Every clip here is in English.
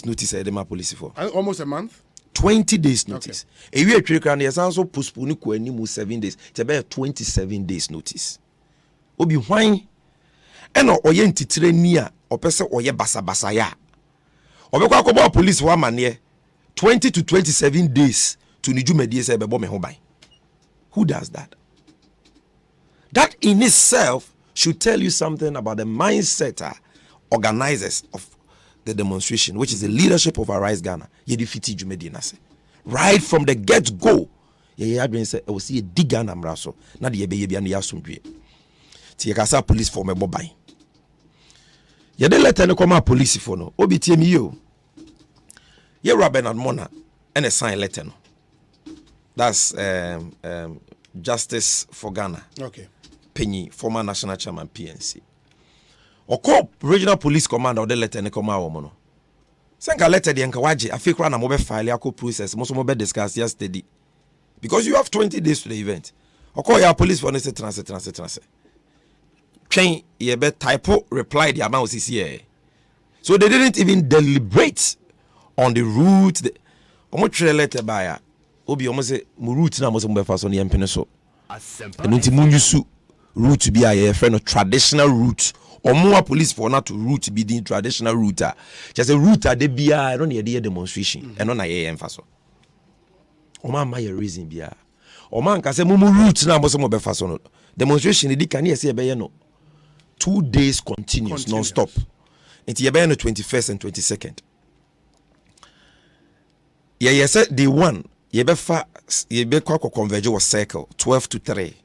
notice my police for. Almost a month? 20 days notice. A year trick and yes also postpone 7 days. It's about 27 days notice. Obi why eno oye ntitire ni a opese oye basa ya. Obekwa akobo police for mane 20 to 27 days to niju medie say bebo me ho ban. Who does that? That in itself should tell you something about the mindset organizers of the demonstration, which is the leadership of Arise Ghana. Right from the get-go, you say, I will see a dig Ghana mraso. Na the yebe and yasumdwe. Tiyakasa police for me bobai. Yede letter no come police for no. Obi temi yo. Ye Rabben and Mona and a sign letter no. That's Justice for Ghana. Okay. Penny, former national chairman PNC. Oko regional police commander the letter ne koma wo no. Senka letter de nkawaje afekra na mo be file akọ process mo so mo be discuss yesterday. Because you have 20 days to the event. Oko ya police for no say trans. Train ye be typo reply the amount is here. So they didn't even deliberate on the route. Omo three letter by obi omo say mo route na mo so mo be fa so ne yempene so. Asempa. Enti mo nyusu route bi a friend of traditional route. Or more police for not to route be the traditional route. Just a route de bia I don't hear demonstration and on a emphasis. O man my reason bia. O man can say mumu route na boso mo be faso demonstration di kan here say be no 2 days continuous non-stop. Until you be no 21st and 22nd. Yeah, say day 1 you be converge was circle 12 to 3.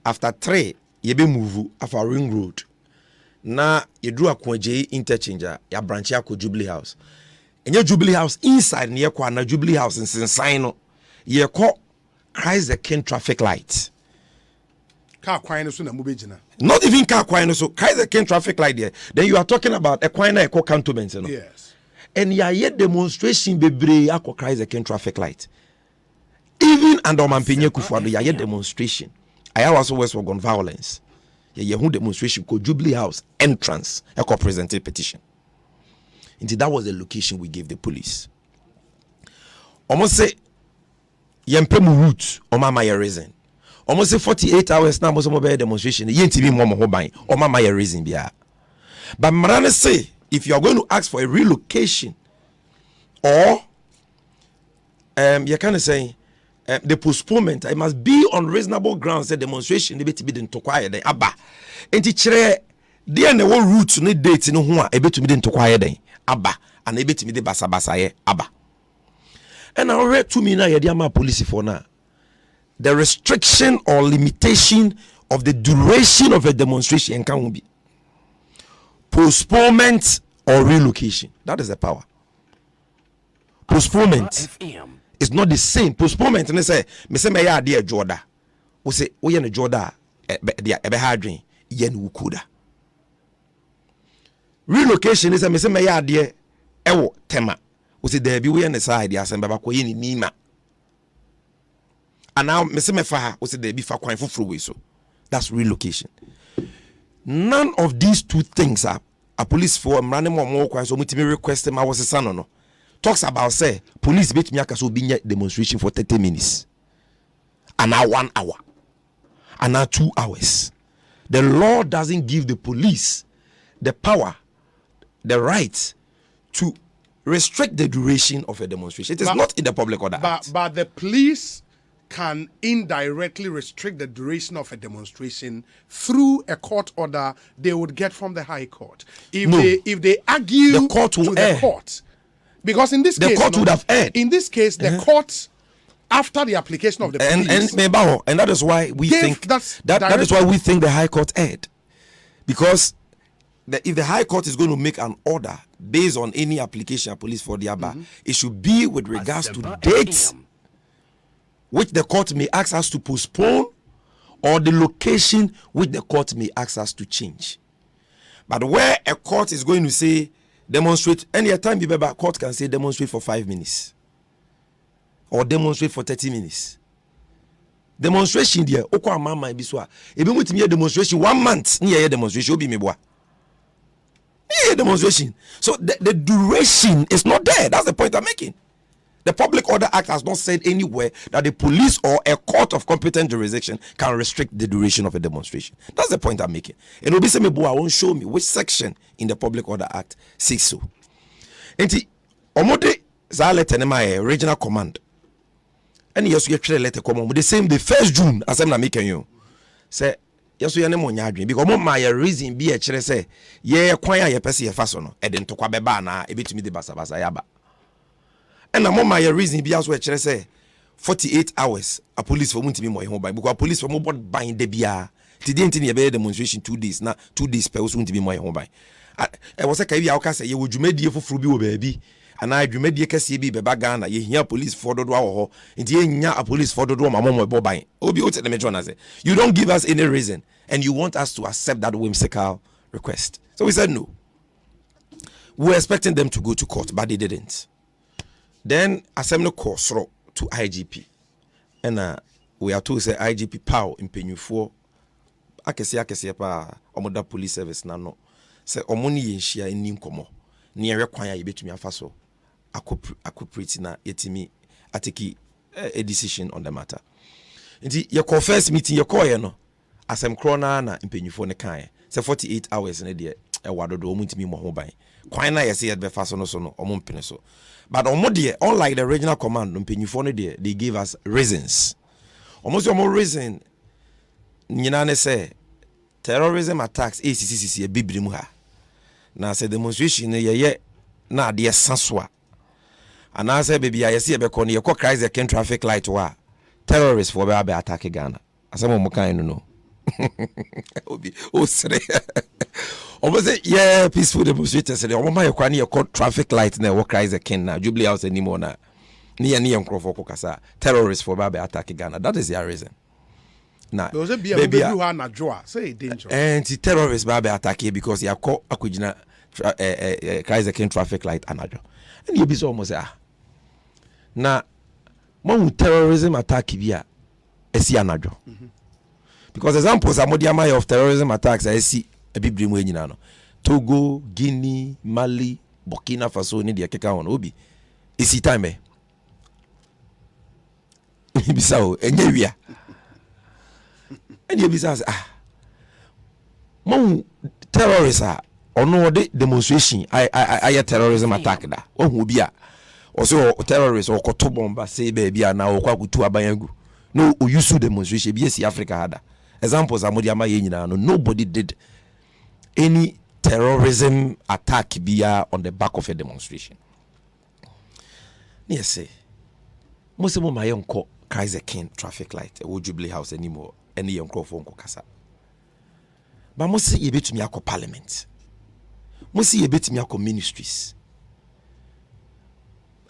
After 3 you be move after ring road. Na you do a Kwenje interchanger, ya branch ya Jubilee House. And your Jubilee House inside near na Jubilee House in Sensino, you call Christ the King traffic light. Car quine so na mubejina. Not even car quine so Christ the King traffic light there. Then you are talking about a quine echo cantonment, you know. Yes. And ya yet demonstration bebre ya Christ the King traffic light. Even under Mampinye Kufuado ya yet demonstration. I was always for gun violence. Yeah, demonstration called Jubilee House entrance. I could present a petition. Indeed, that was the location we gave the police. Almost say, Yempemu route, or my reason. Almost say 48 hours now, most of my demonstration. Yentibi momo hobain, or my reason bia. But Marana say, if you are going to ask for a relocation, or you kind of say, the postponement, it must be on reasonable grounds. The demonstration, the be didn't acquire the abba. And teacher, there no route no date no one a bit to be didn't acquire the abba, and a bit to me the basa abba. And I read to me now, Yadiama police for now. The restriction or limitation of the duration of a demonstration can be postponement or relocation. That is the power. Postponement. It's not the same. Postponement and they say, me say me ya dear Jorda. We say we ya no Jorda ebe hardwin ye no ukuda. Relocation is me say me ya dear ewo tema. We say there be we na side ya Asempa ba ko ye ni nima. And now me say me fa ha we say there be fa kwan fufuro we so. That's relocation. None of these two things are a police for running more kwan so mutimi request ma was say no. Talks about say police bet me akaso be demonstration for 30 minutes. And now 1 hour. And now 2 hours. The law doesn't give the police the power, the right to restrict the duration of a demonstration. It is not in the Public Order Act. But the police can indirectly restrict the duration of a demonstration through a court order they would get from the High Court. If they argue the court will the court. Because in this case, the court would have erred. In this case, the court, after the application of the police, and that is why we think that is why we think the High Court erred, because if the High Court is going to make an order based on any application of police for the ABBA, it should be with regards to dates, which the court may ask us to postpone, or the location which the court may ask us to change. But where a court is going to say demonstrate, any time you remember, court can say demonstrate for 5 minutes or demonstrate for 30 minutes. Demonstration there, okwa mama biswa. Ebe mutimi demonstration 1 month, ni ye demonstration obi meboa. Yeah, demonstration. So the duration is not there. That's the point I'm making. The Public Order Act has not said anywhere that the police or a court of competent jurisdiction can restrict the duration of a demonstration. That's the point I'm making. And Obi I won't show me which section in the Public Order Act says so. And omode za letter my regional command. And yes, we actually letter come on the same the 1st June as I'm making you. Say yes, we are no nyadwen because my reason be a chere say ye kwan ye pese ye fa so no e de ntokwa beba na e betumi de basa yaba. And my reason be as well say 48 hours a police for muntimi mo ho ban because police for mo board ban de bia today ntini be demonstration 2 days na 2 days per so muntimi mo ho ban e was say bia o say ye wodwumadie foforo bi wo baabi ana adwumadie kase bi beba Ghana ye hia police for dodo wo ho nti ye nya a police for dodo ma mo bo ban obi o tell me John say you don't give us any reason and you want us to accept that whimsical request. So we said no. We were expecting them to go to court but they didn't. Then Asempa course to IGP. And we are told say IGP power in Penyufo. Akese pa omoda police service na no. Say omoni yenhia enim komo. Ne yere kwan ya yebetumi afaso. Akopret na yetimi ateki a decision on the matter. Nti your first meeting your call no. Asem krona na Penyufo ne kan. Say 48 hours na de e wadodo omuntimi mo ho ban. Kwan na yesi yet be faso no so no omompene so. But unlike the regional command, they gave us reasons. Almost more reason. Nyinane say terrorism attacks ACCC a bibri muha. Na say demonstration ye na de sanswa. And I say baby I see be kon ye ko cries the Ken traffic light wa terrorists for be attack Ghana. Asemo mo kan no. Obi Osei. Almost yeah, peaceful demonstrators say omo my kwani ye traffic light na work rise ken na Jubilee House anymore na near nkrofo kokasa terrorists for baby attack Ghana. That is their reason. Na baby who are na joa say danger. And the terrorists baby attack because you call akujina rise ken traffic light anajo. And you be so almost na mo terrorism attack bia esi anajo. Because examples are modiama of terrorism attacks I see a bibri mu nyina no. Togo, Guinea, Mali, Burkina Faso ni de keka on obi. Isi time. Bisao enye wia. And you bisa mo terrorists are ono de demonstration I terrorism attack da. Ohun obi a also terrorists or koto bomba say baby na okwakutu abanyagu. No usu demonstration bi esi Africa hada. Examples are modiama ye nyina no. Nobody did any terrorism attack bia on the back of a demonstration. Yes, say most of my uncle Kaiser King traffic light a Jubilee House anymore any young phone kasa. But most say to me ako parliament. Most say to me ako ministries.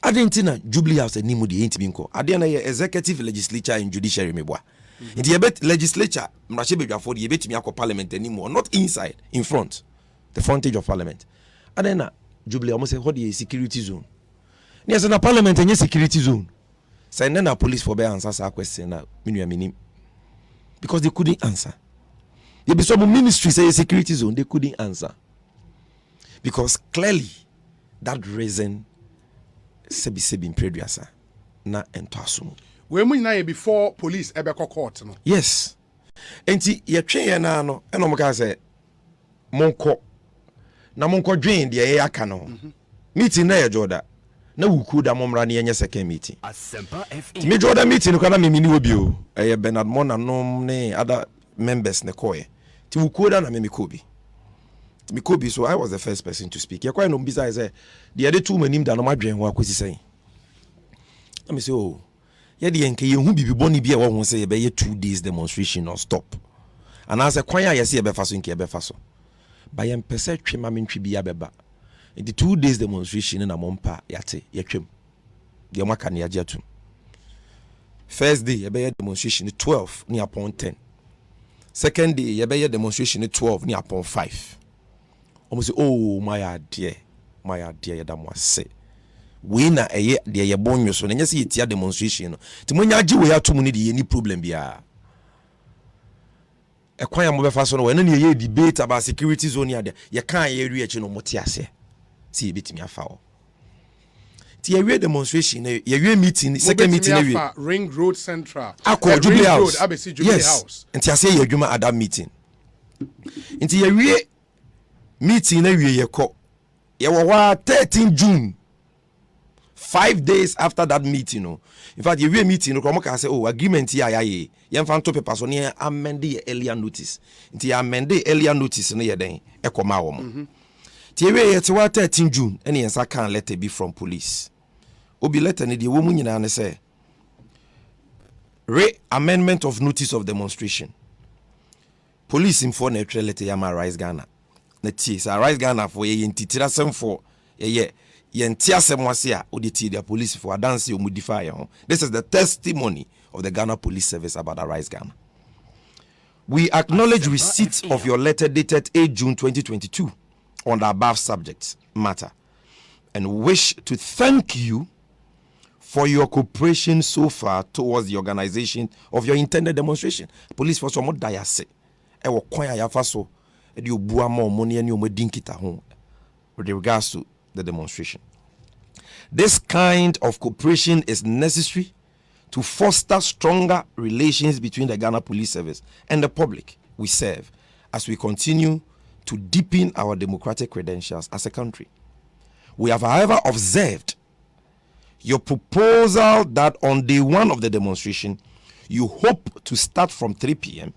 Adentina Jubilee House anymore the ain't binko. Adena executive legislature and judiciary meboa. In the legislature, Mrachebe for the to me ako parliament anymore, not inside, in front, the frontage of parliament. And then Jubilee almost say, what is security zone? Yes, in a parliament and security zone. So then a police for bear answer our question now, because they couldn't answer. There be some ministry say security zone, they couldn't answer. Because clearly that reason sebi preduasa na entasumu. We na before police ebe court no. Yes. Enti ye twen na no e no mo ka say monko dwen de ye aka no. Meeting na ye joda. Na wuku da momra na ye second meeting. Asempa FM. Me joda meeting no kana me mini obi o. E Bernard Mona nom ne other members ne koye. Ti wuku da na me kobi. Me kobi so I was the first person to speak. Ye kwa no mbisa say the other two manim da no madwen ho akosi sen. Let me say oh yedi yenke yehu bibi boni bi e wo ho say ye be 2 days demonstration or stop. And as a kwanya yesi e be faso nke e be faso. Ba ye mpese twema mentwi bi abeba. In the 2 days demonstration na mompa yate ye twem. De maka na yaje atum. First day ye be demonstration 12 ni upon 10. Second day ye be demonstration 12 ni upon 5. Almost oh my dear ye da mo ase. We na eye de ye bonyo so na nyese yetia demonstration no ti monya agi we atum ni de ye ni problem bia a kwaya mobefa so no when ye debate about security zone ya ye kan ye reach no mote ase see betimi afa o ti ye we demonstration ye we meeting second meeting we Ring Road Central Jubilee House Abesi Jubilee House nti ase ye adwuma at that meeting nti ye we meeting na we ye ko ye wo 13 June 5 days after that meeting no in fact ye we meeting no come can say oh agreement here ye fan to paper so ne amend the earlier notice nti amend the earlier notice no ye den e koma wo mo ti ye we ye te 13 June ene yensa kan letter be from police obi letter ne de wo mu nyina ne say amendment of notice of demonstration police info na twa letter ya ma Rise Ghana na ti sa Rise Ghana for ye ntitira sem for ye the police for dance you modify. This is the testimony of the Ghana Police Service about Rise Ghana. We acknowledge receipt of your letter dated 8 June 2022 on the above subject matter and wish to thank you for your cooperation so far towards the organization of your intended demonstration. Police for some diase. Ewo kwanya ya faso edi obua ma omoni ani omedinkita ho with regards to the demonstration. This kind of cooperation is necessary to foster stronger relations between the Ghana Police Service and the public we serve as we continue to deepen our democratic credentials as a country. We have, however, observed your proposal that on day one of the demonstration, you hope to start from 3 p.m.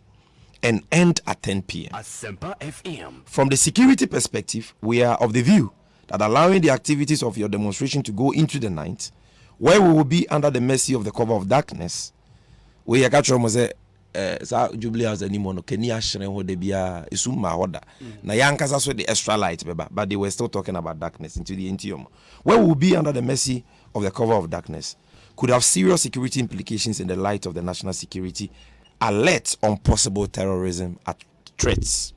and end at 10 p.m. Asempa FM. From the security perspective, we are of the view that allowing the activities of your demonstration to go into the night, where we will be under the mercy of the cover of darkness, we are catching Jubilee House anymore. No, Kenya Shren de bia isuma hoda. Na yankasa so the extra light, but they were still talking about darkness into the interior. Where we will be under the mercy of the cover of darkness could have serious security implications in the light of the national security alert on possible terrorism threats.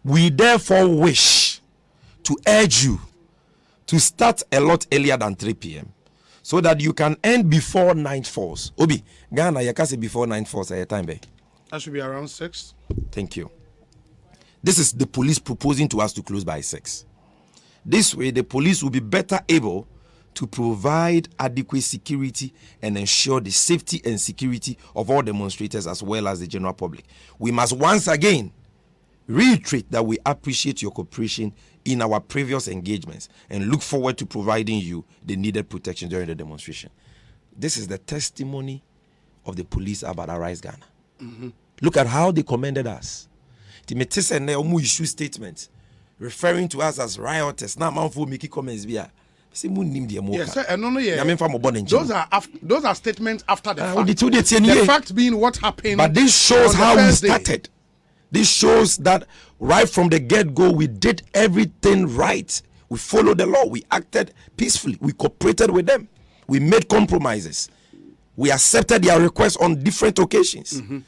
We therefore wish to urge you to start a lot earlier than 3 p.m. so that you can end before night falls. Obi, Ghana, you can say before night falls at a time, be? That should be around 6. Thank you. This is the police proposing to us to close by 6. This way, the police will be better able to provide adequate security and ensure the safety and security of all demonstrators as well as the general public. We must once again reiterate that we appreciate your cooperation in our previous engagements and look forward to providing you the needed protection during the demonstration. This is the testimony of the police about Rise Ghana. Look at how they commended us. The issue statement referring to us as rioters. Now, man, for making comments here. Yes, sir. Those are statements after the fact. The fact being what happened. But this shows how we started. This shows that right from the get-go, we did everything right. We followed the law. We acted peacefully. We cooperated with them. We made compromises. We accepted their requests on different occasions. In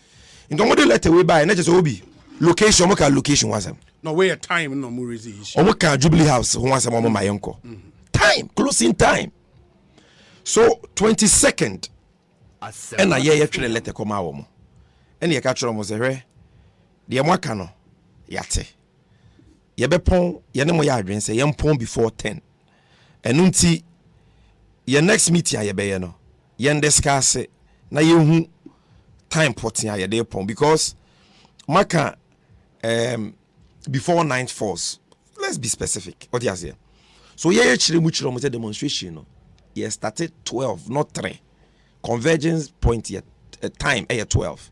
the model letter we buy, not just Obi. Location, location was no way a time no more easy issue. Omoka Jubilee House, once a mama my uncle. Time, closing time. So 22nd, and a year actually letter come out. And you catch almost a the Amakano yate. Yebepon, Yanemo Yadrin say Yampon before 10. And unti your next meeting, Yabeno, Yan discuss na you time potting ya depon because Maka before 9 falls. Let's be specific. What you say? So yeah, actually much demonstration. No, yeah, started 12, not 3. Convergence point yet time 12.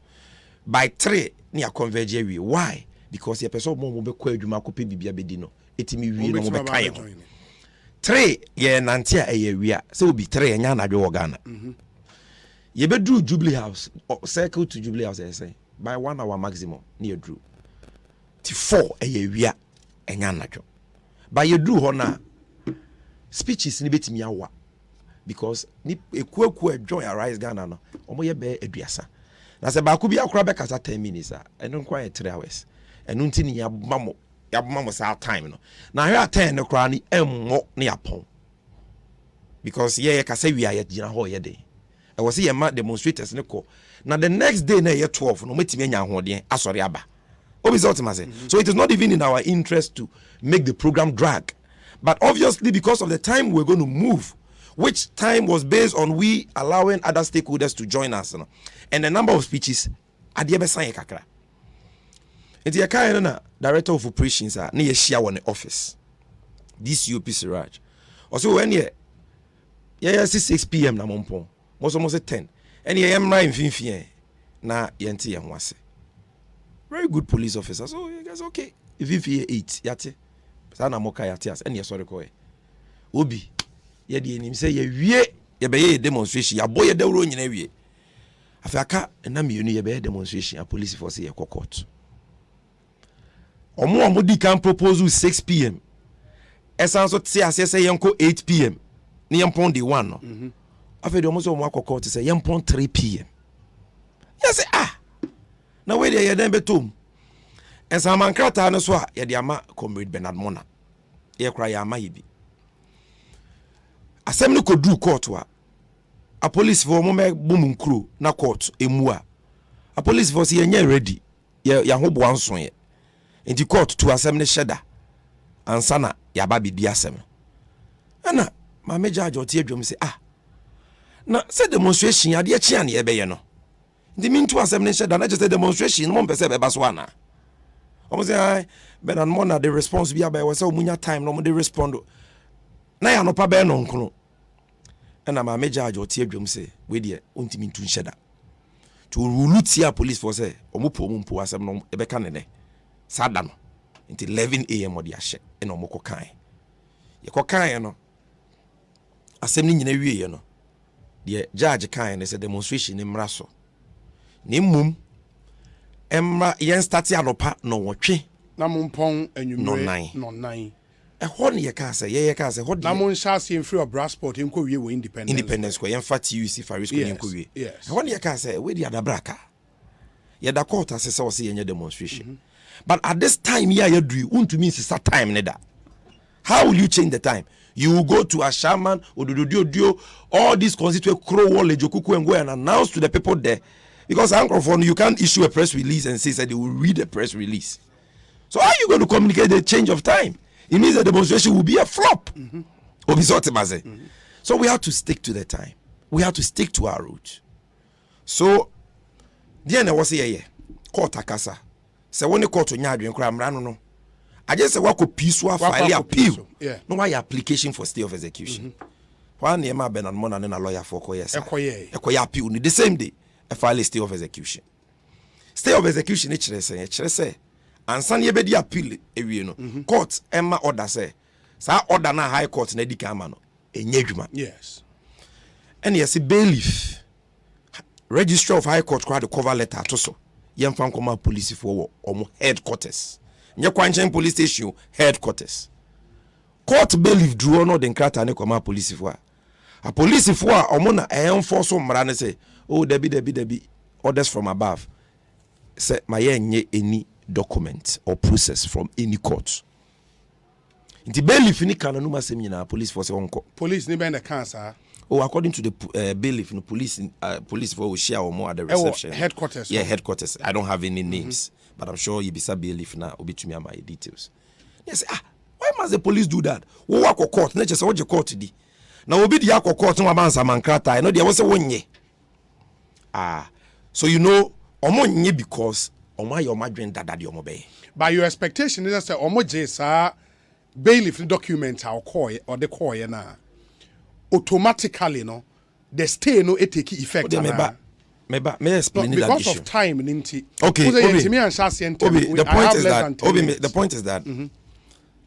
By 3, near converge we. Why? Because your person more be kwa adwuma ko pe bibia bedi no. Etimi wi no mo be kai. 3 yeah nantia we so be 3 enya na dwe Ghana. Ye be drew Jubilee House circle to Jubilee House say by 1 hour maximum near drew. Ti 4 we enya na dwe. By you drew ho na speeches ni betimi awa because ni ekuaku join Rise Ghana no omo ye be aduasa. Na se ba ku bi akora be kasa 10 minutes eno nkwa 3 hours eno ntini ya mamo sa time no na hwe 10 no kora ni emmo ne yapon because ye kasa wi aye gina ho ye de I was here ma demonstrators ne ko. Now the next day na year 12 no metimi anya ahoden asori aba. So it is not even in our interest to make the program drag. But obviously because of the time we're going to move, which time was based on we allowing other stakeholders to join us, you know, and the number of speeches adiebe san kakra. Enti ya kai na director of operations na ye share one office. This UP Siraj. Also when ye 6 p.m. na mompon. Most 10. And ye am right in na yenti ye ho ase. Very good police officer. So you guys okay. If you 8 yate. Sana moka yate as any sorry ko. Obi ye de enim say ye wie ye be ye demonstration. Ya boy ye dawro nyina wie. Afaka na mienu ye be demonstration. A police force ye court. Omo di kan propose 6 p.m. Esan so te ase say yenko 8 p.m. Ni yempon the one no. Afa de omo so omo court say yempon 3 p.m. Yes na we dey den betom. Esan mankrata no so a ye de ama comrade Bernard Mona. Ye kra ya ama yibi. Asem no kodu court wa. A police for mo me bum nkro na court emu a police for say ye ready. Ya ho bo anso ye. Enti court to asem ne sheda. Ansana ya ba bi asem. Ana ma me judge otie adwom say na say demonstration ya de chia na ye be ye no. Ndi min to asem ne sheda na just demonstration mo mpese be ba so ana. Omo say Bernard Mona the response bi aba we say omunya time no mo de respond. Na ya no pa be no nkono. Ana ma me judge otie adwom say we de ontimi ntu sheda. To rule tia police for say omo po mpo asem no e be ka ne ne. Sada no. Until 11 a.m. odi ahye e no moko kan ye kokan no asem ni nyina wie ye no de judge kan ne se demonstration ni mra so ni mum emra yen start anopa no wotwe na mompon anwumre no nine e ho ne ye ka se ye ka se ho de na mon chance in free of Brasport enko wie we independence ko yen fat UC Faris ko enko wie e ho ne ye ka se we di adabraka ye da court asese wo se ye demonstration. But at this time here you do want to mean it's a time neither. How will you change the time? You will go to a shaman or all these constituent crow wall ejokuku and go and announce to the people there. Because you can't issue a press release and say that they will read the press release. So how are you going to communicate the change of time? It means the demonstration will be a flop. So we have to stick to the time. We have to stick to our route. So then I was here. Court akasa. Se woni court nya adwen kra mra no I just say wako peaceful file appeal no why application for stay of execution one na ma Bernard Mona na lawyer for koyes ekoye appeal ni the same day a file stay of execution e kire say ansan ye be di appeal ewie no court emma order say sa order na high court na di kan ma no enye adwuma yes and yes bailiff registrar of high court kwa the cover letter to so yemfan koma police for omo headquarters nye kwanchen police station headquarters court bailiff draw no den krata ne koma police for a police for omo na enforce mra ne say oh debi orders from above say my nye any document or process from any court inti bailiff ni kana no masem nyina police for say onko police ni be na cancer. Oh, according to the bailiff, police will share or more at the reception. Headquarters. Yeah, headquarters. I don't have any names, but I'm sure you be a bailiff now. Obi to me my details. Yes, why must the police do that? We work or court. Not just what you court today. Now obi the court no man samankrata. I know there was a one ye. So you know, omo nye because omo your madrin dada di omo be. By your expectation is that omo jesa bailiff document or call or the call na. Automatically, no, the stay no it take effect. May explain that because issue. of time, ninti. Okay. The point is that.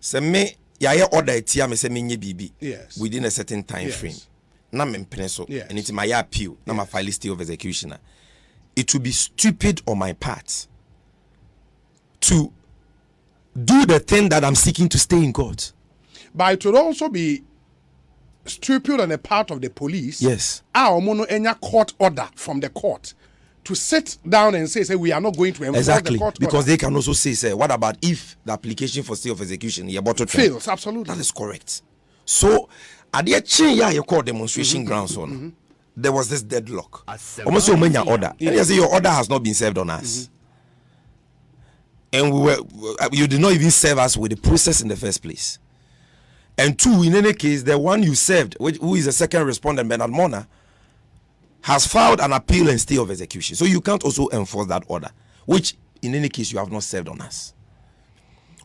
Se me ya order etia me se me nye bibi. Yes. Within a certain time frame. Na me mpene so. And it's my appeal. Na my file stay of execution. It would be stupid on my part to do the thing that I'm seeking to stay in court. But it would also be stupid on the part of the police. Yes. Mono enya court order from the court to sit down and say we are not going to enforce the court because order. They can also say what about if the application for stay of execution fails? Absolutely. That is correct. So at the chin ya you call demonstration grounds on there was this deadlock. Almost so many order. And you say your order has not been served on us. And you did not even serve us with the process in the first place. And two, in any case, the one you served, who is the second respondent, Bernard Mona, has filed an appeal and stay of execution. So you can't also enforce that order, which in any case you have not served on us.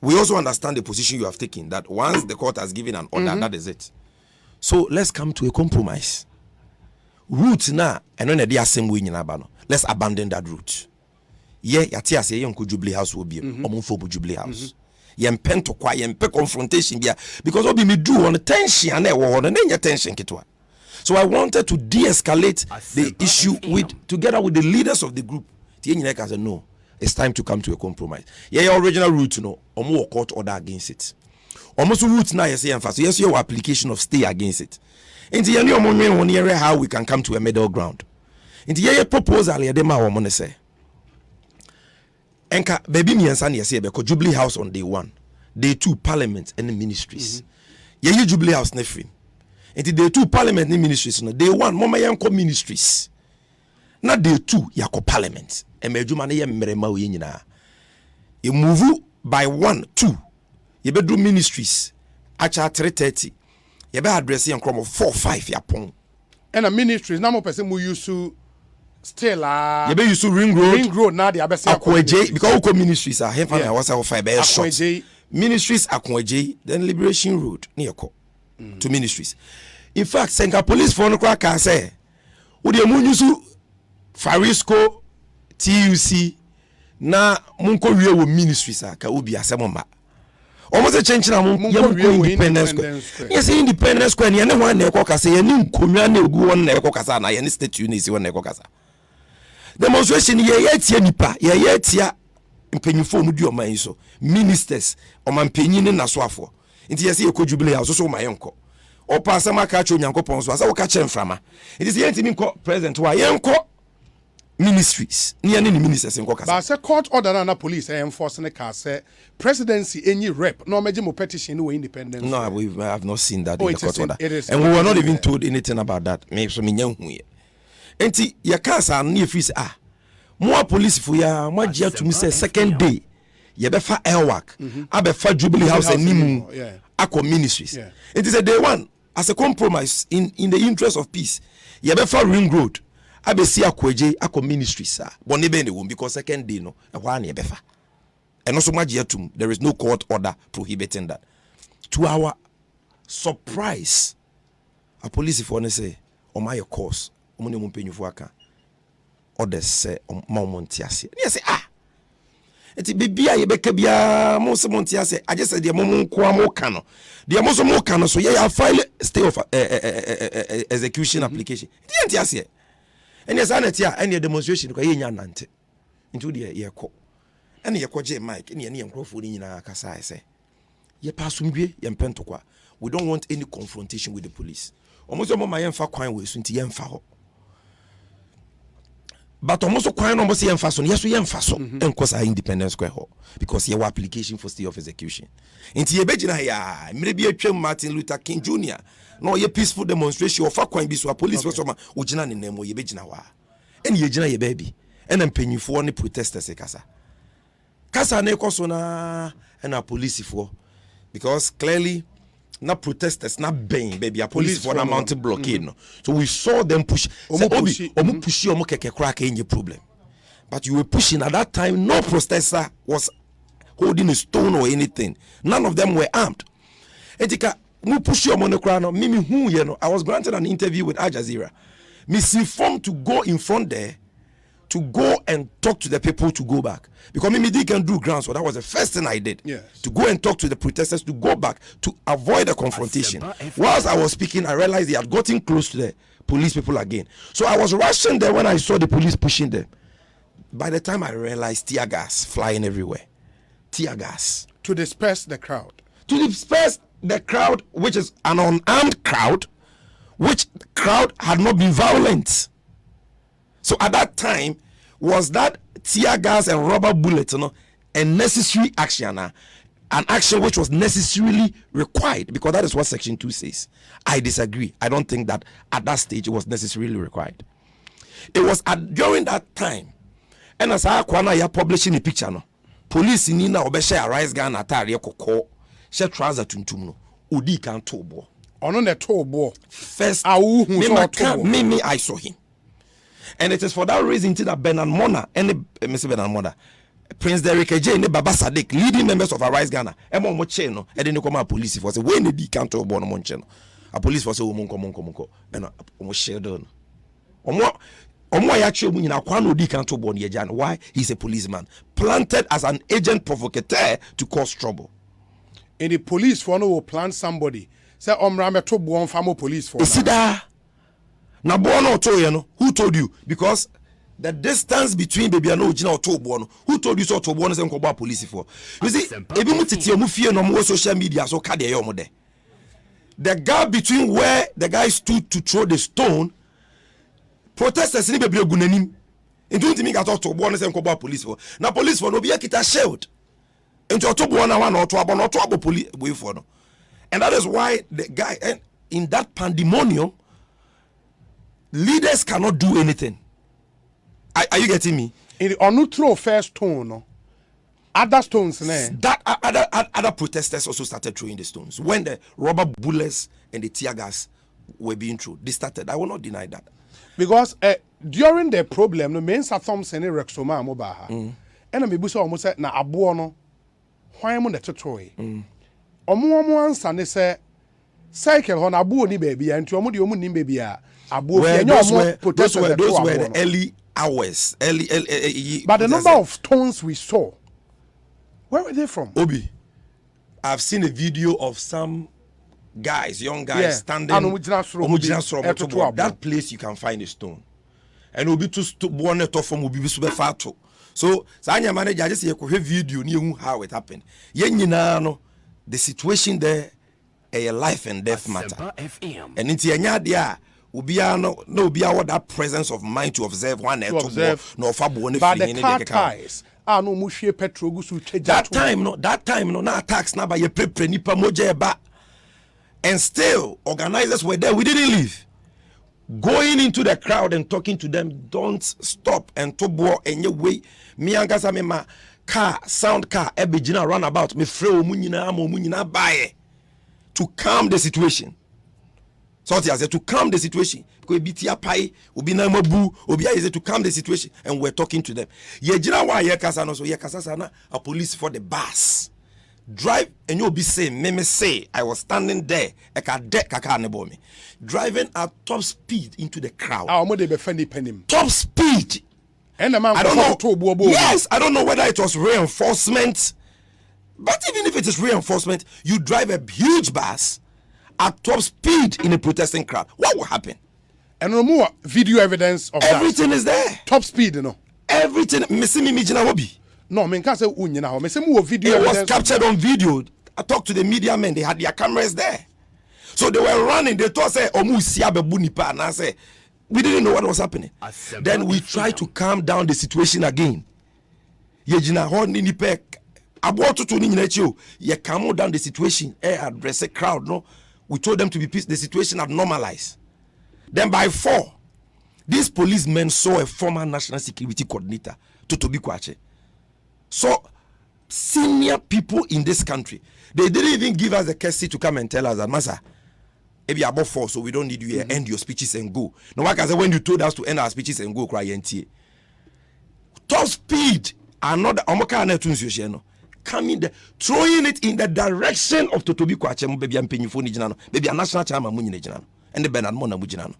We also understand the position you have taken, that once the court has given an order, that is it. So let's come to a compromise. Route now, and then the same way in Abano. Let's abandon that route. Yeah, yati ase yonko Jubilee House will be omunfo Jubilee House. Yem pen to kwa yem pe confrontation bia because obi me do on tension and then tension kitwa. So I wanted to de-escalate the issue together with the leaders of the group. I said no, it's time to come to a compromise. Yeah, your original route no, omo court order against it. Almost route now yes emphasis. Yes, your application of stay against it. Into your how we can come to a middle ground. Into your proposal ya dem a woman say. Enka baby me answer yes because Jubilee House on day 1, day 2 Parliament and the ministries. Yeah, Jubilee House nefrim. Into day 2 Parliament and ministries no day 1 mama yanko ministries. Na day 2 yako Parliament. Emejuma na ye mmerema wo nyina. You move by 1 2. You bedroom ministries. Acha 3:30. You be address yan krom 4 5 yapon. And a ministries na mo person mu use still you be use ring road na the abese akwaje because uko ministries are hefa na wasa 5 short. Ministries akwaje then Liberation Road near to ministries. In fact, Senka police for no kwa say wo de mu use Farisco TUC na munko wie wo ministries aka obi asemoma. Almost a change na Independence Square. Yes, Independence Square ni ene wan na ekokasa ye ni nkonwa na egu won na ekokasa na ye ni statue na isi won na ekokasa. Demonstration ye tie nipa, ye tie mpanyifo mu di oman so. Ministers, omampanyin na so afo. Nti ye se ekọ Jubilee House so ma yenko. Opa asema ka cho Nyankopon so asa wo ka che mframa. It is ye ntimi nko president wa yenko ministries ni any ministers in Kokasa. But say court order na police enforcing the case say presidency any rep no meje mo petition no independence. No, I have not seen that in the court order. And we were not even told anything about that. Me so me nyan hu ye. Enti ya kasa na e free say mo police for ya mo gia to me say second day ye be fa airwork abefa Jubilee House animu akọ ministries. It is a day 1 as a compromise in the interest of peace. Ye be fa ring road abesi akwaje akọ ministry sir bone be ne won because second day no e hwa na ebefa eno so magye atum there is no court order prohibiting that. To our surprise a police for ne say o my course o ne mpenyufo aka order say ma montiase ne say eti bibia ye beka bia mo se montiase aje say de mo nko am ka no de mo so mo ka no so ye ya file stay of execution application de antiase. And yes, and your demonstration because you nante into the echo. And your coach Mike, any microphone in our casa. I say, ye pass ye pentokwa. We don't want any confrontation with the police. Almost all my emfa quine was into yemfa. But almost quine almost yemfason. Yes, we yemfason. And cause our Independence Square because your application for stay of execution. Into ye begina ya, maybe a Martin Luther King Jr. No ye peaceful demonstration of quine be so a police was some ujina in name ye begina wa. And ye jina ye baby. And I'm paying you for any protesters kasa. Kasa ne kosona and a police for because clearly not protesters, not bang, baby, a police for a mountain blockade. No. So we saw them push. Omo keke crack in your problem. But you were pushing at that time, no protester was holding a stone or anything. None of them were armed. Etika mu push your monocrano, mimi who you know. I was granted an interview with Al Jazeera. Misinformed to go in front there to go and talk to the people to go back. Because Mimidi can do grounds, so that was the first thing I did. Yes. To go and talk to the protesters to go back to avoid a confrontation. Whilst I was speaking, I realized they had gotten close to the police people again. So I was rushing there when I saw the police pushing them. By the time I realized tear gas flying everywhere. Tear gas. To disperse the crowd. To disperse the crowd, which is an unarmed crowd, which crowd had not been violent. So at that time, was that tear gas and rubber bullets, a necessary action? an action which was necessarily required, because that is what Section 2 says. I disagree. I don't think that at that stage it was necessarily required. It was during that time, and as I was publishing a picture, no, police in Nina Obesha Rise Gun Atari Koko, she trouser tuntum no, Udi can tobo. On the tobo. First, me, I saw him. And it is for that reason that Bernard Mona, Mr. Bernard Mona, Prince Derek J, and Baba Sadiq, leading members of Arise Ghana, and one more chain, and then you come out police for say, when the decanter of Bonamonchen, a police for say, Monko, and almost shared on. Why he's a policeman planted as an agent provocateur to cause trouble. And the police for no will plant somebody. Say Omrame to one family police for. Now bono to you know who told you? Because the distance between baby and original to bono. Who told you so to bono and call police for? You see, if you mutiti you fear no more social media so kade yo mode. The gap between where the guy stood to throw the stone. Protesters ni bebre gunanim nti ntimi ka to bo no se nkoba police for na police for no be kita shield nti to bo na one or to abo police boy for no. And that is why the guy in that pandemonium leaders cannot do anything. Are you getting me? In the onutro first stone no other stones that other protesters also started throwing the stones when the rubber bullets and the tear gas were being thrown. They started. I will not deny that. Because during the problem, the main Thompson and Rexoma Mobaha, and a Mibusa almost said, na abuono, why am I the toy? Omo and they say, cycle on abu ni baby, and to Omudi Omuni baby, abu. Those were the early hours, but the number of stones we saw, where were they from? Obi, I've seen a video of some guys, young guys, standing that place you can find a stone. And will be to one net off from will be super far too. So Sanya manager just a video knew how it happened. No, the situation there a life and death matter. And in Tianya will be no be our that presence of mind to observe one no fabo. But the car ties. No mushe petrol that time no na attacks na ba ye prepare nipa moje ba. And still, organizers were there. We didn't leave. Going into the crowd and talking to them, don't stop and to bo any way. Me and Gasamema car, sound car, ebijina runabout, me free munyina bae to calm the situation. So I said to calm the situation. Because bitia pai, obi na mabu, obi is to calm the situation, and we're talking to them. Yejina wa yekasa no so yekasa sana a police for the bus. Drive and you'll be saying, me say, I was standing there, driving at top speed into the crowd. Top speed. And the man I don't know. Yes, I don't know whether it was reinforcement, but even if it is reinforcement, you drive a huge bus at top speed in a protesting crowd. What will happen? And no more video evidence of everything is there. Top speed, you know. Everything. No, me can't say unyina. Me say more video. It was captured on video. I talked to the media men. They had their cameras there, so they were running. They thought say omu siabe bunipa, and I say we didn't know what was happening. Then we tried to calm down the situation again. Yejina ho ni nipe aboto to ni nyinachi. Ye calm down the situation. Address a crowd. No, we told them to be peace. The situation had normalized. Then by 4, these policemen saw a former national security coordinator, Totobi Kwache. So, senior people in this country, they didn't even give us the courtesy to come and tell us that, Masa, if you're above 4, so we don't need you here, end your speeches and go. No, like I said, when you told us to end our speeches and go, cry NTA. Top speed, another, coming there, throwing it in the direction of Totobi Kwache, baby, I'm paying you for Nijano, baby, a national chairman, Munijano, and the Bernard Mona Mujinano.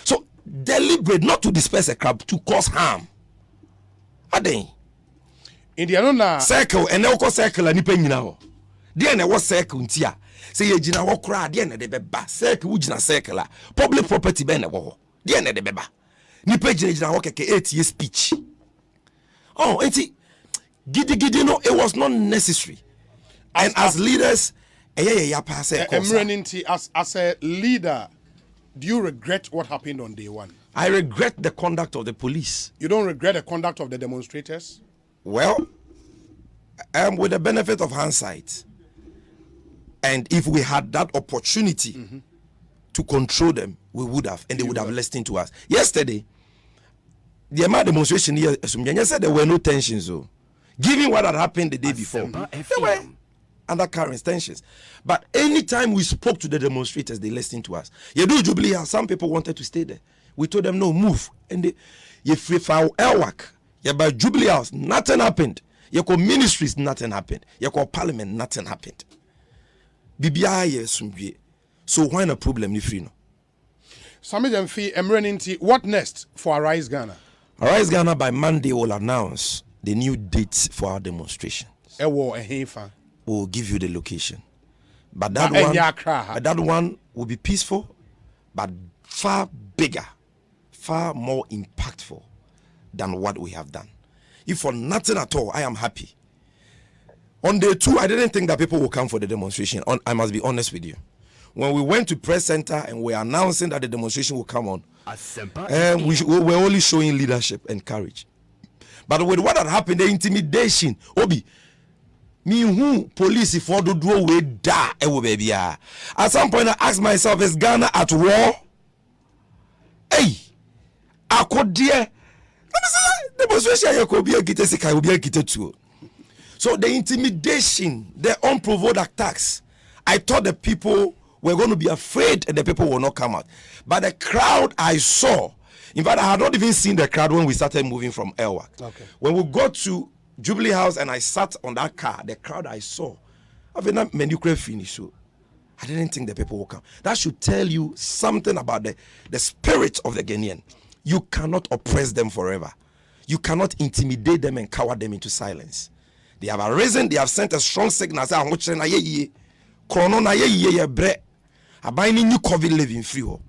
So, deliberate not to disperse a crowd, to cause harm. Are they? Indiana circle and no circle and nipa nyina ho de na wo circle ntia say ye gina wo kra de na de beba circle ugina circle public property be na wo ho de na de beba nipa gina ho keke 8 years speech. Oh, enti gidi no, it was not necessary. And as leaders pass as a leader, do you regret what happened on day 1? I regret the conduct of the police. You don't regret the conduct of the demonstrators? Well, with the benefit of hindsight, and if we had that opportunity to control them, we would have, and they would have listened to us. Yesterday, the amount of demonstration here, I said there were no tensions, though. Given what had happened the day before, there were undercurrent tensions. But anytime we spoke to the demonstrators, they listened to us. You do Jubilee House, some people wanted to stay there. We told them, no, move. And they, if we found Elwak, by Jubilee House, nothing happened. You call ministries, nothing happened. You call parliament, nothing happened. So why no problem if you know? Sami Jamfi, Emreninti, what next for Arise Ghana? Arise Ghana by Monday will announce the new dates for our demonstrations. We'll give you the location. But that one will be peaceful, but far bigger, far more impactful than what we have done. If for nothing at all, I am happy. On day 2, I didn't think that people will come for the demonstration. I must be honest with you. When we went to press center and we were announcing that the demonstration will come on, Asempa, we were only showing leadership and courage. But with what had happened, the intimidation, Obi, me who police for the do we die, baby. At some point, I asked myself, is Ghana at war? Hey, I could dear. Demonstration, could be a guitar, will be a guitar too. So the intimidation, the unprovoked attacks, I thought the people were going to be afraid and the people will not come out. But the crowd I saw, in fact, I had not even seen the crowd when we started moving from Elwak. Okay. When we got to Jubilee House and I sat on that car, the crowd I saw, I didn't think the people will come. That should tell you something about the spirit of the Ghanaian. You cannot oppress them forever. You cannot intimidate them and cower them into silence. They have arisen, they have sent a strong signal. Chrono na ye bre. Abani new COVID living free ho.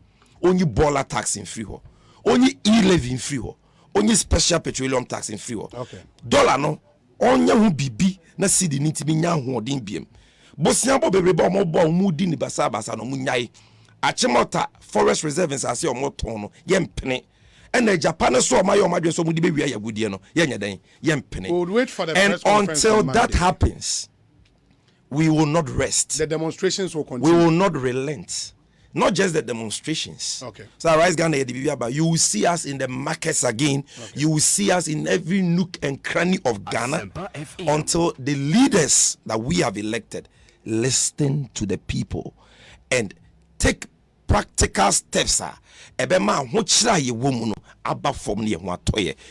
Only baller tax in free ho. Only e-living free ho. Only special petroleum tax in free ho. Okay. Dollar no. Onya hu bibi na sidi niti mi nya hu odin biem. Bosiambo bebrebe omo bo mudi ni basa no munyai. Achimota forest reserve nsase omo ton no yempene. And the Japan so my omadwe so mudi be wi ayagudie no yenya den yempene. We'll wait for the and until that happens, we will not rest. The demonstrations will continue. We will not relent. Not just the demonstrations. Okay. So Rise Ghana, but you will see us in the markets again. Okay. You will see us in every nook and cranny of Ghana until the leaders that we have elected listen to the people and take practical steps.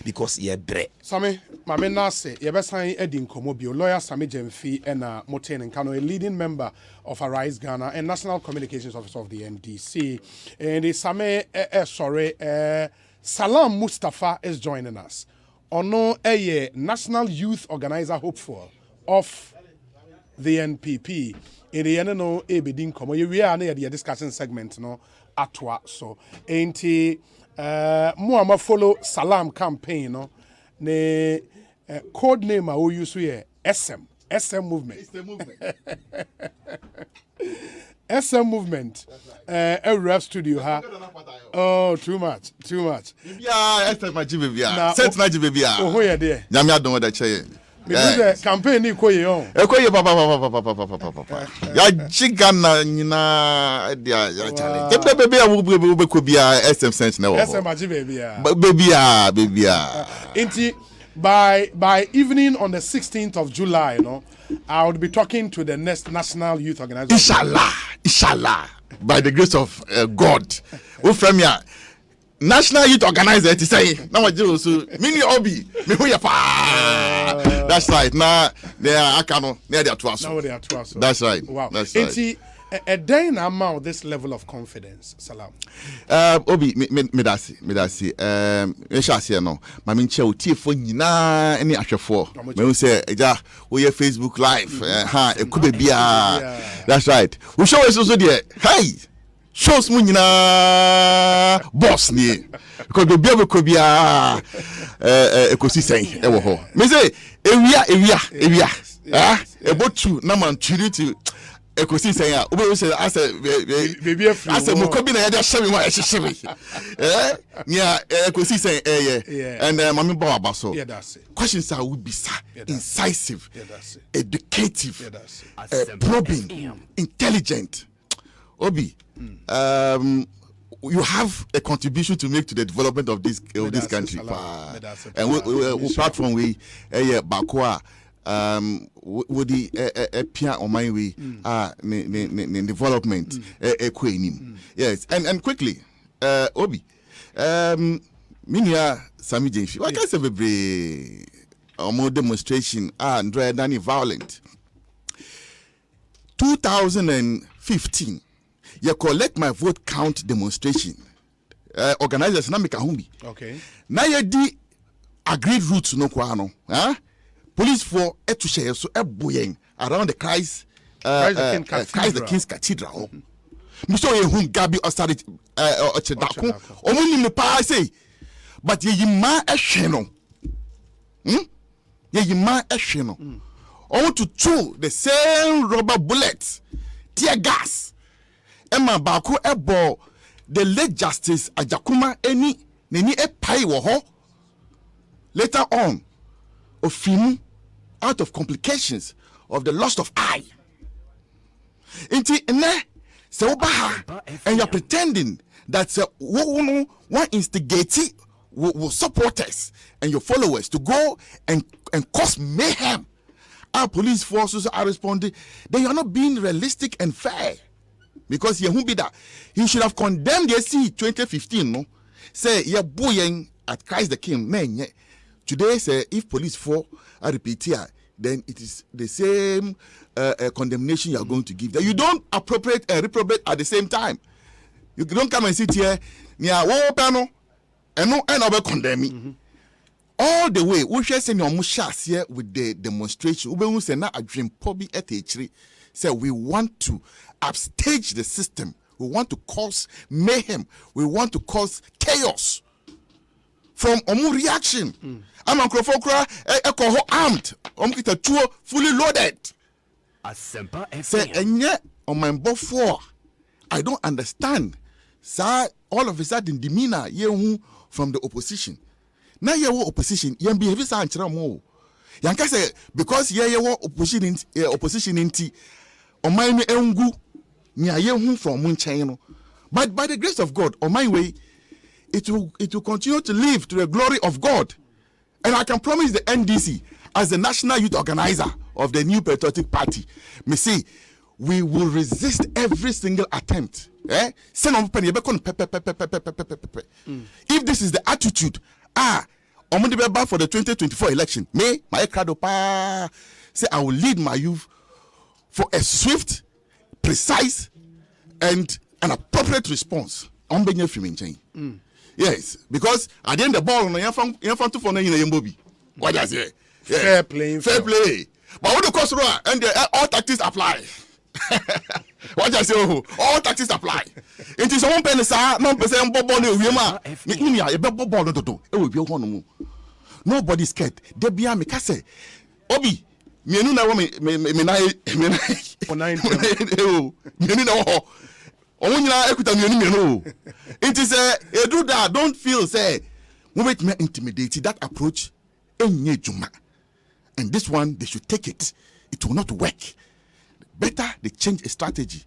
Because ye bre. Sami, mame nase, yebesan Edin Komobio, lawyer Sami Jemfi and Moten and Kano, a leading member of Arise Ghana and National Communications Officer of the NDC. And Sami, Salam Mustafa is joining us. Ono National Youth Organizer HOPE4LIFE of the NPP. In the end, no, Ebedin Komo. We are near the discussion segment, no, atwa so. Ain't Muama follow Salam campaign, no, ne code name I use here SM movement. It's the movement. SM movement. A rap studio ha. Oh, too much. Yeah, SM baby. Set na baby. Oh, who ya there? Nyame adon da che. The campaign ni koye on. Ekoye papa. Ya jigana nyina dia ya challenge. The baby a we ko bia SM sense na wo. SM baby. Baby. Inti by evening on the 16th of July, you know, I would be talking to the next National Youth Organization. Inshallah. By the grace of God. We from here. National Youth Organizer to say, now I do so mini hobby, me who ya pa. That's right. Now they are Akano, they are twice. Now they are twice. That's right. Wow. That's right. A day in amount this level of confidence, Salam. Obi, me dasi. Me shall say no. My min che uti fo nyina any ahwefo. Me who say eja we Facebook live. E kube bia. That's right. We show us also there. Hey. Shows mu nyina boss ni because the bia ko bia ekosisen e wo ho me say ewia ebotu na man twiri to ekosi say ya obo say as baby afri as mo ko bi na ya dey shame wa ehye nya ekosi say and mami ba wa so questions are would be incisive, educative, probing, intelligent. Obi, you have a contribution to make to the development of this country. And we platform we bakwa with the pia on my way development yes and quickly Obi minia Sami Jenfi what can say be more demonstration and than violent 2015 you collect my vote count demonstration organizers na make humbi okay na ye di agreed routes no kwa no police for to share so eboyen around the Christ the King's Cathedral Mr. Yehun Gabi Osari Ochedako omuni me pa say but ye ma ehwe no ye ma ehwe no I want to throw the same rubber bullets tear gas Emma Bako ebo the late Justice Ajakuma eni neni epai wo ho later on ofim out of complications of the loss of eye inti ne se obaha and you're pretending that one instigate will support us and your followers to go and cause mayhem. Our police forces are responding. They are not being realistic and fair. Because you be that he should have condemned the SC 2015, no? Say you're boying at Christ the King. Man, today say if police for a repeat here, then it is the same condemnation you are going to give. That you don't appropriate and reprobate at the same time. You don't come and sit here near one panel and no and over condemning. All the way, we share saying your mushas here with the demonstration. We say na a dream pobi etechri. Say we want to upstage the system. We want to cause mayhem. We want to cause chaos. From omu reaction. I'm a armed. Kita two fully loaded. Asempa say and yet on my before I don't understand. Sir, all of a sudden demeanor ye from the opposition. Now ye opposition, ye behave sa anchira mo. Yanka say because ye opposition inti on my engu nya ye from munchen no. But by the grace of God, on my way, it will continue to live to the glory of God. And I can promise the NDC, as the national youth organizer of the new patriotic party, me say, we will resist every single attempt. If this is the attitude, for the 2024 election, me, my crowd, say I will lead my youth for a swift, precise, and an appropriate response. Yes, because at the end of the ball, what does it? Yes. Fair play. But what the cost and all tactics apply. What I say, all tactics apply. It is one penny, sir. No percent nobody scared. They be me kase. Obi, me no na me it is a do that. Don't feel say we make me intimidated. That approach, and this one they should take it. It will not work. Better they change a strategy.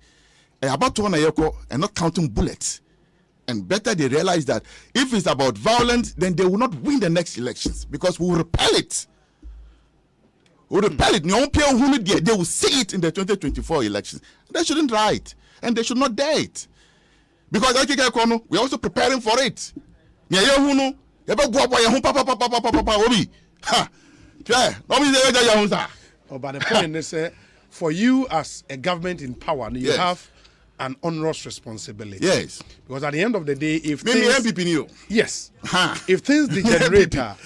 About one and not counting bullets. And better they realize that if it's about violence, then they will not win the next elections because we will repel it. We will repel it. They will see it in the 2024 elections. They shouldn't try it. And they should not dare it. Because we are also preparing for it. Oh, but the point is, for you as a government in power, you yes. have an onerous responsibility. Yes. Because at the end of the day, if maybe things... MPP new. Yes. if things degenerate... maybe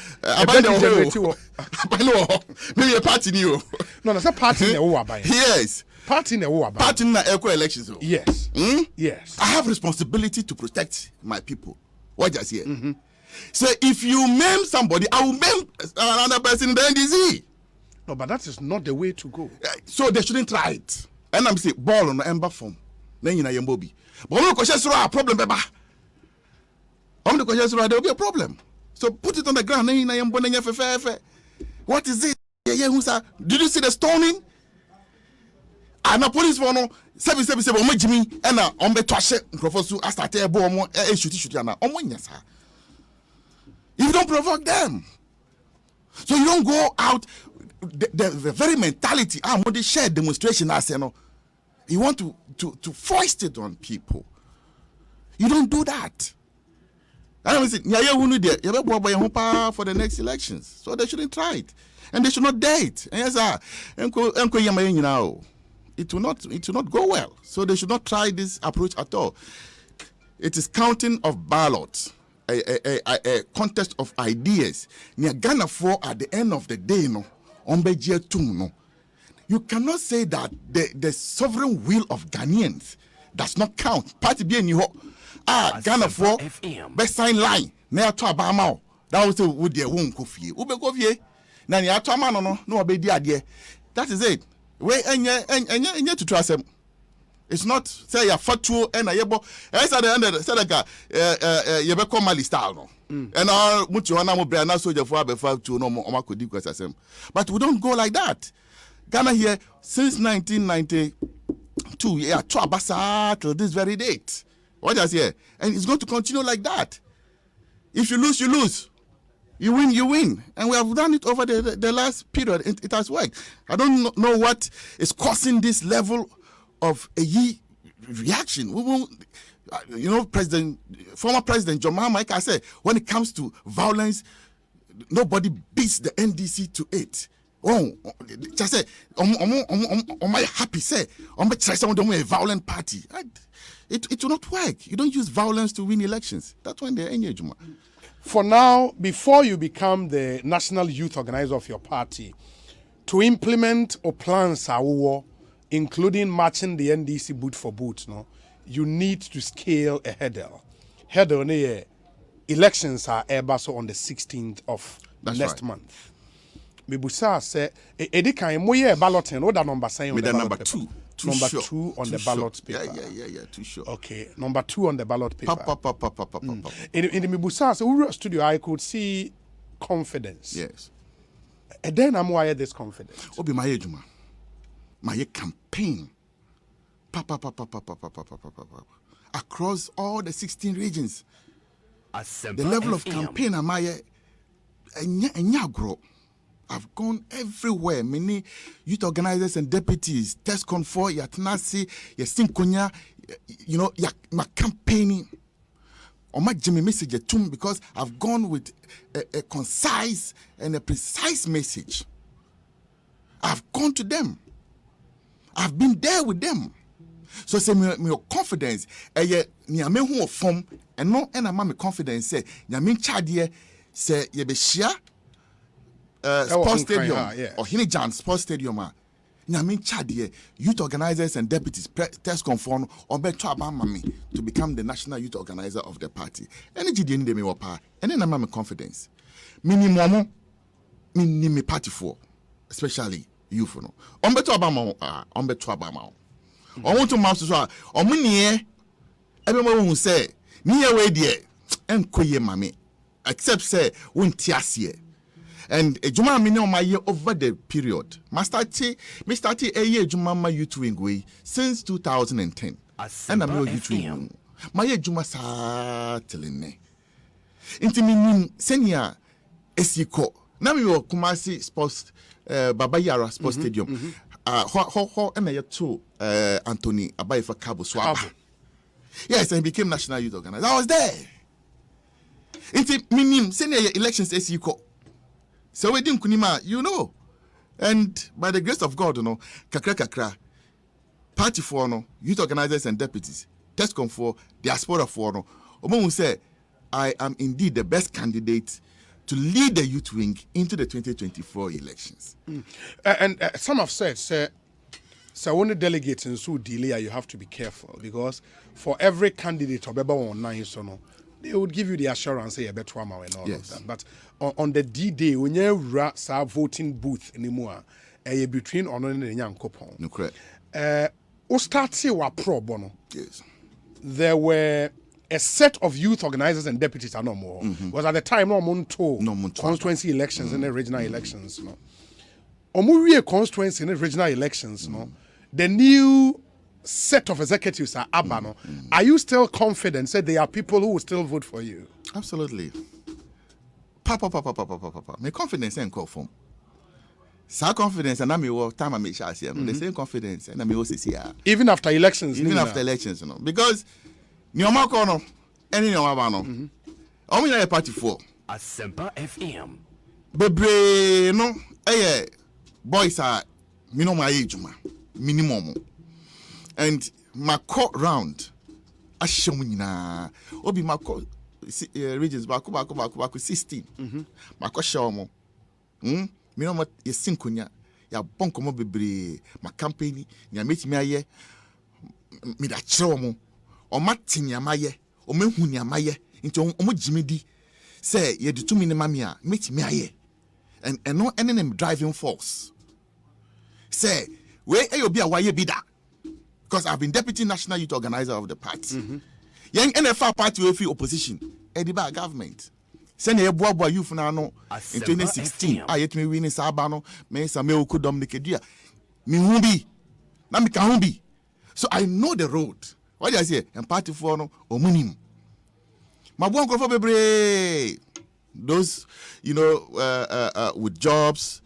a party new. No, that's a party. Yes. Party in the echo elections. Yes. Yes. I have responsibility to protect my people. What just here? So if you maim somebody, I will maim another person in the NDC. No, but that is not the way to go. So they shouldn't try it. and I'm say ball on ember form then you know yembobi but when question a problem beba on the question there will be a problem so put it on the ground then you know yembo what is it yeah did you see the stoning and the police for no 777 omo jimi and on be twashe nkrofo I start e bo omo e shoot na omo nyasa you don't provoke them so you don't go out the very mentality they share demonstration as you know you want to foist it on people. You don't do that. I mean, for the next elections, so they shouldn't try it, and they should not date. And yes, it will not go well. So they should not try this approach at all. It is counting of ballots, a contest of ideas. Near Ghana for at the end of the day, no, no. You cannot say that the sovereign will of Ghanaians does not count. Party be in Ghana for best sign line. Na to abama. That was the would their won coffee. Ube coffee. Na ni ato ama no obedi ade. That is it. We enye to trust them. It's not say ya fatu and ayebo. I said the end said you be call Mali style no. And all mutu na mo bra na soldier for abefa to no mo makodi kwasasem. But we don't go like that. Ghana here since 1992, yeah, to Abasa till this very date. What does here? And it's going to continue like that. If you lose, you lose. You win, you win. And we have done it over the last period. It has worked. I don't know what is causing this level of a reaction. We won't, former President John Mahama, I said, when it comes to violence, nobody beats the NDC to it. Oh, just say, my happy say, try someone a violent party. It will not work. You don't use violence to win elections. That's when they're engaged. For now, before you become the national youth organizer of your party, to implement or plans, including matching the NDC boot for boot, no, you need to scale a hurdle. Elections are so on the 16th of next month. Mibusa say edikan moye balloting what that number saying on the number ballot 2 number sure. 2 on too the ballot sure. paper Yeah, too sure. Okay, number 2 on the ballot paper. In the Mibusa say we studio I could see confidence. Yes. And then I'm why this confidence. Obi my ejuma. My campaign. Across all the 16 regions. Asempa The level of FM. campaign am I enya grow. I've gone everywhere. Many youth organizers and deputies, Tescon for Yatnasi, Yasinkonya, my campaigning. On my Jimmy message too, because I've gone with a concise and a precise message. I've gone to them. I've been there with them. So say me confidence. Nyame hu form and no and my confidence say nyame chadie say ye be share sports stadium or Hinijan Sports Stadium. Nyamin Chadie, youth organizers and deputies test conform or better mami to become the national youth organizer of the party. Energy didn't me wapa, and then I'm confidence. Minimum party for, especially youth. No, on better Obama, on better Obama. I want to master or many everyone who say, near way dear, and queer mammy, except say, won't tiasie. And a Juma mini on my year over the period. Me started a year Juma my youth wing way since 2010. And I'm your youth wing. My year Juma sa telling me. Intimini senior esiko. Now we will Kumasi Sports Baba Yara Sports Stadium. Ho and I to Anthony Abayefa Cabo Swap. Yes, and he became national youth organizer. I was there. Intimini senior elections esiko. So we didn't kunima, and by the grace of God, kakra, party for youth organizers and deputies, Tescom for diaspora for Omo say, I am indeed the best candidate to lead the youth wing into the 2024 elections. And some have said, so when the delegates and so delay, you have to be careful because for every candidate they would give you the assurance say better and all of that. But on the D-Day, when you voting booth anymore, between on and Yankopon. No correct. o started wa pro bono. Yes. There were a set of youth organizers and deputies are no more. Was at the time no monto constituency elections and the regional elections. No. Omurie constituency and the regional elections. No. The new set of executives are Abano. Are you still confident that there are people who will still vote for you? Absolutely. Papa. My confidence ain't call from. Sa confidence and I'm your time I make sure the same confidence and I'm your CCR. Even after elections. Even after elections, you know. Because Nyoma Kono, any Nyoma only a party for Asempa FM. Bebre no, boys are minimum age, minimum. And my court round, I show me na. Obi my court regions back 16. My court show mo. Minimum is sinkunya. Ya bonko mo bebre. My campaign, ya meet me aye. Me da show mo. O matin ya maye. O me hu ya maye. Into o mo jimedi. Say ye determine mami a meet me aye. And no any driving force. Say we ayo a waye bida. Because I've been deputy national youth organizer of the party. Young NFR party will feel opposition. Ediba government. Send a boy youth now in 2016. I yet me winning Sabano, me some could Dominica. Me humbi. Na me kahumbi. So I know the road. What do I say? And party for no or minim. My one go for bebre. Those, you know, with jobs,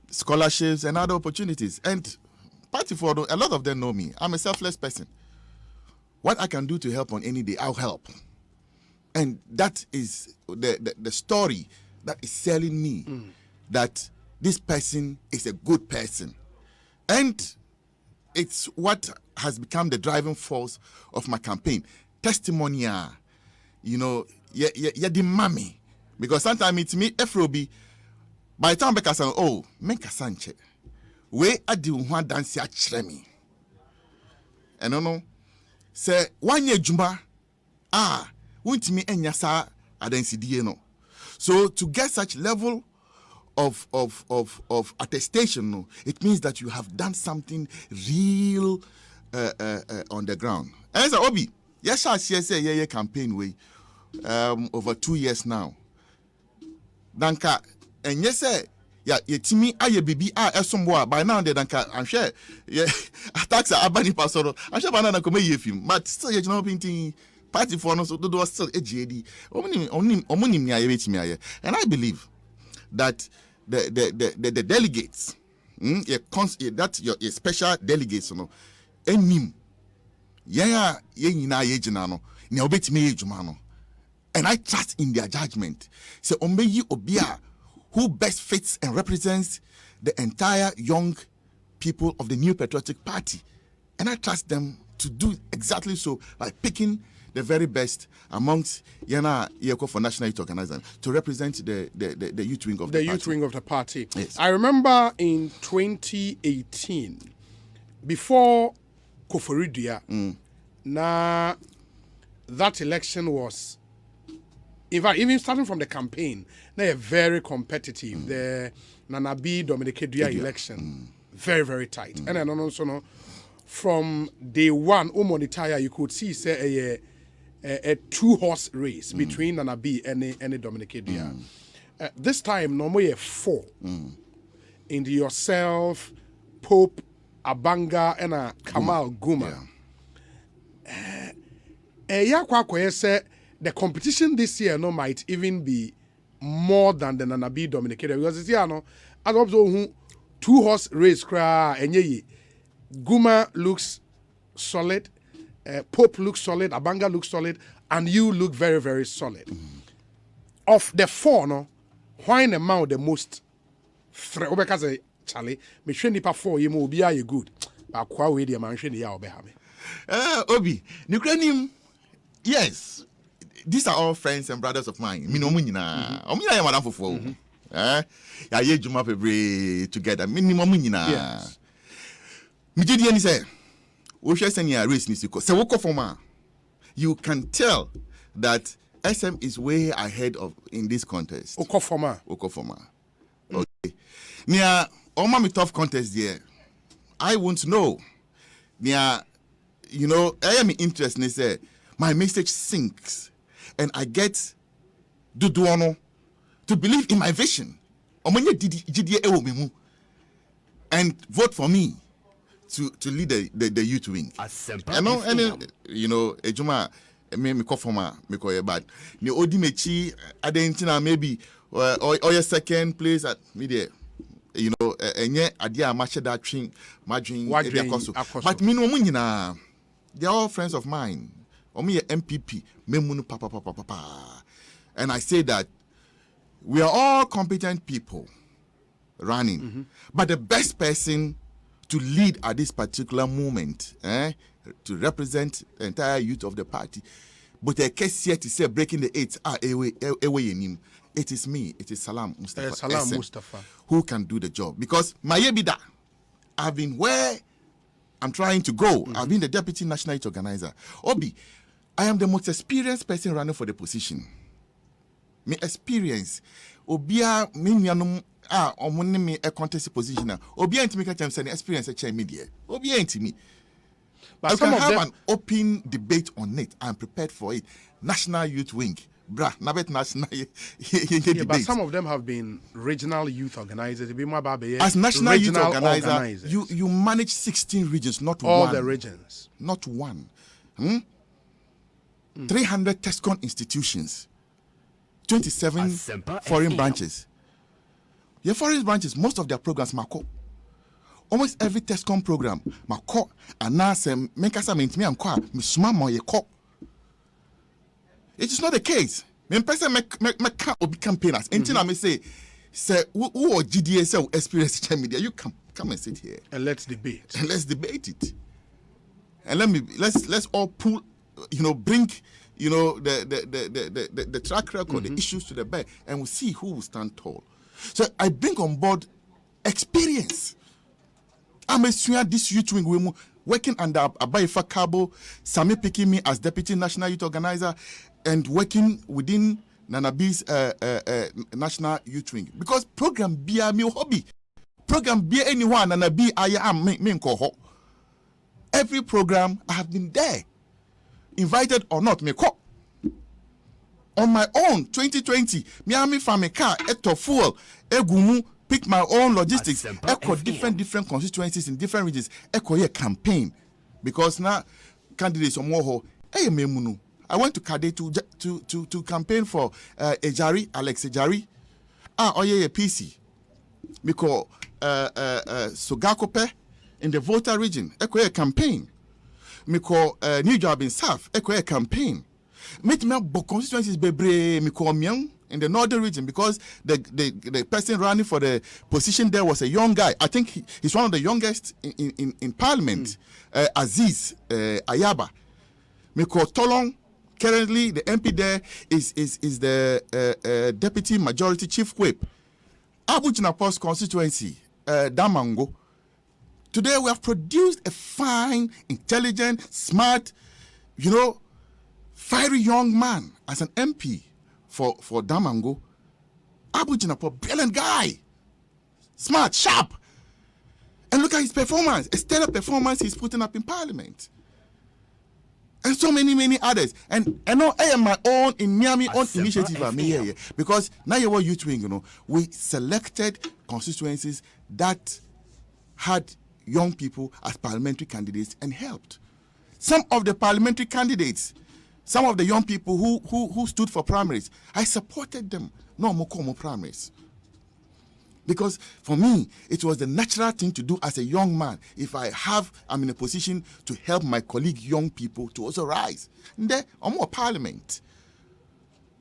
scholarships, and other opportunities. And party for a lot of them know me. I'm a selfless person. What I can do to help on any day, I'll help. And that is the story that is selling me that this person is a good person. And it's what has become the driving force of my campaign. Testimonial, you know, yeah, the mommy. Because sometimes it's me, Efrobi, by the time I say, oh, make a sanche. We adi one dance ya chremi. And no say 1 year juma won't me enya sa adensidie no. So to get such level of attestation, no, it means that you have done something real on the ground. And so Obi, yes, I say yeah campaign way over 2 years now. Danka and yes yeah, timi aye bibi esombo by now they danka I'm sure yeah attacks are abani pasoro I'm sure banana come ye film but still you know painting party for no so do still AGD omunim ni aye betimi aye. And I believe that the delegates that your special delegates no enim yeah nyina ye gina no ne obetimi ye juma no. And I trust in their judgment. So ombeyi obia who best fits and represents the entire young people of the New Patriotic Party. And I trust them to do exactly so by picking the very best amongst Yana Yeko for National Youth Organization to represent the youth wing of the party. The youth wing of the party. Yes. I remember in 2018, before Koforidia, that election was, in fact, even starting from the campaign, they are very competitive. The Nanabi Dominikedia election, very, very tight. And then also, no, from day one, Omonitaya, you could see say a two-horse race between Nanabi and Dominikedia. This time, normally 4. Into yourself, Pope, Abanga, and Kamal Guma. The competition this year might even be more than the Nanabi Dominicated because this year as also 2-horse race and Guma looks solid, Pope looks solid, Abanga looks solid, and you look very, very solid. Of the 4, why amount the most Charlie, me train nipa 4 you will be good. But kwa we the man train ya obehame. Obi, Ukrainian, yes. These are all friends and brothers of mine. Me no munyina. Omunyina ya madam fofo. Ya ye juma pebre together. Minimum munyina. Yes. Me did any say. We share senior race ni siko. Se woko forma. You can tell that SM is way ahead of in this contest. Oko forma. Okay. Nia, all my tough contest there. I won't know. I am interested in say my message sinks, and I get Duduano to believe in my vision. And vote for me to lead the youth wing. Asempa I know, FM. Ejuma, me call for me call bad. The Odi Mechi, Adentina maybe or your second place at media. Enye adia match that train, margin, but me no munyina. They are all friends of mine. Omi MPP, memunu papa. And I say that we are all competent people running, but the best person to lead at this particular moment, to represent the entire youth of the party, but a case here to say breaking the eight, it is me, it is Salam Mustafa, who can do the job. Because my yebida, I've been where I'm trying to go. I've been the deputy national youth organizer. Obi, I am the most experienced person running for the position. Me experience. Obia minyanum omune me a contest position. Obia intimi ka cham say experience e media. Obia intimi. But I can have an open debate on it. I'm prepared for it. National Youth Wing. Nabet national debate. But some of them have been regional youth organizers. As national youth organizer, you manage 16 regions, not all one. The regions. Not one. 300 TESCON institutions. 27 Asempa foreign FM. branches. Your foreign branches, most of their programs, Mako. Almost every TESCON program, Mako, and now Menkasa means me and Kwa, Misuma Moyeko. It is not the case. Me person make obi campaigners. Until I may say, who or GDSL experience media, you come and sit here. And let's debate. And let's debate it. And let's all pull, bring the track record, the issues to the bear, and we'll see who will stand tall. So I bring on board experience. I'm a senior this youth wing working under Abaifa Cabo, Sami picking me as deputy national youth organizer, and working within Nanabi's national youth wing. Because program be a me hobby. Program be anyone Nanabi I am me koho. Every program I have been there. Invited or not, me call. On my own, 2020, Miami family car, eto fuel, egumu, pick my own logistics, echo different constituencies in different regions, echo here campaign. Because now candidates on more I went to Kade to campaign for Alex Ejari. PC. Because Sogakope in the Volta region, echo here campaign. Miko New Job in South, a campaign. Meet me constituencies bebre Miko Myang in the northern region because the person running for the position there was a young guy. I think he's one of the youngest in parliament. Aziz Ayaba. Miko Tolong, currently the MP there is the deputy majority chief whip. Abujina Post constituency, Damango. Today we have produced a fine, intelligent, smart, fiery young man as an MP for Damango. Abu Jinapo, brilliant guy. Smart, sharp. And look at his performance. A stellar performance he's putting up in parliament. And so many others. And I know I am my own in Miami own initiative I'm here. Because now you're youth wing, we selected constituencies that had young people as parliamentary candidates and helped. Some of the parliamentary candidates, some of the young people who stood for primaries, I supported them. No more primaries. Because for me, it was the natural thing to do as a young man. If I'm in a position to help my colleague young people to also rise. And then I'm more parliament.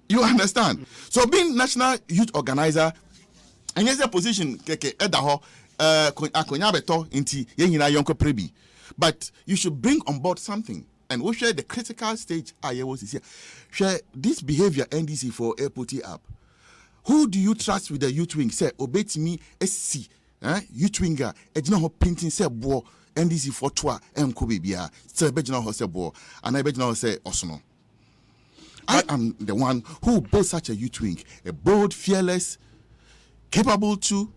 You understand? So being national youth organizer, and here's a position, but you should bring on board something. And we share the critical stage is here. Share this behavior NDC for airport up. Who do you trust with the youth wing? Say, obey me, SC, youth winger, ho painting say bo NDC for twa bibia. Say bejina ho say bo, and I bejina ho say osono. I am the one who built such a youth wing, a bold, fearless, capable to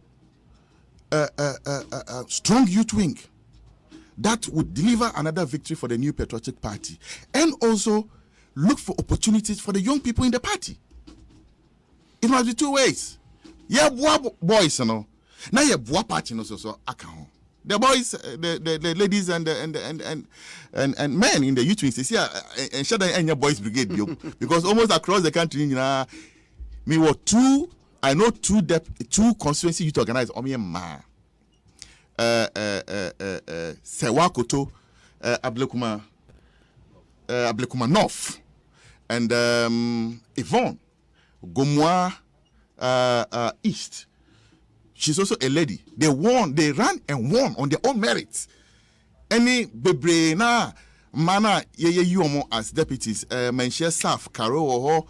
strong youth wing that would deliver another victory for the New Patriotic Party, and also look for opportunities for the young people in the party. It must be two ways. Yeah, boys, you know. Now yeah, boy party no so account. The boys, the ladies and men in the youth wings, see, and shut down your boys brigade, because almost across the country, you know, me were two constituency youth organized on me ma. Sewakoto, Ablekuma North, and Yvonne Gomwa East. She's also a lady. They ran and won on their own merits. Any bebre na mana you as deputies, Menshia Saf, Karo or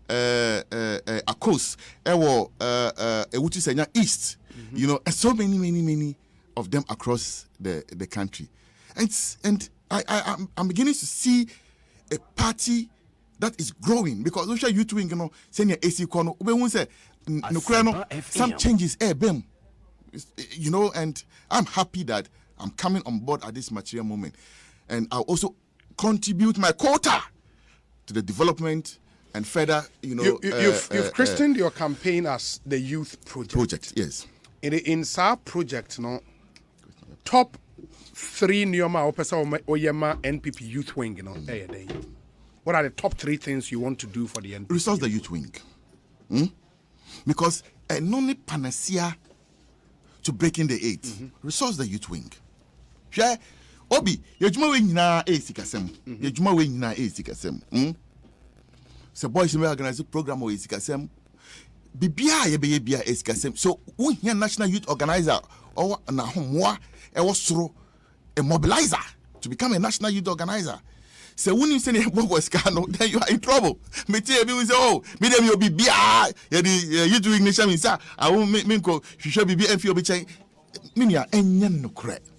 Akos, Ewo Ewutu East, you know, and so many of them across the country. And I'm beginning to see a party that is growing, because we share youth wing, you know, senior AC Kono, we won't say some changes, you know, and I'm happy that I'm coming on board at this material moment, and I'll also contribute my quota to the development and further, you know. You've christened your campaign as the Youth Project. Yes. In SAR project, no, top 3 Nyoma Opesa Oyema NPP Youth Wing, you know, what are the top 3 things you want to do for the NPP? Resource the youth wing. Because a non panacea to breaking the 8. Resource the youth wing. Yeah, Obi, your juma wing na sikasem. Your juma wing na sikasem. So boys may organize a program or sikasem. Bibia ye be sikasem. So we here national youth organizer or na homwa e was a mobilizer to become a national youth organizer. So when you say was cano, then you are in trouble. Me tell me say, oh, me them you be you doing nation means I won't make me go. You should be and feel be change. Minya enyen no correct.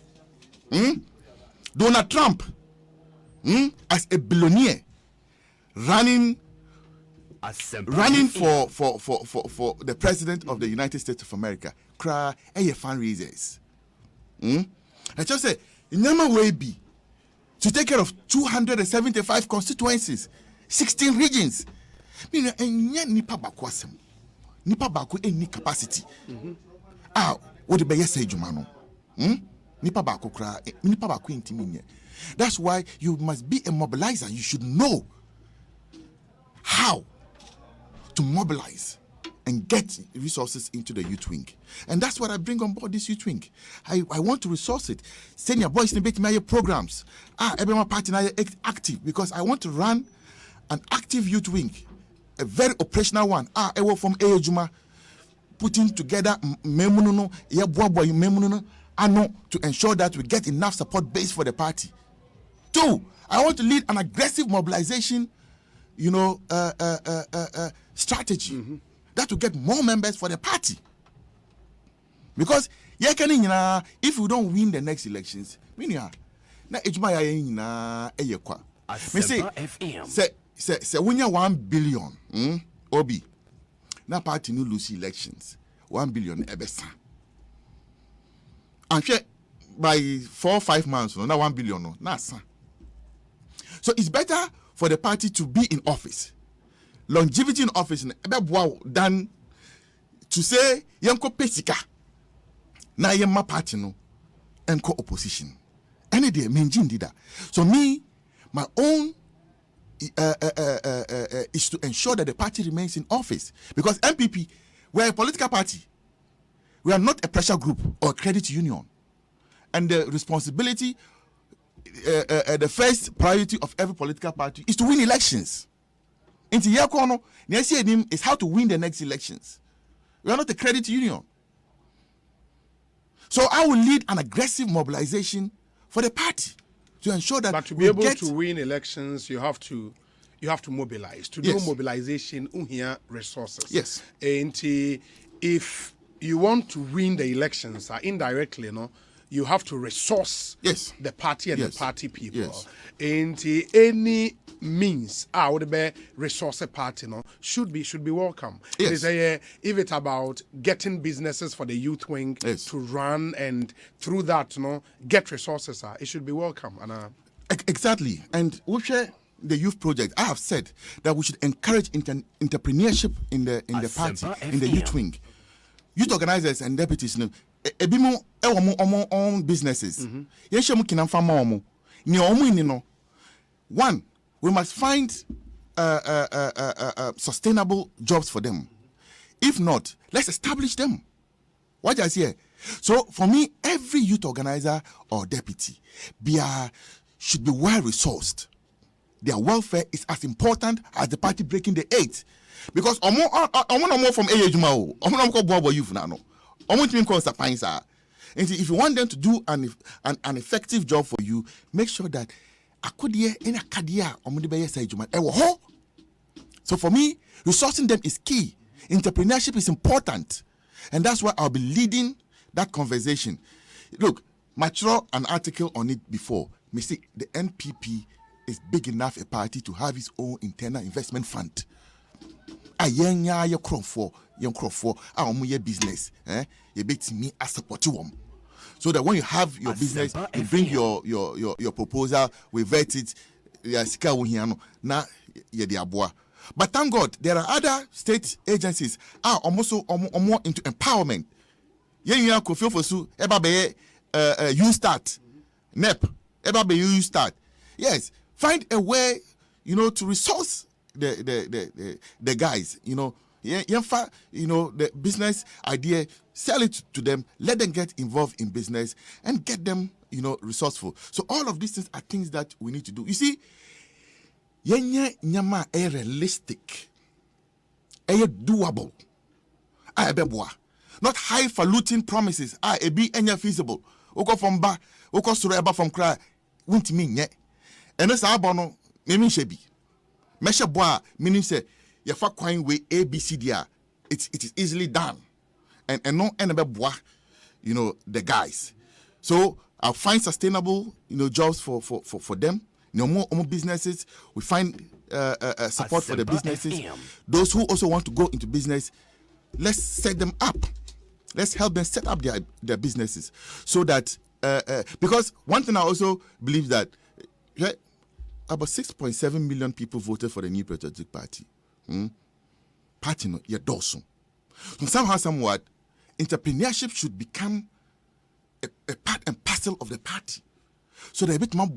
Donald Trump, as a billionaire, running for the president of the United States of America. Cry fundraisers. I just say, never will be. To take care of 275 constituencies, 16 regions. Meaning, nipa bakwasem. Nipa baku any capacity. What the best say, Jumano? Nipa baku kra, nipa baku intimine. That's why you must be a mobilizer. You should know how to mobilize and get resources into the youth wing. And that's what I bring on board this youth wing. I want to resource it. Senior boys in the programs. Everyone party now active, because I want to run an active youth wing, a very operational one. I work from Juma, putting together memuno, to ensure that we get enough support base for the party. 2, I want to lead an aggressive mobilization, you know, strategy. That will get more members for the party. Because if we don't win the next elections, say 1 billion Obi. Na party no lose elections. 1 billion ebesa. And by 4 or 5 months, no, 1 billion no. Na sa. So it's better for the party to be in office. Longevity in office than to say yanko pesika na yemma party no enko opposition. Any day menjin did that. So me, my own is to ensure that the party remains in office, because MPP, we're a political party. We are not a pressure group or a credit union, and the responsibility, the first priority of every political party is to win elections. Into Yakono, the is how to win the next elections. We are not a credit union. So I will lead an aggressive mobilization for the party to ensure that. But to be able to win elections, you have to mobilize. To do mobilization, here resources. Yes. And if you want to win the elections, indirectly, you have to resource Yes. the party and Yes. the party people. Yes. Into any means, would be resource a party no should be welcome. Yes. It is if it's about getting businesses for the youth wing Yes. to run and through that, get resources. It should be welcome. And Exactly. And we share the youth project. I have said that we should encourage entrepreneurship in the party, Asempa in the youth FM. wing. Youth organizers and deputies, ebi mo ewo own businesses. Yeshe mo kinam fama omo. Ni omo ni no. One, we must find sustainable jobs for them. If not, let's establish them. What I say? So for me, every youth organizer or deputy should be well resourced. Their welfare is as important as the party breaking the 8. Because omo from Ejuma o, omo ko bobo youth na no. Omo timi ko sapan sa. And if you want them to do an effective job for you, make sure that akodie in akadia omo de be yes ejuma e wo ho. So for me, resourcing them is key. Entrepreneurship is important. And that's why I'll be leading that conversation. Look, I wrote an article on it before. Me see the NPP is big enough a party to have its own internal investment fund. Ayenya ye crop for our business. You bet me as support you. So that when you have your business, you bring your proposal, we vet it. Now ye the abua. But thank God, there are other state agencies almost more into empowerment. You could feel for su eba be you start NEP eba be you start. Yes, find a way, to resource the guys. The business idea, sell it to them, let them get involved in business, and get them, resourceful. So all of these things are things that we need to do. You see. Yenye nyama realistic, doable, beboa. Not highfalutin promises. Be feasible. Oko from ba, oko sureba from cry. Won't mean yet. And that's our bono. Meaning shebi. Mesha boa meaning say your fa coin way ABCDR. It is easily done. And no boa, the guys. So I'll find sustainable, jobs for them. No more businesses. We find support for the Asempa businesses. FM. Those who also want to go into business, let's set them up. Let's help them set up their businesses so that because one thing I also believe that about 6.7 million people voted for the New Patriotic Party. Party no ye dosu. So somehow, somewhat, entrepreneurship should become a part and parcel of the party. So that a bit more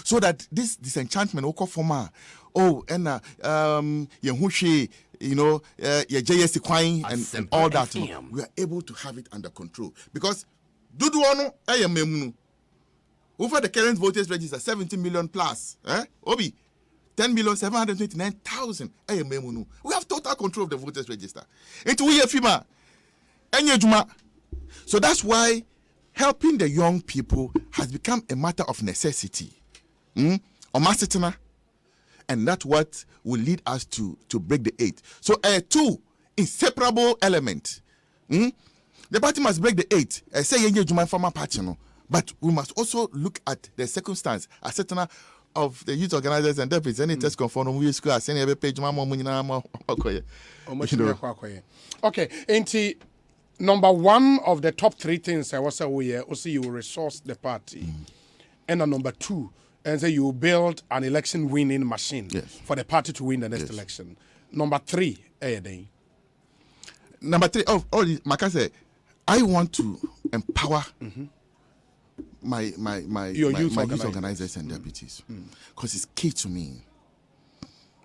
so that this disenchantment will come from Yahushi, JSC Quine and all that, we are able to have it under control. Because Duduano, over the current voters register 70 million plus, Obi 10,729,000. We have total control of the voters register. Into we FIMA. So that's why helping the young people has become a matter of necessity. And that's what will lead us to break the 8. So two inseparable elements. The party must break the 8. But we must also look at the circumstance, of the youth organizers and deputies. Any test conform we school as any page. Okay, ain't number one of the top 3 things I was say also you will resource the party. And number 2, and say you will build an election winning machine for the party to win the next election. Number 3, Number 3, Maka said, I want to empower my youth organizers and deputies. Because it's key to me.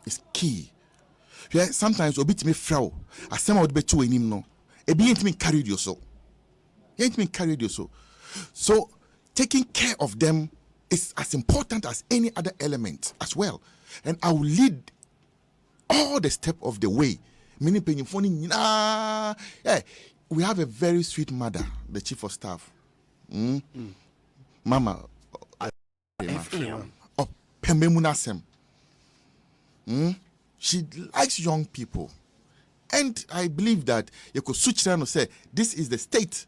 It's key. Yeah, sometimes obi me fraw. Asema would be too in no. It ain't been carried your soul. So taking care of them is as important as any other element as well. And I will lead all the step of the way. Meaning, we have a very sweet mother, the chief of staff. Mama. She likes young people. And I believe that you could switch around and say, this is the state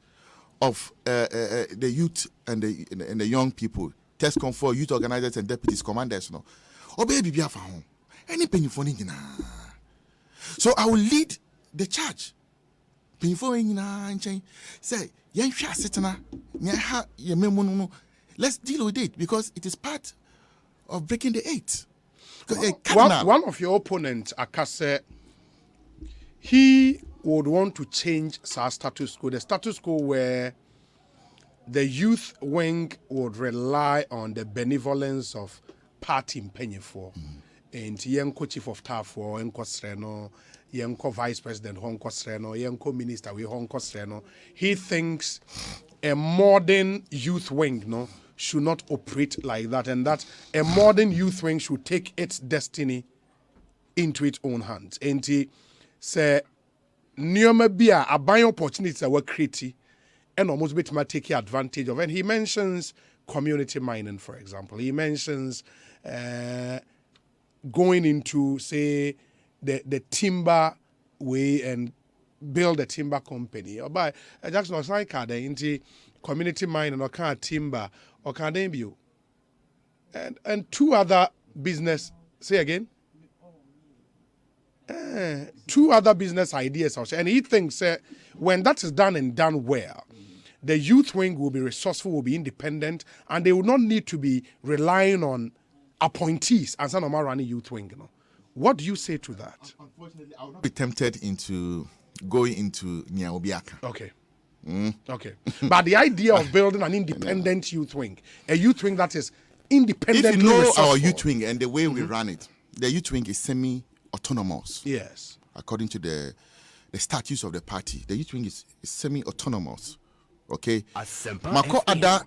of the youth and the young people, TESCOM for youth organizers and deputies commanders, no. Obey be for home. Any penny for so I will lead the charge. Penny for say, let's deal with it because it is part of breaking the eight. One of your opponents, Akase, he would want to change our status quo. The status quo where the youth wing would rely on the benevolence of party penny for. And Yenko chief of staff for Yenko Sreno, Yenko vice president Honko Sreno, Yenko minister we Honko Sreno. He thinks a modern youth wing should not operate like that, and that a modern youth wing should take its destiny into its own hands. And he say, Nioma bia a buying opportunities that were created and almost bit might take advantage of. And he mentions community mining, for example. He mentions going into, say, the timber way and build a timber company. Or by Jackson or Sankade into community mining or kind of timber or kind of view. And two other business, say again? Two other business ideas also. And he thinks when that is done and done well, the youth wing will be resourceful, will be independent, and they will not need to be relying on appointees as an running youth wing. What do you say to that? Unfortunately, I will not be tempted into going into Nyaobiaka. Okay. Okay. But the idea of building an independent youth wing, a youth wing that is independent. If you know our youth wing and the way we run it, the youth wing is semi-autonomous. Yes. According to the statutes of the party, the youth wing is semi-autonomous. Okay. Asempa Mako other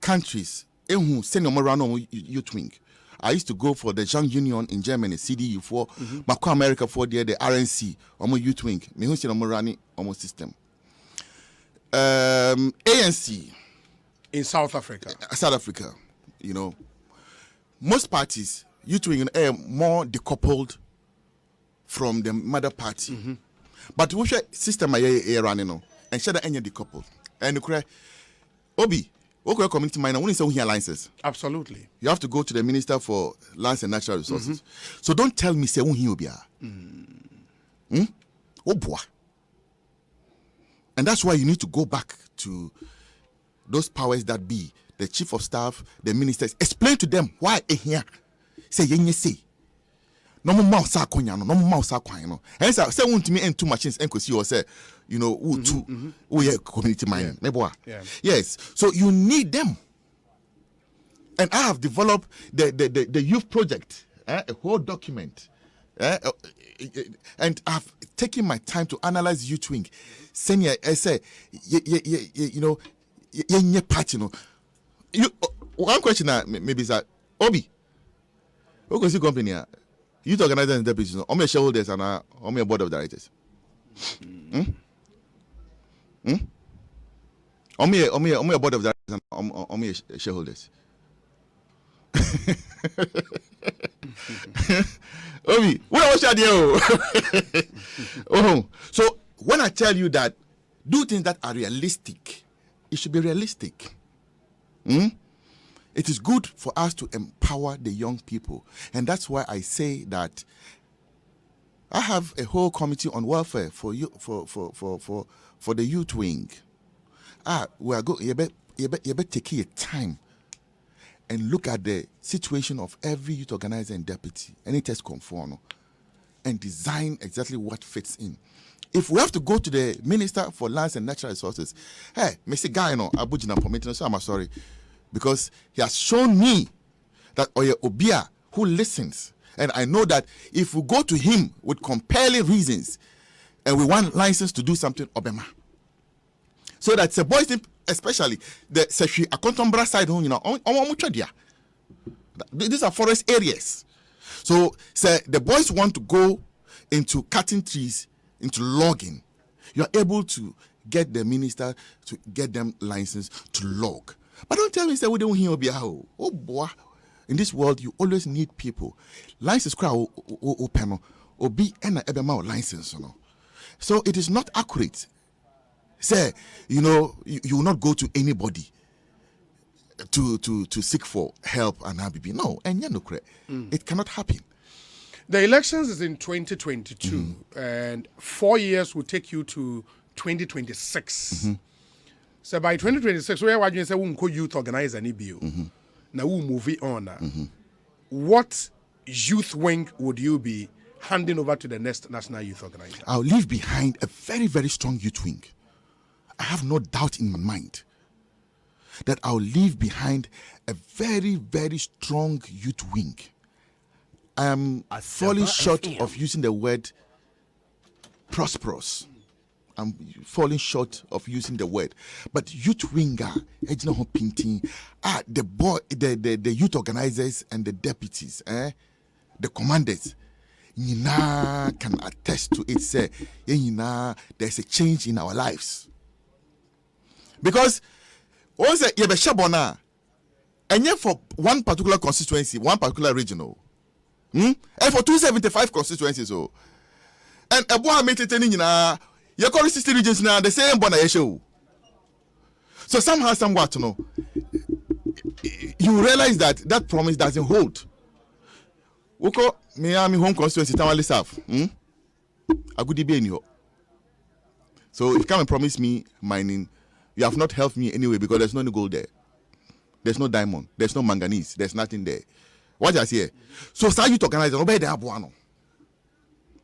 countries, youth wing. I used to go for the Young Union in Germany, CDU for Mako America for the RNC, youth wing. Me who say running almost system. ANC in South Africa. South Africa, most parties youth wing are more decoupled from the mother party. But which system are you running? And share any decoupled. And Obi, what community miner? When you say we licenses, absolutely. You have to go to the Minister for Lands and Natural Resources. So don't tell me say we here. Oh boy. And that's why you need to go back to those powers that be, the chief of staff, the ministers. Explain to them why here. Say yenye say. No more mouse no more mouse no. And say won't me and two machines and see or say, who two community mining. Yeah. Yes. So you need them. And I have developed the youth project, a whole document. And I've taken my time to analyze youth wing. Senior, I say, party, one question maybe is that Obi, who can see company? Youth organizers and deputies, how shareholders and how board of directors? How many board of directors and how shareholders? Obi, what was your Oh, so when I tell you that do things that are realistic, it should be realistic. It is good for us to empower the young people, and that's why I say that I have a whole committee on welfare for you for the youth wing. We are going. You better take your time and look at the situation of every youth organizer and deputy, any test conform, and design exactly what fits in. If we have to go to the Minister for Lands and Natural Resources, hey, Mr. Guy, Abujina permitting, so I'm sorry, because he has shown me that Oye Obia who listens, and I know that if we go to him with compelling reasons, and we want license to do something, Obema, so that the boys, especially the Seshi Akontombra side, these are forest areas. So the boys want to go into cutting trees, into logging. You are able to get the minister to get them license to log. But don't tell me say we don't hear Obiaho. Oh boy. In this world, you always need people. License crowd open obi and ebema license. So it is not accurate Say, you know, you will not go to anybody to seek for help and Habibi. No, and it cannot happen. The elections is in 2022, and 4 years will take you to 2026. So by 2026, where you say we youth organizer ni bio, now we move on. What youth wing would you be handing over to the next national youth organizer? I'll leave behind a very, very strong youth wing. I have no doubt in my mind that I'll leave behind a very, very strong youth wing. I am falling short of using the word prosperous. I'm falling short of using the word. But youth winger, the youth organizers and the deputies, the commanders, can attest to it. Say, there's a change in our lives. Because once you have a shabona, and yet for one particular constituency, one particular regional. And for 275 constituencies, and a boy made it in your call 60 regions now, the same bona show. So somehow, somewhat, you know, you realize that promise doesn't hold. Woko, Miami home constituency, Tamale South, a good be in you. So if you come and promise me mining, you have not helped me anyway because there's no gold there. There's no diamond, there's no manganese, there's nothing there. What I say? So, start youth organizer.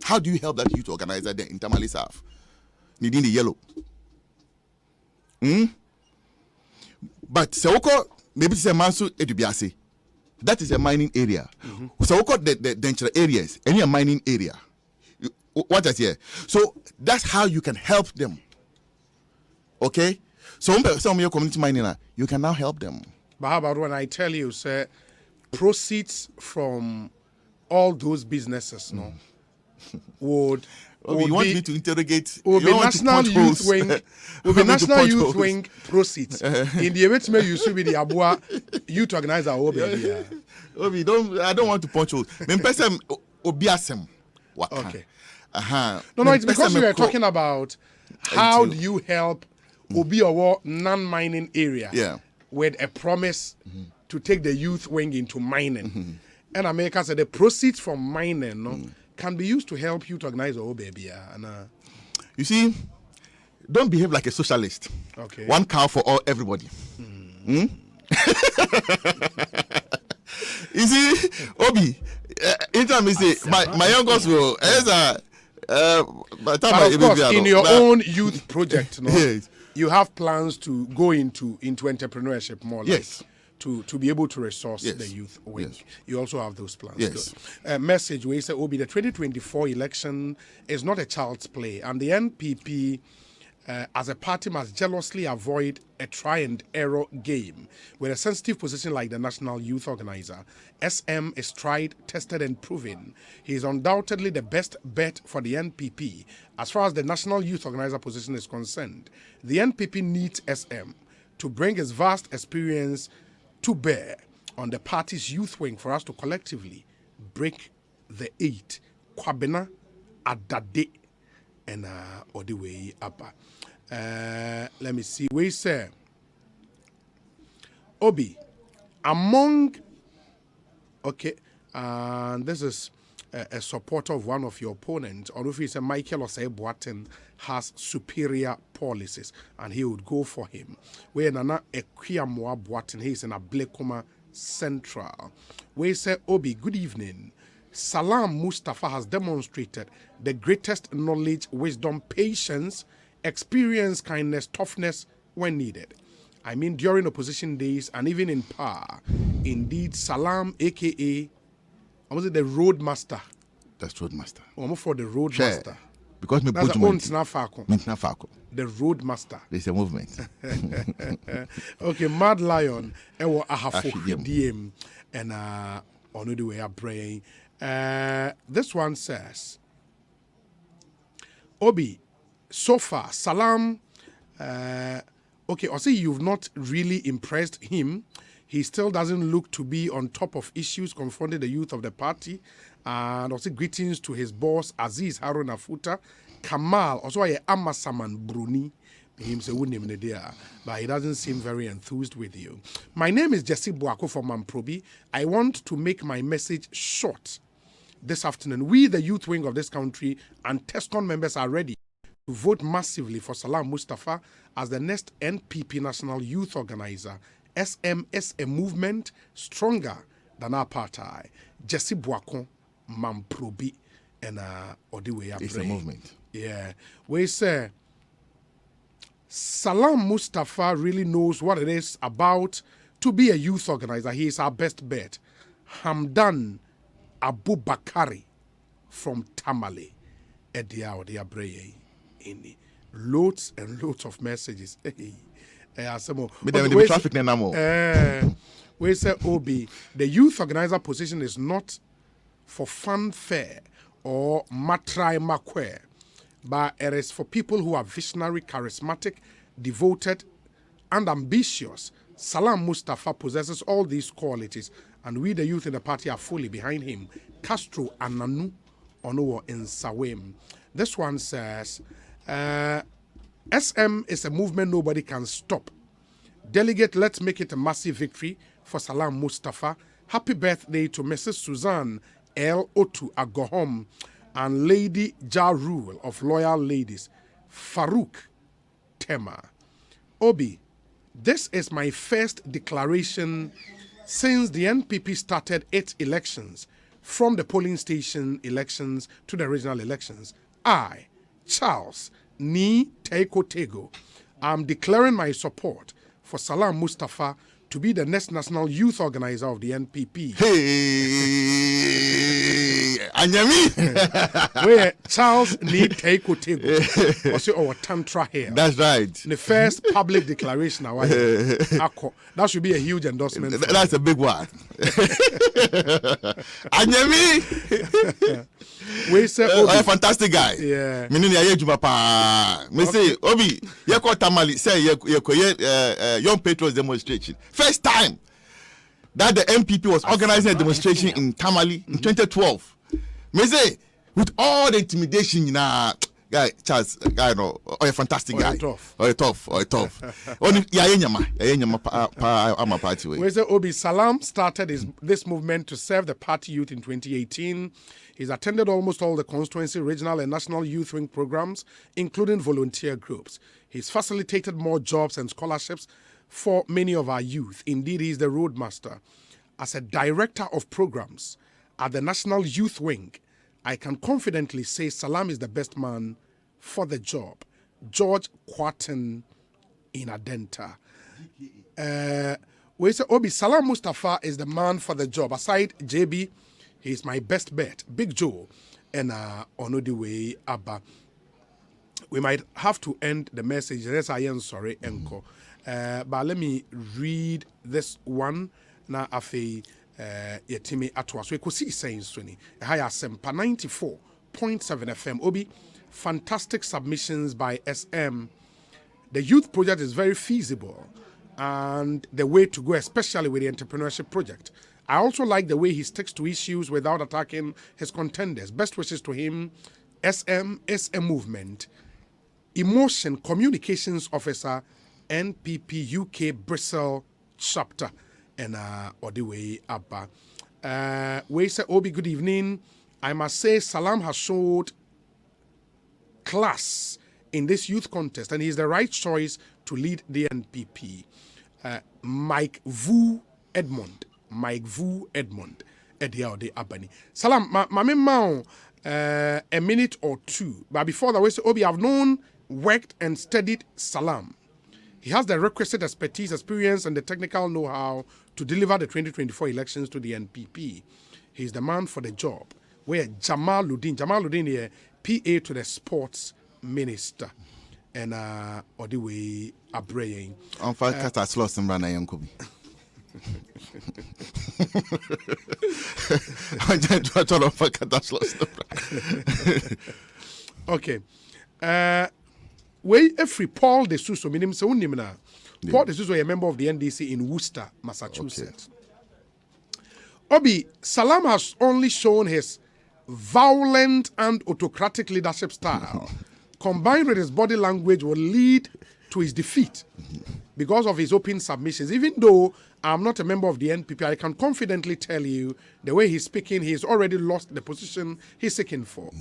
How do you help that youth organizer there in Tamale South? Needing the yellow. But Sewoko, maybe it's a Mansu Edubiase. That is a mining area. Sewoko, the denture areas, any a mining area. What I say? So, that's how you can help them. Okay? So, some of your community mining, you can now help them. But how about when I tell you, sir, proceeds from all those businesses, no, would you want me to interrogate? Would be national youth wing. Would be national youth wing proceeds in the event you should be the Abua youth organizer. Obi, I don't want to punch holes. Obiasem. Okay. No, it's because we were talking about how do you help Obi or non-mining area with a promise to take the youth wing into mining. And America said the proceeds from mining can be used to help you to organize your baby. You see, don't behave like a socialist. Okay. One cow for all, everybody. You see, Obi, anytime you say, my young girls will, but of course, in your own youth project, yes, you have plans to go into entrepreneurship more or less. Yes. To be able to resource the youth wing. Yes. You also have those plans. Yes. Message where you say, Obi, the 2024 election is not a child's play, and the NPP as a party must jealously avoid a try and error game. With a sensitive position like the National Youth Organizer, SM is tried, tested and proven. He is undoubtedly the best bet for the NPP as far as the National Youth Organizer position is concerned. The NPP needs SM to bring his vast experience to bear on the party's youth wing for us to collectively break the 8. Kwabena Adade and all the way up. Let me see. We say, Obi, among, okay, and this is a supporter of one of your opponents, or if it's a Michael Osei Boateng has superior policies, and he would go for him. Where Nana Equiamoa Boateng, he is in a Blekuma Central. We say, Obi, good evening. Salam Mustafa has demonstrated the greatest knowledge, wisdom, patience, experience, kindness, toughness when needed. I mean, during opposition days and even in power. Indeed, Salam, a.k.a. was it the Roadmaster? That's Roadmaster. Almost for the Roadmaster. Because me that's the the Roadmaster. There's a movement. Okay, Mad Lion. And I have DM and on the way I'm praying. This one says, Obi, so far, Salam, okay, Osei, you've not really impressed him. He still doesn't look to be on top of issues confronting the youth of the party. And also greetings to his boss, Aziz Haruna Futa, Kamal, also Amasaman Bruni, Him say wouldn't him there, but he doesn't seem very enthused with you. My name is Jesse Boako from Mamprobi. I want to make my message short. This afternoon, we, the youth wing of this country, and TESCON members are ready to vote massively for Salam Mustafa as the next NPP National Youth Organizer. SM is a movement stronger than our party. Jesse Boako, Mamprobi, and Odiwe. It's a movement. Yeah. We say Salam Mustafa really knows what it is about to be a youth organizer. He is our best bet. Hamdan Abu Bakari from Tamale. Edia Odiabreye. Loads and loads of messages. Traffic we say Obi, the youth organizer position is not for fanfare or matrai makwe, but it is for people who are visionary, charismatic, devoted, and ambitious. Salam Mustafa possesses all these qualities, and we, the youth in the party, are fully behind him. Castro Ananu Onowo in Sawem. This one says, SM is a movement nobody can stop. Delegate, let's make it a massive victory for Salam Mustafa. Happy birthday to Mrs. Suzanne L. Otu Agohom and Lady Ja Rule of Loyal Ladies, Farouk Tema. Obi, this is my first declaration since the NPP started its elections, from the polling station elections to the regional elections. I, Charles Ni Teiko Tego, am declaring my support for Salam Mustafa to be the next national youth organizer of the NPP. Hey, Anyami. Where Charles Ni Teiko Tego, also our Tantra here. That's right. The first public declaration. That should be a huge endorsement. That's a big one. Anyami. We say a fantastic guy. Yeah. Minini aye juma pa. Me say Obi, ye ko Tamale say ye young patriots demonstration. First time that the MPP was organizing a demonstration in Tamale in 2012. Me say with all the intimidation guy Charles guy no a fantastic guy. Tough. Tough. Only nyama pa ama party way. We say Obi Salam started this movement to serve the party youth in 2018. He's attended almost all the constituency, regional and national youth wing programs, including volunteer groups. He's facilitated more jobs and scholarships for many of our youth. Indeed, he's the roadmaster. As a director of programs at the National Youth Wing, I can confidently say Salam is the best man for the job. George Quatten in Adenta. We say Obi Salam Mustafa is the man for the job. Aside JB, he's my best bet. Big Joe and Onodiwe Abba. We might have to end the message. Yes, I am sorry, Enko. But let me read this one. Na afe yetimi atwa. So you could see saying Swini. Asempa 94.7 FM. Obi, fantastic submissions by SM. The youth project is very feasible and the way to go, especially with the entrepreneurship project. I also like the way he sticks to issues without attacking his contenders. Best wishes to him. SM is a movement. Emotion Communications Officer, NPP UK Bristol Chapter. And Odiwe Abba. We say, Obi, good evening. I must say Salam has showed class in this youth contest and he's the right choice to lead the NPP. Mike Vu Edmond. Ediaode Abani. Salam, Mami Mao, a minute or two. But before that, we say, Obi, I've known, worked, and studied Salam. He has the requisite expertise, experience, and the technical know-how to deliver the 2024 elections to the NPP. He's the man for the job. Where Jamaluddin here, PA to the sports minister. And Odiwe Abreye. On fire cut as lost and run a young Kobe. Okay. We every Paul de Sousa, minim se unimna. Paul de Sousa is a member of the NDC in Worcester, Massachusetts. Okay. Obi, Salam has only shown his violent and autocratic leadership style, combined with his body language, will lead to his defeat because of his open submissions. Even though I'm not a member of the NPP, I can confidently tell you the way he's speaking, he's already lost the position he's seeking for.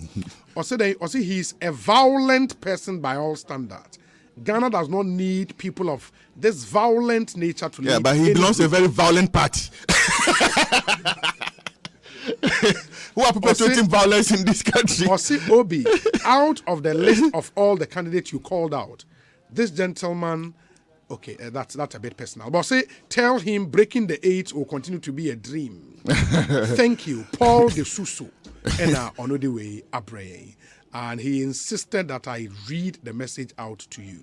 Osei, he's a violent person by all standards. Ghana does not need people of this violent nature to lead. Yeah, but he belongs to a very violent party. Who are perpetuating violence in this country? Osei Obi, out of the list of all the candidates you called out, this gentleman, okay, that's a bit personal. But say, tell him breaking the 8 will continue to be a dream. Thank you, Paul de Susu, and Onodiwe Abreye. And he insisted that I read the message out to you.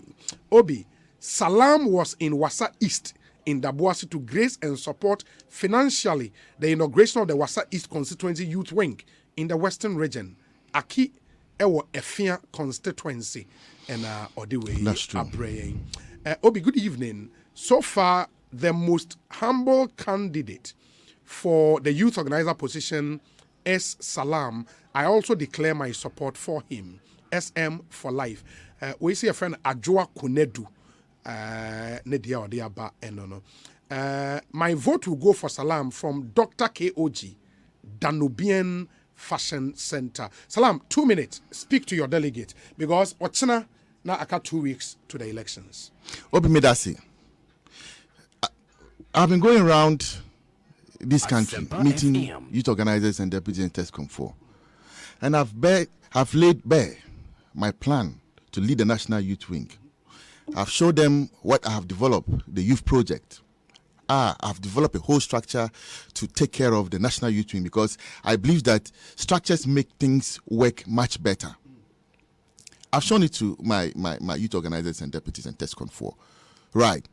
Obi, Salam was in Wassa East in Dabuasi to grace and support financially the inauguration of the Wassa East Constituency Youth Wing in the Western Region. Aki Ewo Efia constituency and Odiwe Abreye. Obi, good evening. So far, the most humble candidate for the youth organizer position is Salam. I also declare my support for him. SM for life. We see a friend Ajua Kunedu. My vote will go for Salam from Dr. KOG, Danubian Fashion Center. Salam, 2 minutes. Speak to your delegate because Ochina now aka 2 weeks to the elections. Obi Medasi, I've been going around this country Asempa meeting FM. youth organizers and deputies in TESCOM 4. And I've laid bare my plan to lead the National Youth Wing. I've showed them what I have developed, the youth project. I've developed a whole structure to take care of the National Youth Wing because I believe that structures make things work much better. I've shown it to my youth organizers and deputies in TESCOM 4. Right.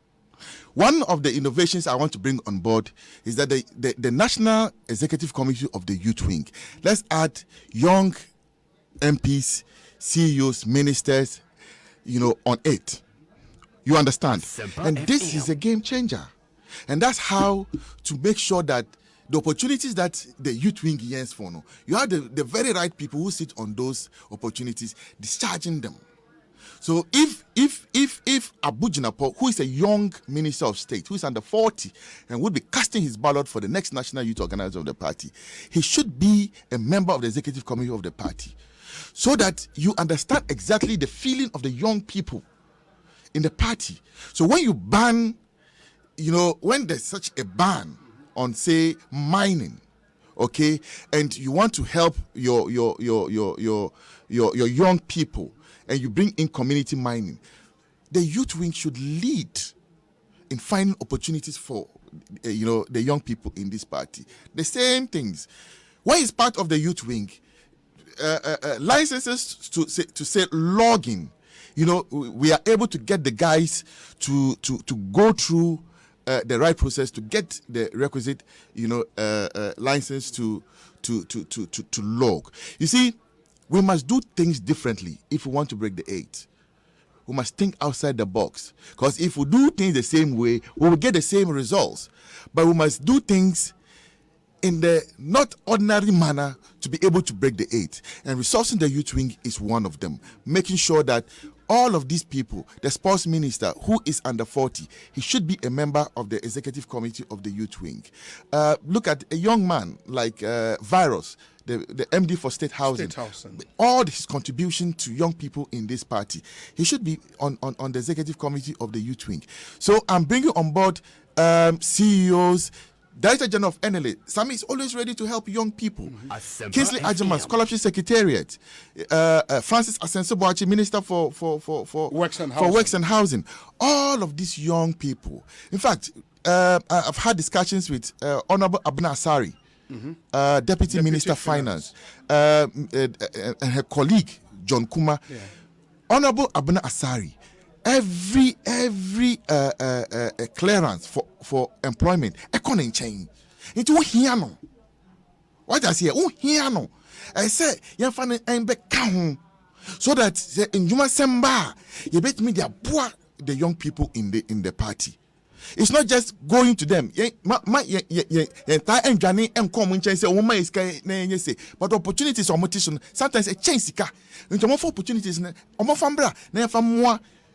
One of the innovations I want to bring on board is that the National Executive Committee of the Youth Wing, let's add young MPs, CEOs, ministers, on it. You understand? Asempa And this FM. is a game changer. And that's how to make sure that the opportunities that the youth wing yearns for, you have the very right people who sit on those opportunities, discharging them. So if Abu Jinapo, who is a young minister of state, who is under 40 and would be casting his ballot for the next national youth organizer of the party, he should be a member of the executive committee of the party, so that you understand exactly the feeling of the young people in the party. So when you ban, when there's such a ban on, say, mining, okay, and you want to help your young people, and you bring in community mining, the youth wing should lead in finding opportunities for the young people in this party. The same things. When it's part of the youth wing, licenses to say logging, we are able to get the guys to go through the right process to get the requisite license to log. You see, we must do things differently if we want to break the 8. We must think outside the box, because if we do things the same way, we will get the same results. But we must do things in the not ordinary manner to be able to break the 8. And resourcing the youth wing is one of them. Making sure that all of these people, the sports minister who is under 40, he should be a member of the executive committee of the youth wing. Look at a young man like Virus, the MD for State Housing. All his contribution to young people in this party, he should be on the executive committee of the youth wing. So I'm bringing on board CEOs, Director General of NLA. Sami is always ready to help young people. Asempa Kingsley FM. Ajaman, Scholarship Secretariat. Francis Asenso-Boachi, Minister for Works and Housing. All of these young people. In fact, I've had discussions with Honorable Abna Asari, Deputy Minister of Finance, and her colleague, John Kuma. Yeah. Honorable Abna Asari, every clearance for employment economy chain into hiano. What I say, hiano. I say, you find an back count so that in Juma Semba, you bet me the young people in the party. It's not just going to them. But opportunities or motivation sometimes a change. Into more opportunities.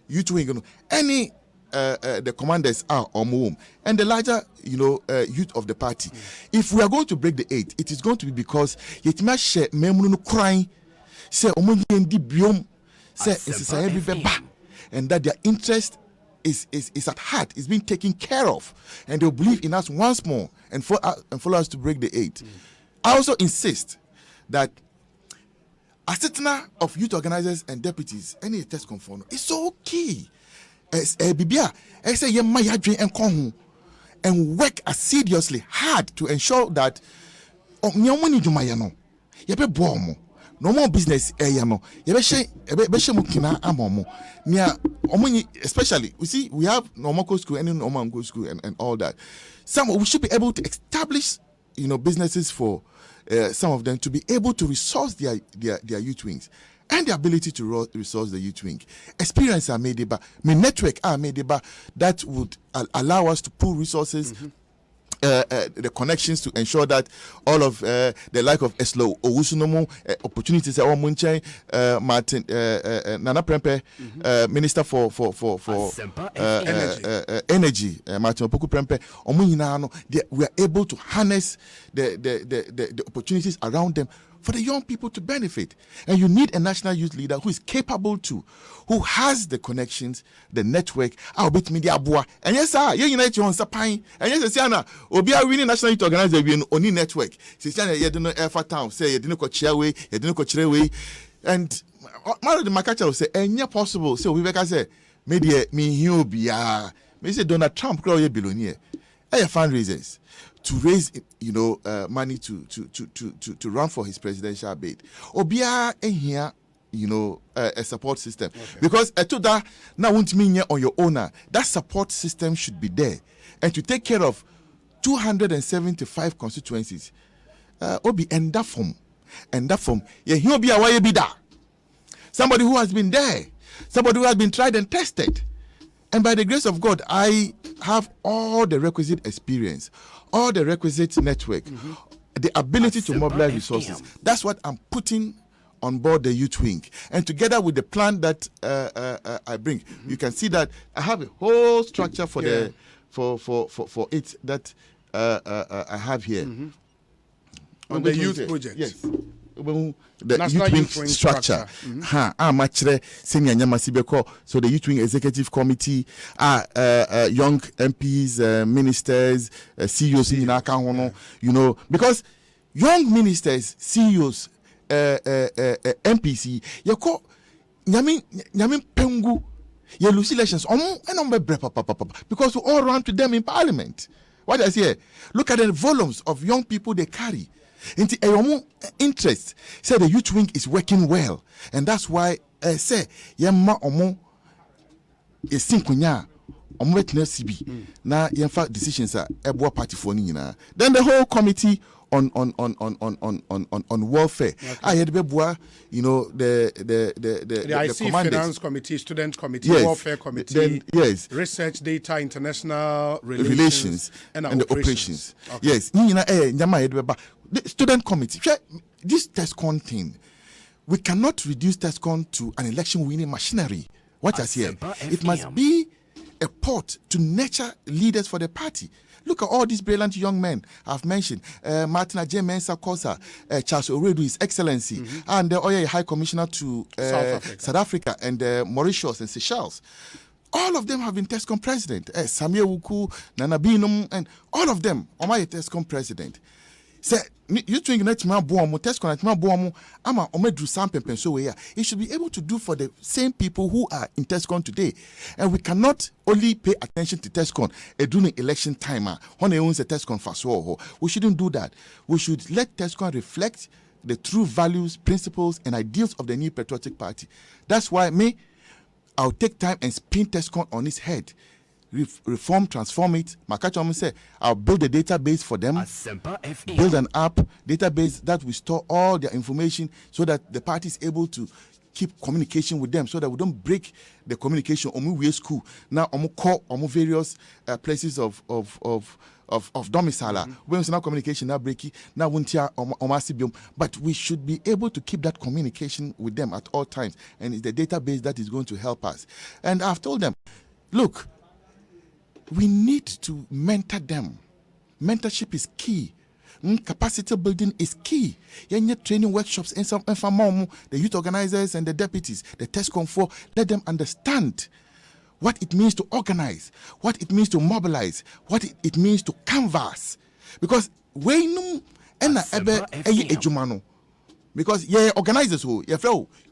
youth wing, any the commanders are on home, and the larger, youth of the party. If we are going to break the 8, it is going to be because yet ma share memunu crying, say omonyendi biom, say and that their interest is at heart, is being taken care of, and they'll believe in us once more and follow us to break the 8. I also insist that a certain of youth organizers and deputies, any test conform, is so key. Bibia, I say and work assiduously hard to ensure that no more business especially we see we have normal school and normal school and all that. We should be able to establish businesses for some of them to be able to resource their youth wings. And the ability to resource the youth wing. Experience are made by, network are made by, that would allow us to pool resources, the connections to ensure that all of the like of Eslo, Owusunomo, opportunities are Munche, Martin, Nana Prempe, Minister for Energy, Martin Opoku Prempe, we are able to harness the opportunities around them for the young people to benefit. And you need a national youth leader who is capable to, who has the connections, the network. I'll bet media boa. And yes, sir, you unite your own sapine. And yes, Siana, Obia winning national youth organizer be only network. Siana, you don't know Alpha Town, say you didn't go Chairway, you didn't go Chireway. And Mara the Makacha will say, and yeah, possible. So we can say, maybe me here be me say Donald Trump grow a billionaire. Fundraisers to raise money to run for his presidential bid. Obia here, a support system. Okay. Because to that now won't mean on your owner. That support system should be there. And to take care of 275 constituencies. Obi and that form. Yeah, he'll be a way be that. Somebody who has been there. Somebody who has been tried and tested. And by the grace of God, I have all the requisite experience, all the requisite network, the ability to mobilize resources. That's what I'm putting on board the youth wing. And together with the plan that I bring, you can see that I have a whole structure for for it that I have here. On the youth project. Yes. The National youth wing structure. So the youth wing executive committee, young MPs, ministers, CEOs in Akahono, because young ministers, CEOs, MPC, Yamin Pengu, Lucy elections, because we all run to them in parliament. What I say? Look at the volumes of young people they carry. Into a interest, say the youth wing is working well, and that's why say yamma omo is sinkunya omo wetna CB na yemfa decisions are ebo party for ni na. Then the whole committee on welfare. I had beboa, the IC Finance Committee, Student Committee, yes. Welfare Committee, then, yes. Research Data, International Relations and the Operations. Okay. Yes, the Student Committee. This TESCON thing, we cannot reduce TESCON to an election winning machinery. What I say, it must be a port to nurture leaders for the party. Look at all these brilliant young men I've mentioned. Martin J. Mensah Kosa, Charles Oredu, His Excellency, and the High Commissioner to South Africa and Mauritius and Seychelles. All of them have been TESCON president. Samia Wuku, Nana Binum, and all of them are my TESCON president. Say, you think that my boamu, TESCON at my boamu, ama omedru sampen so we it should be able to do for the same people who are in TESCON today. And we cannot only pay attention to TESCON during election time. When they own the TESCON fast. We shouldn't do that. We should let TESCON reflect the true values, principles, and ideals of the new patriotic party. That's why I'll take time and spin TESCON on its head. Reform, transform it. Makacho say, I'll build a database for them. Asempa FM. Build an app, database that will store all their information so that the party is able to keep communication with them so that we don't break the communication. Omu we school. Now, omu call, omu various places of domicile. When now communication now breaky, now but we should be able to keep that communication with them at all times. And it's the database that is going to help us. And I've told them, look, we need to mentor them. Mentorship is key. Capacity building is key. Training workshops and some the youth organizers and the deputies, the TESCOM 4, let them understand what it means to organize, what it means to mobilize, what it means to canvass. Because we know because organizers who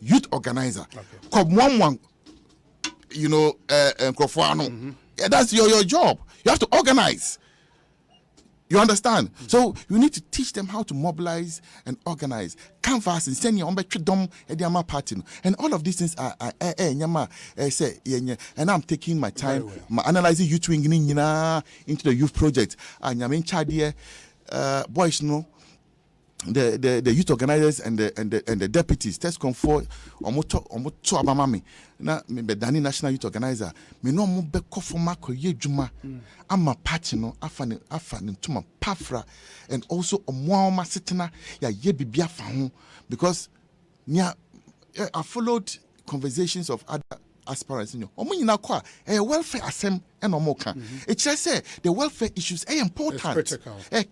youth organizer. Come one that's your job. You have to organize. You understand? So you need to teach them how to mobilize and organize, canvas and send your party. And all of these things are and I'm taking my time, analyzing youth wing into the youth project. And I'm in charge boys the youth organizers and the deputies TESCOM 4 omoto abamami na me Dani national youth organizer me no mo be kofoma koye dwuma ama party no afa ne ntuma pafra and also omoama setena ya ye bibia fa ho because I followed conversations of other aspirants omo nyina kwa welfare asem and omo ka it just say the welfare issues are important,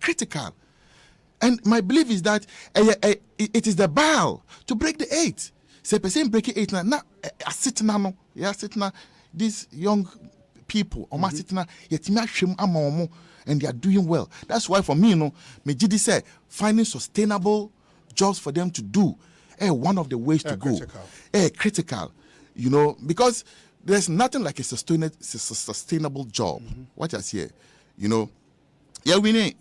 critical. And my belief is that it is the battle to break the 8. Say person break 8 now. These young people, and they are doing well. That's why for me, Mejidi said finding sustainable jobs for them to do. One of the ways to go. Critical. Because there's nothing like a sustainable job. What I say, we need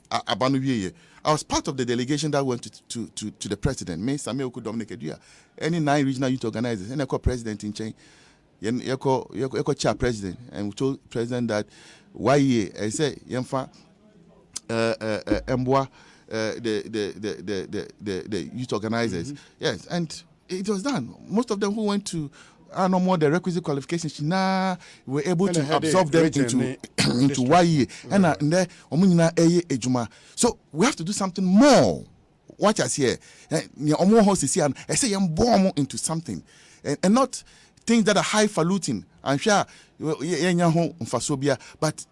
I was part of the delegation that went to the president. Me, Samuel Dominic Eduya, any 9 regional youth organizers, and I call president in chain, you call chair president, and we told president that why I say Yemfa Mbwa the youth organizers. Yes, and it was done. Most of them who went to no more the requisite qualifications we were able to absorb them into YE and so we have to do something more. Watch us here. Almost is here and I say bomb into something and not things that are highfalutin and sure but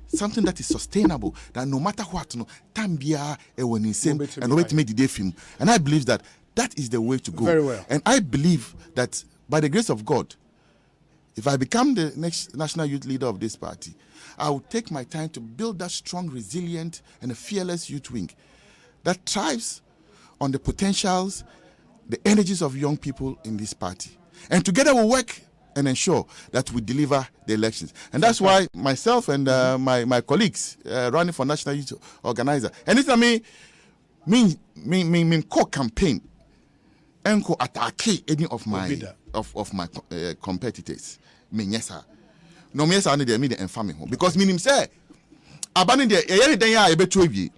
something that is sustainable, that no matter what tambia and wait to make the day film. And I believe that is the way to go. Very well. And I believe that by the grace of God, if I become the next national youth leader of this party, I will take my time to build that strong, resilient, and a fearless youth wing that thrives on the potentials, the energies of young people in this party. And together we'll work and ensure that we deliver the elections. And that's why myself and my colleagues running for national youth organizer, and it's me co-campaign and attack any of my competitors. Yes, no, yes, I need me the infamy because meaning say abandon the then ya ebe 12 ye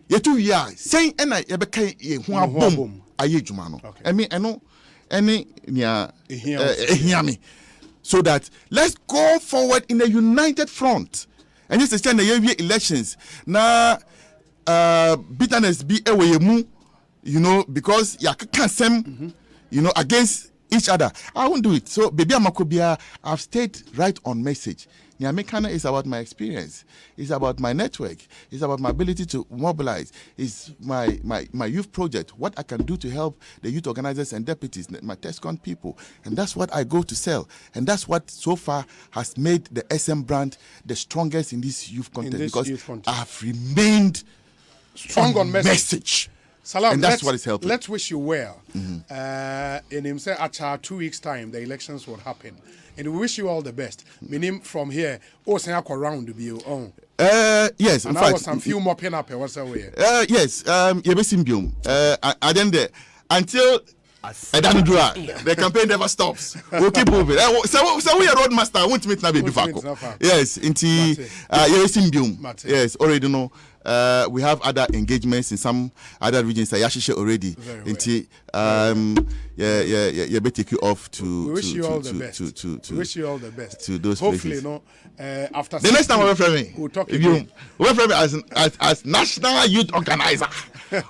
2 years saying and I ebe kan ye ho abom aye dwuma no I mean eno any nia me so that let's go forward in a united front and this is the elections na bitterness be away mu because ya can sem against each other. I won't do it. So baby Amakobia, I've stayed right on message. Nyamekana is about my experience. It's about my network. It's about my ability to mobilize. It's my youth project. What I can do to help the youth organizers and deputies, my TESCON people. And that's what I go to sell. And that's what so far has made the SM brand the strongest in this youth content because I've remained strong on message. Salam, and that's what is helping. Let's wish you well. In him say at 2 weeks' time, the elections will happen. And we wish you all the best. Meaning from here, Osei around to be your own. Yes, and in fact. some few more pin up here. What's that way? Yes, Yebesimbium. I then there until the campaign never stops. We'll keep moving. So we are roadmaster. I won't meet na baby Fako. Yes, inti Yebesimbium. Yes, already know. we have other engagements in some other regions. I actually already. Yeah, better take you off to. We wish you all the best. To wish you all the best. To those hopefully, places. After the next time we'll friend me. We'll talk if you we'll friend me as national youth organizer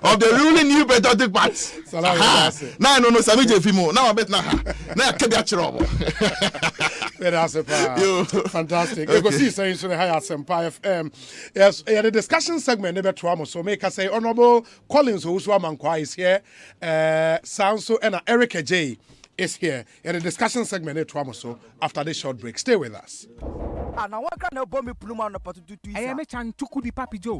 of the ruling New Patriotic Party. Now no Sami Jefimo. Now I bet now I can't be trouble. Fantastic. You go see saying so the high Asempa FM. Yes, the discussion segment never trauma. So make us say Honorable Collins Owusu-Amankwa is here. Sanso and Erica J is here. And the discussion segment never trauma. So after this short break, stay with us. I am a chan tukudi papi Joe.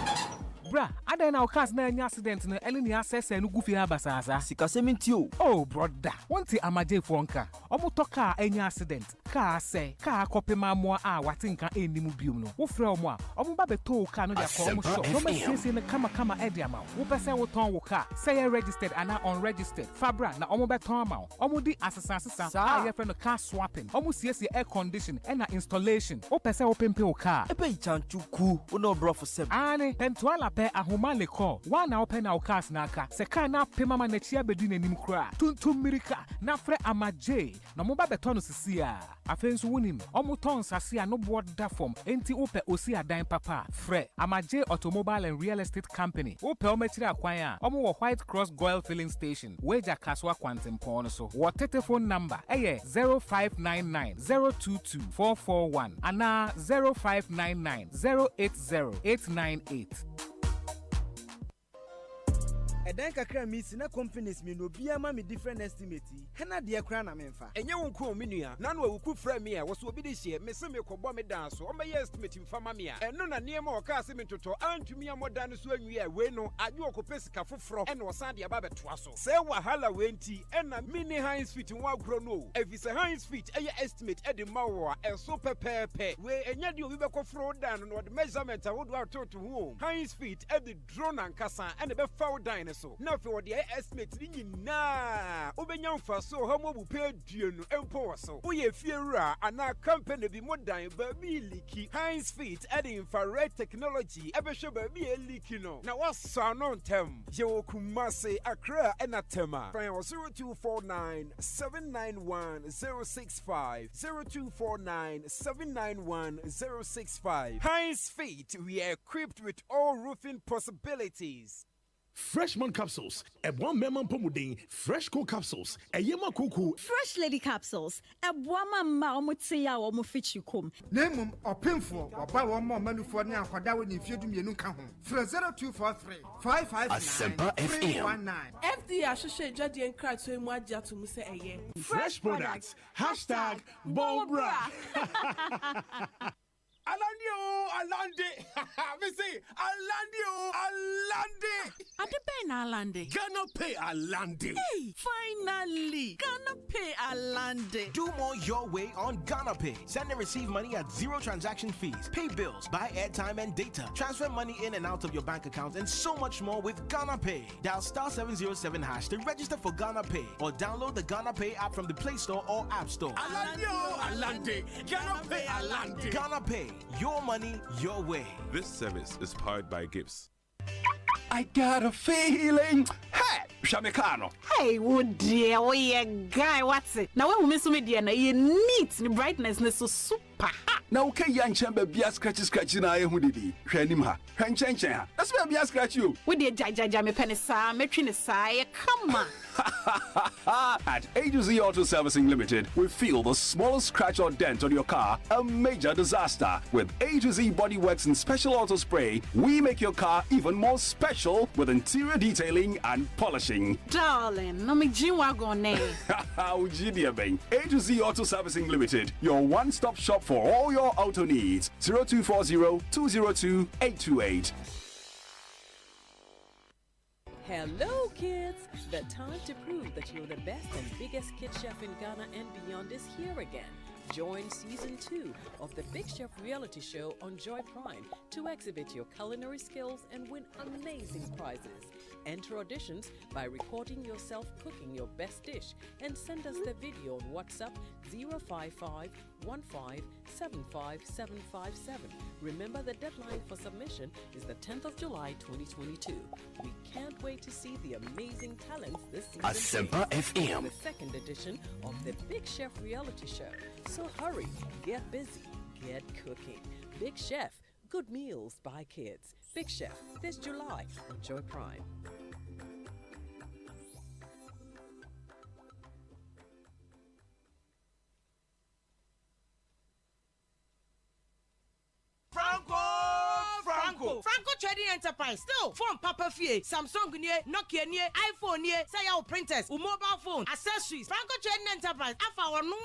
Bra, I don't know cause na accident na elini access and goofy abasasa. Sikasementio. Oh, brother. One thing I'm a J Fonka. Omo toka any accident. Car say, car copy ma mo watinka any mubium no. Wo frɛ mo a, omo ba beto car no dia ko omo shop. No me say na kama ediama. Wo pese wo ton wo car. Say registered and unregistered. Fabra na omo beton ama. Omo di asesa. Ah, your friend car swapping. Omo see air condition and installation. Wo pese wo pempe wo car. Ebe chanchuku, wo no bro for 7. Ane, pentuala pe ahoma le call. One na open our cars naka. Se car na pe mama na chia bedu na nim kra. Tuntum mirika na frɛ amaje. Na mo ba beton sisi a. Afenso wonim. Omo ton sasi a no board da form. Enti ope osi adan papa. Frɛ amaje Automobile and Real Estate Company. Ope omechira akwan a. Omo wo White Cross Goil Filling Station. Weja Kaswa Quantum Pon so. Wo telephone number 0599 022 441 ana 0599 080 898. Eden kakra mi sina companies mi no bia ma me different estimate. Hena de kra na memfa. Enye won ko minua. Na no awuku fra mi a wo so obi de hie. Me se me kɔbɔ me dan so. O me ye estimate mfa ma me a. Eno na niema o ka se me toto antumi amoda no so anwi a we no adwo okopɛ sika foforo. Ena osan de aba betoa so. Se wahala we nti ena mini Heinz Fit nwa agro no. Efise Heinz Fit eye estimate e de ma wo a enso pepepe. We enya de obi bekɔforo dan no de measurement a wo do atoto ho. Heinz Fit e de drone ankasa ena be fa wo dan so na fe wode estimate ni nyina obenya mfa so ha mo bu pe due no empo so woye fiewura ana company bi modan ba bi liki Heinz Fit at infrared technology ebehwe ba bi eliki no na wasa no ntem ye wokumase Accra enatema 0249 791 065 0249 791 065 Heinz Fit, we are equipped with all roofing possibilities. Freshman capsules, a one memon pomudin, fresh cool capsules, a yema cuckoo, fresh lady capsules, a woman maumutsia or mufichukum. Name or pinful or buy one more menu for now for that when you do me no come home. For 0243 559 319. FD Ashoshe Jadi and Cry to him what Jatu Muse a year. Fresh products, hashtag Bobra. Alande, me say Alande. Adepen Alande. Gonna pay Alande. Hey, finally, Gonna pay Alande. Do more your way on Ghana Pay. Send and receive money at zero transaction fees. Pay bills, buy airtime and data. Transfer money in and out of your bank account and so much more with Ghana Pay. Dial *707# to register for Ghana Pay or download the Ghana Pay app from the Play Store or App Store. Alande. Ghana Pay Alande. Ghana Pay. Your money, your way. This service is powered by Gibbs. I got a feeling. Hey, Shamikano. Hey, would dear, guy, what's it? Now, when we miss me, dear, you neat the brightness, so super. Now, okay, young chamber, be a scratchy, and I who did he? Him, that's where be a scratch you. With the Jaja, penny, sir, matrin aside, come on. At A to Z Auto Servicing Limited, we feel the smallest scratch or dent on your car a major disaster. With A to Z Bodyworks and Special Auto Spray, we make your car even more special with interior detailing and polishing. Darling, no me G-Wagon. How dear bang. A to Z Auto Servicing Limited, your one-stop shop for all your auto needs. 0240 202 828. Hello kids! The time to prove that you're the best and biggest kid chef in Ghana and beyond is here again. Join season 2 of the Big Chef reality show on Joy Prime to exhibit your culinary skills and win amazing prizes. Enter auditions by recording yourself cooking your best dish and send us the video on WhatsApp 055 1575757. Remember, the deadline for submission is the 10th of July 2022. We can't wait to see the amazing talents this season. Asempa FM. The second edition of the Big Chef reality show. So hurry, get busy, get cooking. Big Chef, good meals by kids. Big Chef, this July on Joy Prime. Franco Trading Enterprise still phone Papa Fie, Samsung near, Nokia near, iPhone near, say our printers, mobile phone, accessories. Franco Trading Enterprise, our no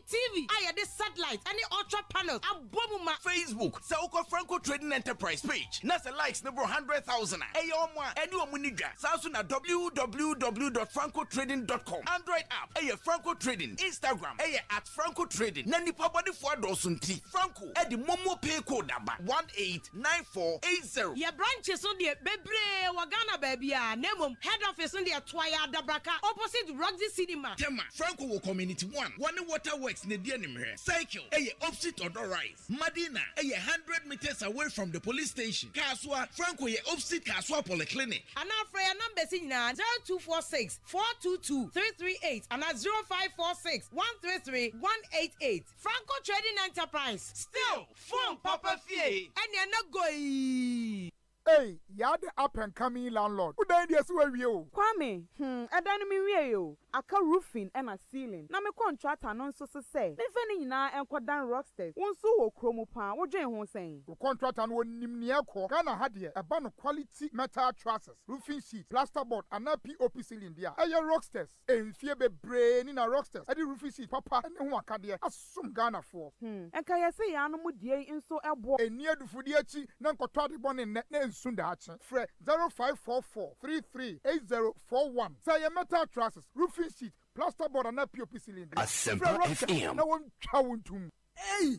TV, I had this satellite, any ultra panels, a bomb Facebook, Sauko Franco Trading Enterprise page. Nasa likes number 100,000. Ayoma, anyone munija. Samsung at www.francotrading.com. Android app, Franco Trading. Instagram, at Franco Trading. Nani pabadi for dosunti. Franco, the Momo pay code number 189480. Your branches on the Bebre Wagana baby, Nemum, head office on the Twaya Dabraka, opposite Roxy Cinema. Tema, Franco Community 1. One waterworks in the Dianim here. Cycle, opposite Odor Rise. Madina, 100 meters away from the police station. Kaswa, Franco, opposite Kaswa Polyclinic. And now for your numbers in 0246 422 338 and at 0546 133 188. Franco Trading Enterprise. Still, phone Papa Fie. And you're not going. Hey, you're the up and coming landlord. Who died yesterday? You Kwame, I don't mean you. I can roofing and a ceiling. Now, my contract and also say, Nefeni na and Quadan Rocksters. One so chromo pan, what Jane was saying. The contract and one Nimniako, Ghana had here a band of quality metal trusses, roofing sheets, plasterboard, and a POP ceiling there. Aye, Rocksters. And fear be brain in a Rocksters. I did roofing sheet, Papa, and one cadia, as some Ghana for. And can I say, Animal dear in so a boy? And near the Fudiachi, Nankotati born in net Sundachi. Fred 0544 338041. Say a metal trusses, roofing sheet, plasterboard, and a POP ceiling there. Asempa FM. No one chowing to. Hey!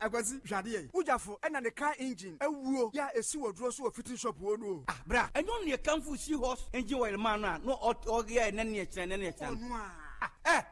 Agwazi Jadie. Ujafo and the car engine. A woo. Ya a sewer draw so a fitting shop wonu. Ah, bra. And only a camfu seahorse engine oil man. No or yeah, and any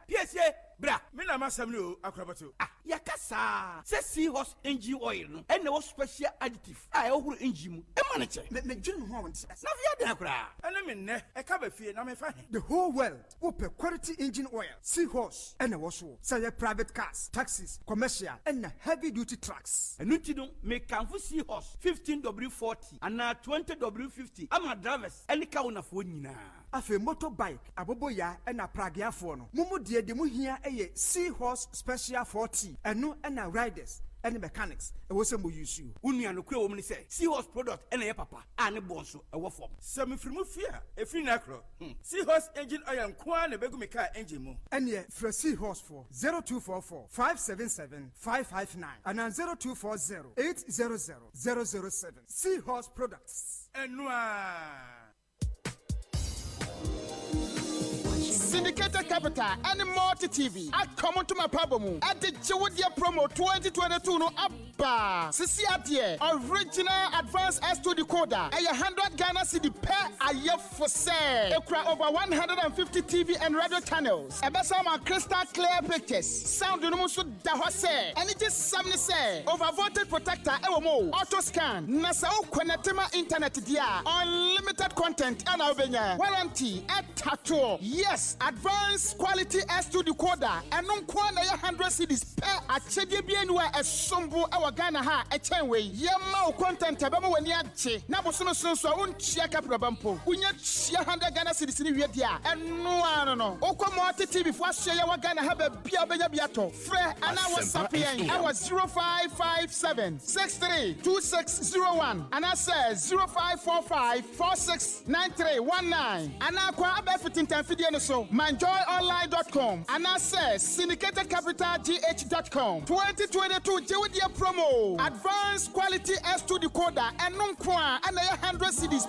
yes, yeah. Bra, me na masamlo akrabato. Yakasa. Se seahorse engine oil no. And no special additive. I over engine. E manager. Me jun ho won. Na via de akra. And me ne e ka ba fie na me fa. The whole world open quality engine oil, seahorse, and also say private cars, taxis, commercial, and heavy duty trucks. And you know me camfu seahorse 15W40 and 20W50. I'm a drivers any car on a phone nyina. Afe motorbike aboboya and a pragia phone. Mumu de mu hia Seahorse Special 40 and no and riders and mechanics. It was a more use you. Unia no woman say Seahorse product and a papa and a bonsu a waffle. Some from fear a free nacro. Seahorse engine iron quan a begumika engine. And yet for Seahorse for 0244 577 559 and 0240 800 007. Seahorse products. And Syndicated Capital and Multi TV. I come on to my problem. At the Chiwodia promo 2022 no abba. Sisi atie original advanced S2 decoder. A 100 Ghana cedi per a year for sale. Ekra over 150 TV and radio channels. Ebesama crystal clear pictures. Sound no so da hose. And it is something say over voltage protector ewomo. Auto scan. Nasa o kwenetema internet dia. Unlimited content and obenya. Warranty at tattoo. Yes. Advanced quality S2 decoder and non kwana 100 CDs per a chedi bienwa a sombo our Ghana ha a chenwe yama content abama wani ache na bosono sonso unchia kaprabampo unya chia 100 Ghana CDs ni wedia eno no okwa multi TV fo ahye ya wa Ghana ha ba bia benya biato frɛ ana WhatsApp yen our 0557 632601 ana say 0545 469319 ana kwa aba fitintan fidie no so manjoyonline.com and access syndicatedcapitalgh.com 2022 Jewidia promo advanced quality S2 decoder and non-qua and 100 CDs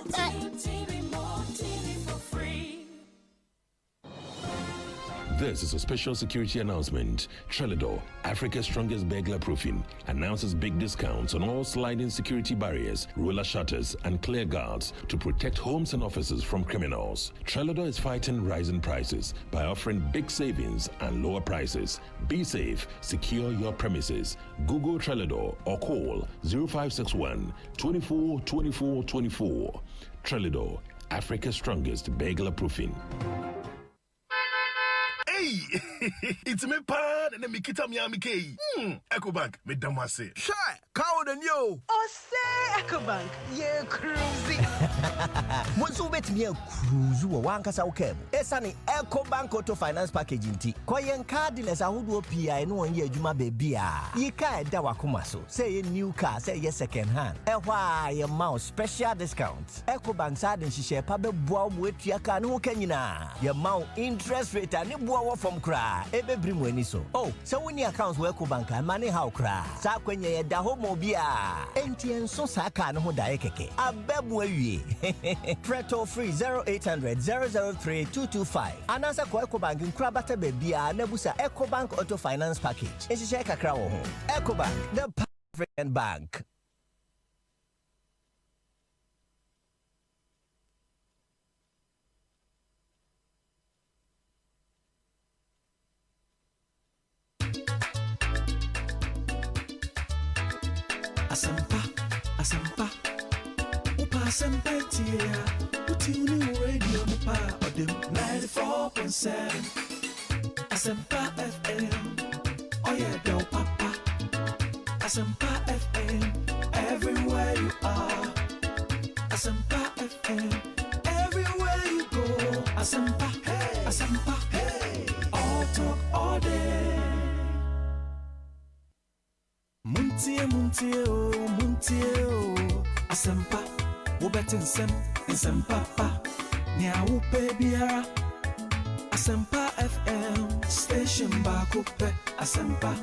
This is a special security announcement. Trelidor, Africa's strongest burglar proofing, announces big discounts on all sliding security barriers, roller shutters, and clear guards to protect homes and offices from criminals. Trelidor is fighting rising prices by offering big savings and lower prices. Be safe, secure your premises. Google Trelidor or call 0561 24 24 24. Trelidor, Africa's strongest burglar proofing. Hey, it's me pan and me kita Miami K. EcoBank, me damase. Shy, cow than you. Osei EcoBank, yeah, cruising. Bonsu bet me a cruise one casa okay. Esani EcoBank Auto Finance Package inti. Koyen card dealers a who do PI no one year juma baby. Ye ka da wakumaso. Say a new car, say yes second hand. Why your mouse special discounts. EcoBank side and she share pabe boa with your car no kenyina. Your mount interest rate and from cry, ebe bring when so. Oh, so when your accounts work bank and money how cry. Sa kwenye da homo bia. NTN so saka no dae keke. Abebwe wi. Preto free 0800 003 225. Anasa ko EcoBank nkrabata bebia nebusa EcoBank Auto Finance Package. Enshe kakra wo ho. EcoBank, the African bank. Asempa, upa asempa tia, utuni radio mupa odem 94.7. Asempa FM, oh yeah, del papa. Asempa FM, everywhere you are. Asempa FM, everywhere you go. Asempa, hey, Asempa, hey, all talk all day. Muntie, Asempa, Ubetin Papa, Nya Upe Biara, Asempa FM, Station Bakupe, Asempa,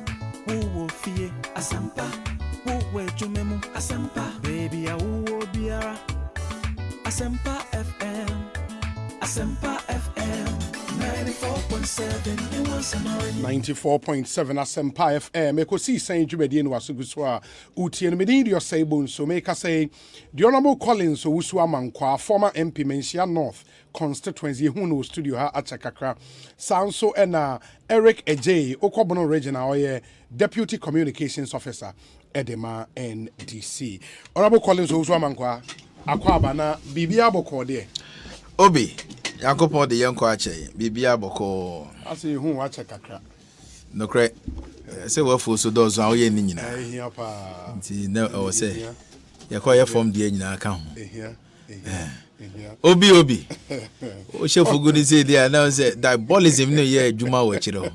Uwo Fie, Asempa, Uwe Jumemu, Asempa, Baby Uwo Biara, Asempa FM, Asempa FM. 94.7 Asempa FM. Eko si saying Jubedi no wasuguswa uti and medi your say Bonsu. Make us say the Honorable Collins Usua Mankwa, former MP Mensia North constituency who knows studio ha Achakakra. Sanso ena Eric Ejay Okobono Regional Oye Deputy Communications Officer Edema NDC. Honorable Collins Usua Mankwa Akwaba na Bibia Boko de Obi Yakopo de yanko ache bibia boko ase hu ache kakra no kre se wo fo so do zo awoye ni nyina ehia pa nti na o se yakoye form de nyina aka ho ehia obi o chef gudi say dia now say diabolism no ye adwuma wa kire ho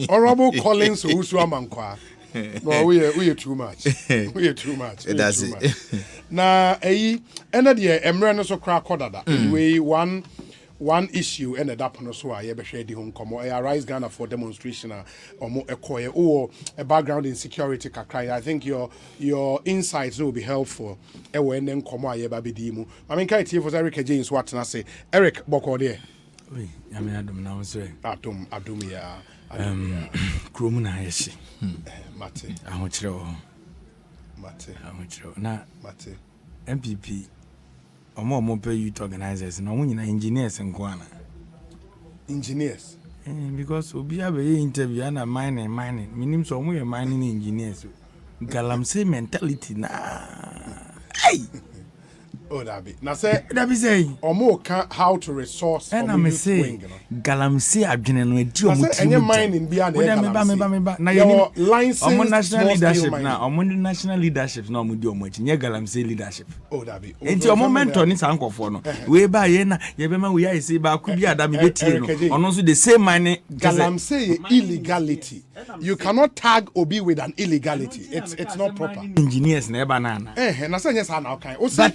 Honorable Collins Usu Amankwa no we too much too much that's it na eyi ena de emre no so kra kodada anyway one issue ended up on so I be share di home komo arise Ghana for demonstration omo ekoye or a background in security kakra. I think your insights will be helpful e we nen komo aye ba bedi mu I mean kai tie for Eric James what na say Eric boko de we I mean adum na so adum ya krom na yeshi mate ahochiro na mate MPP omo pay youth organizers no mo nyina engineers nkwana engineers because obi abe interview na mining minim so omo mining engineers galamsey mentality na hey oh that be na say omo can how to resource and I say galamsey adwene no edi omo team mining bia na me na your omo national leadership na omo national leadership na omo di omo echi nye galamsey leadership oh that be enti omo mentor ni sankofo no we ba ye na ye be ma we ya say ba ku bi adam be tie no ono so the same mining galamsey illegality you cannot tag obi with an illegality it's not proper engineers na e ba na na say yes na okay o say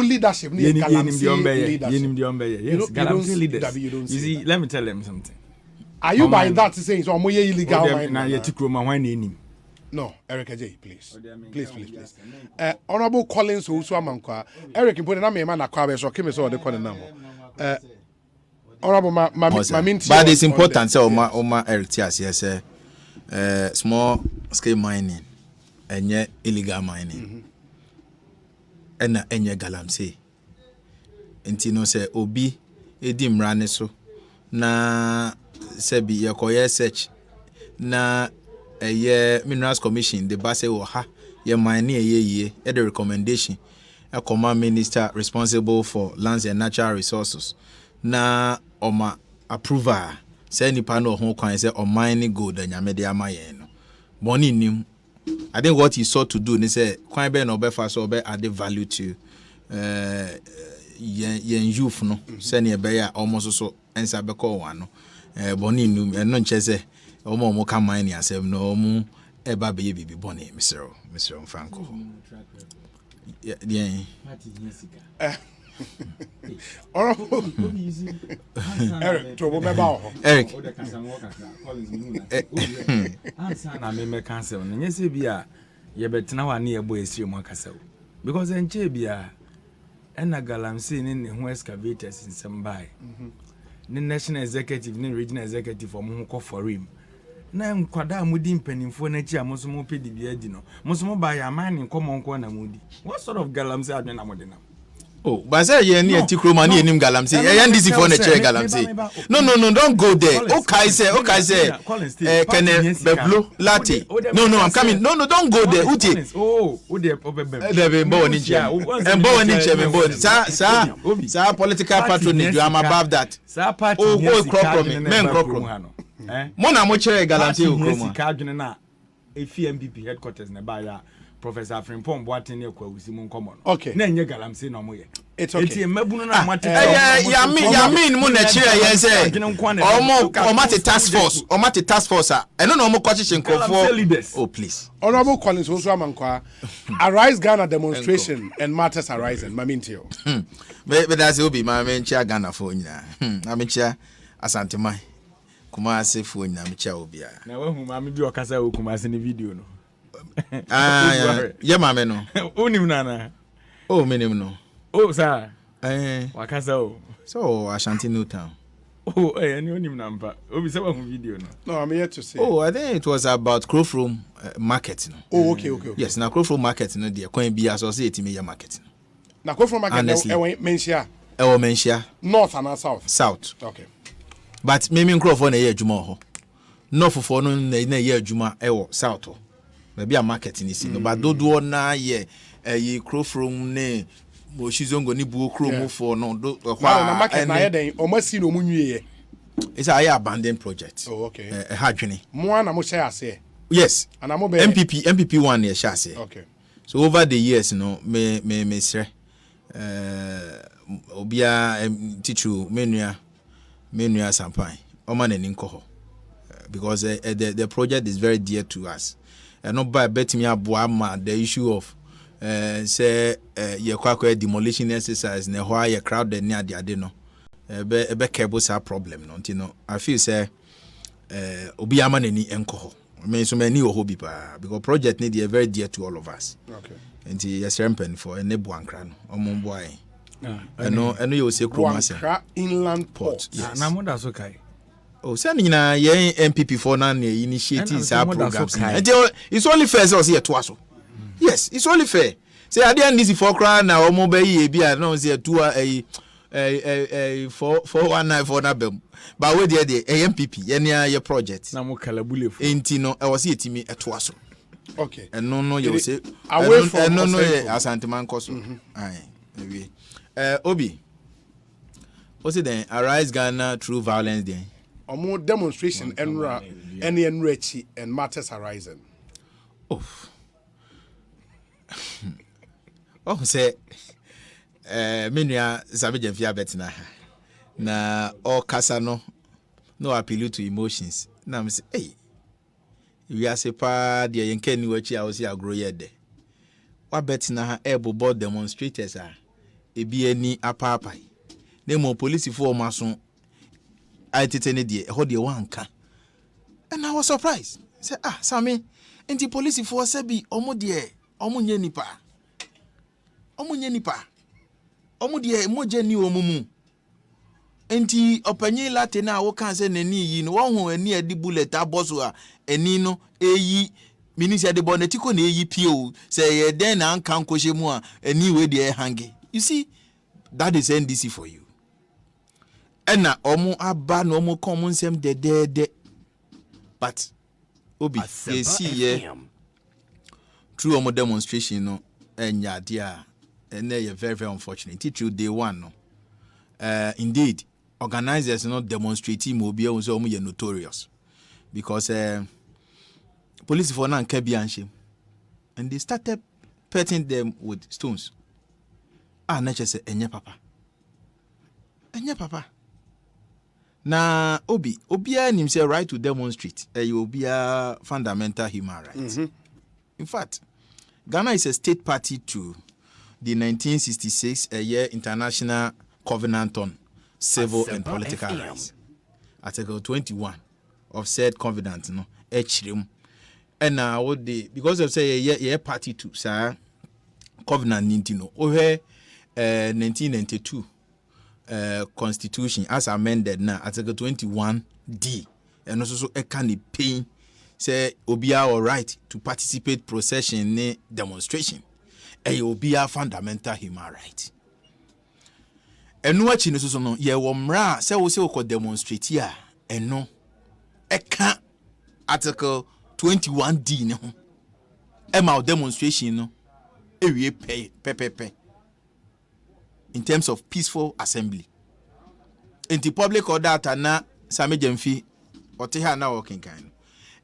leadership ni galamsey leadership yes galamsey leaders you see let me tell them something are you by that saying so omoye illegal na ye tikroma hwan na enim no Eric J please Honorable Collins Usu Amankwa Eric put na me na kwa be so keme so de kone na ho Honorable but it's important say Oma Eric Tias yes small scale mining and illegal mining and enye galamsey enti no say obi edi mrane so na sebi yekoye search na Minerals Commission the base wo ha ye mine ye the recommendation a command minister responsible for lands and natural resources na oma approval say nipa no ho kwan say o mine gold anyame de amaye no money nim. I think what he sought to do ni say kwan be no be fa so be add value to yen youth no say ne be ya almost so ensa be call one no money nim no nche say omo ka mine asem no omo eba be bibi boni Mr. Franco yeah Eric, trouble me about Eric. Answer na me cancel. Nye se bia ye betina wa na ye boy esiri mo akasa o. Because enche bia na galamsey ni ho excavators nsem bai. Ni national executive ni regional executive for mo ko forim. Na nkwada mudi mpanimfo na chi amoso mo pedi bia di no. Moso mo ba ya man nkomo nko na mudi. What sort of galamsey adwen na modi na? Oh, but say ye ni etikroma ni enim galamsey. Ye ndisi for na chair galamsey. No, don't go there. Okay say. Kene beblo latte. No, I'm coming. No, don't go there. Uti. Oh, ode obebem. Debe mbo ni chair. Mbo ni chair mbo. Sa political patronage, I'm above that. Sa party. Oh, crop me. Men crop. Mo na mo chair galamsey okroma. Ka adwene na efi MPP headquarters na ba ya Professor Frimpong Boateng ne kwa wusi mu nkomo no. Okay. Na enye galamsey no mo ye. It's okay. Eti mabunu na amate. Ya mean mu na chire ye say. Omate task force. I don't know omo kwachiche nkofo. Oh please. Honorable Collins Bonsu amankwa. Arise Ghana demonstration and matters arising. Mamintio. But that's obi ma menchia Ghana for nyina. Amenchia Asante Mai. Kumasi for nyina menchia obi a. Na wahu ma me bi okasa o Kumasi ni video no. Yeah, mame no. Unim nana. Oh, minim no. Oh, sir. Wakasa o. So, Ashanti New Town. Oh, any unim number. Obi say one video no. No, I'm here to say. Oh, I think it was about Crowf Room market no. Oh, okay. Yes, na Crowf Room market no there. Kwan bi associate me market no. Na Crowf Room market mentia. Mentia. North and south. South. Okay. But me Crowf na ye adwuma ho. North for no na ye adwuma south ho. Maybe a market in this, but do na ye Crowf Room ne Moshizongo ni buo Chrome for no do na market na ye den o masi no munwie. It's a abandoned project. Oh, okay. A hadwene. Mo na mo share ase. Yes. And mo be MPP one ye share ase. Okay. So over the years no me sre obia teachu menua Asempa o man ni nko ho because the project is very dear to us. And not by betting me aboa the issue of say ye kwakwa demolition exercise na why ye crowd the near the ade no be cable sa problem no nti no I feel say obi ama nani enko ho me so many o hobi pa because project need dey very dear to all of us. Okay. Nti yes rempen for ene buankra no omo boy eno you say kromase inland port. Yes. Na mo da so kai. Oh, send nyina ye MPP for na initiating sa programs. It's only fair say here to aso. Yes, it's only fair. Say I dey easy for cry na omo be ye bia na say 419 for na bem. But we dey MPP ye na your project. Na mo kalabule fo. Enti no e was yetimi eto aso. Okay. And no you say away from no Asante man koso. Aye. Maybe. Obi. What's it then? Arise Ghana through violence then. Or more demonstration any enrichi and matters arising. Oh, say, Minia Savage Fia Betina. Na all Casano, no appeal to emotions. Now, I'm say, hey, we are sepa, dear Yankee, which I was here grow yet. What Betina able board demonstrators are a be any apapai. Name more police for mason. I titane die ho de wanka and I was surprised. Say Sammy enti police for say bi omo de omo nya nipa omo de moje ni omo mu enti opanyi Latin na wo kan se nani yi no won ho ani adi bullet aboso a ani no eyi minister de bonetiko na eyi pio say ye den na ankan kohye mu a ani we de hange. You see, that is NDC for you. Ena omo aba no omo kom nsem de but obi ye see ye through omo demonstration no enya dia and they are very unfortunate. Through day one no. Indeed, organizers not demonstrating mobile also notorious because police for now can be shame, and they started petting them with stones. Nature say enye papa. Na obia himself right to demonstrate. Obia fundamental human rights. In fact, Ghana is a state party to the 1966 International Covenant on Civil and Political Rights. Article 21 of said covenant, no, and now what they because of say party to sir covenant nintino over 1992 constitution as amended now article 21D and also a can pay say obia all right to participate procession ne demonstration obia fundamental human right. Enu achi no so no ye wo mra se wo se wo demonstrate a eno eka article 21D ne ho e ma demonstration no ewie pe in terms of peaceful assembly in the public order na samejemfi oteha na working kind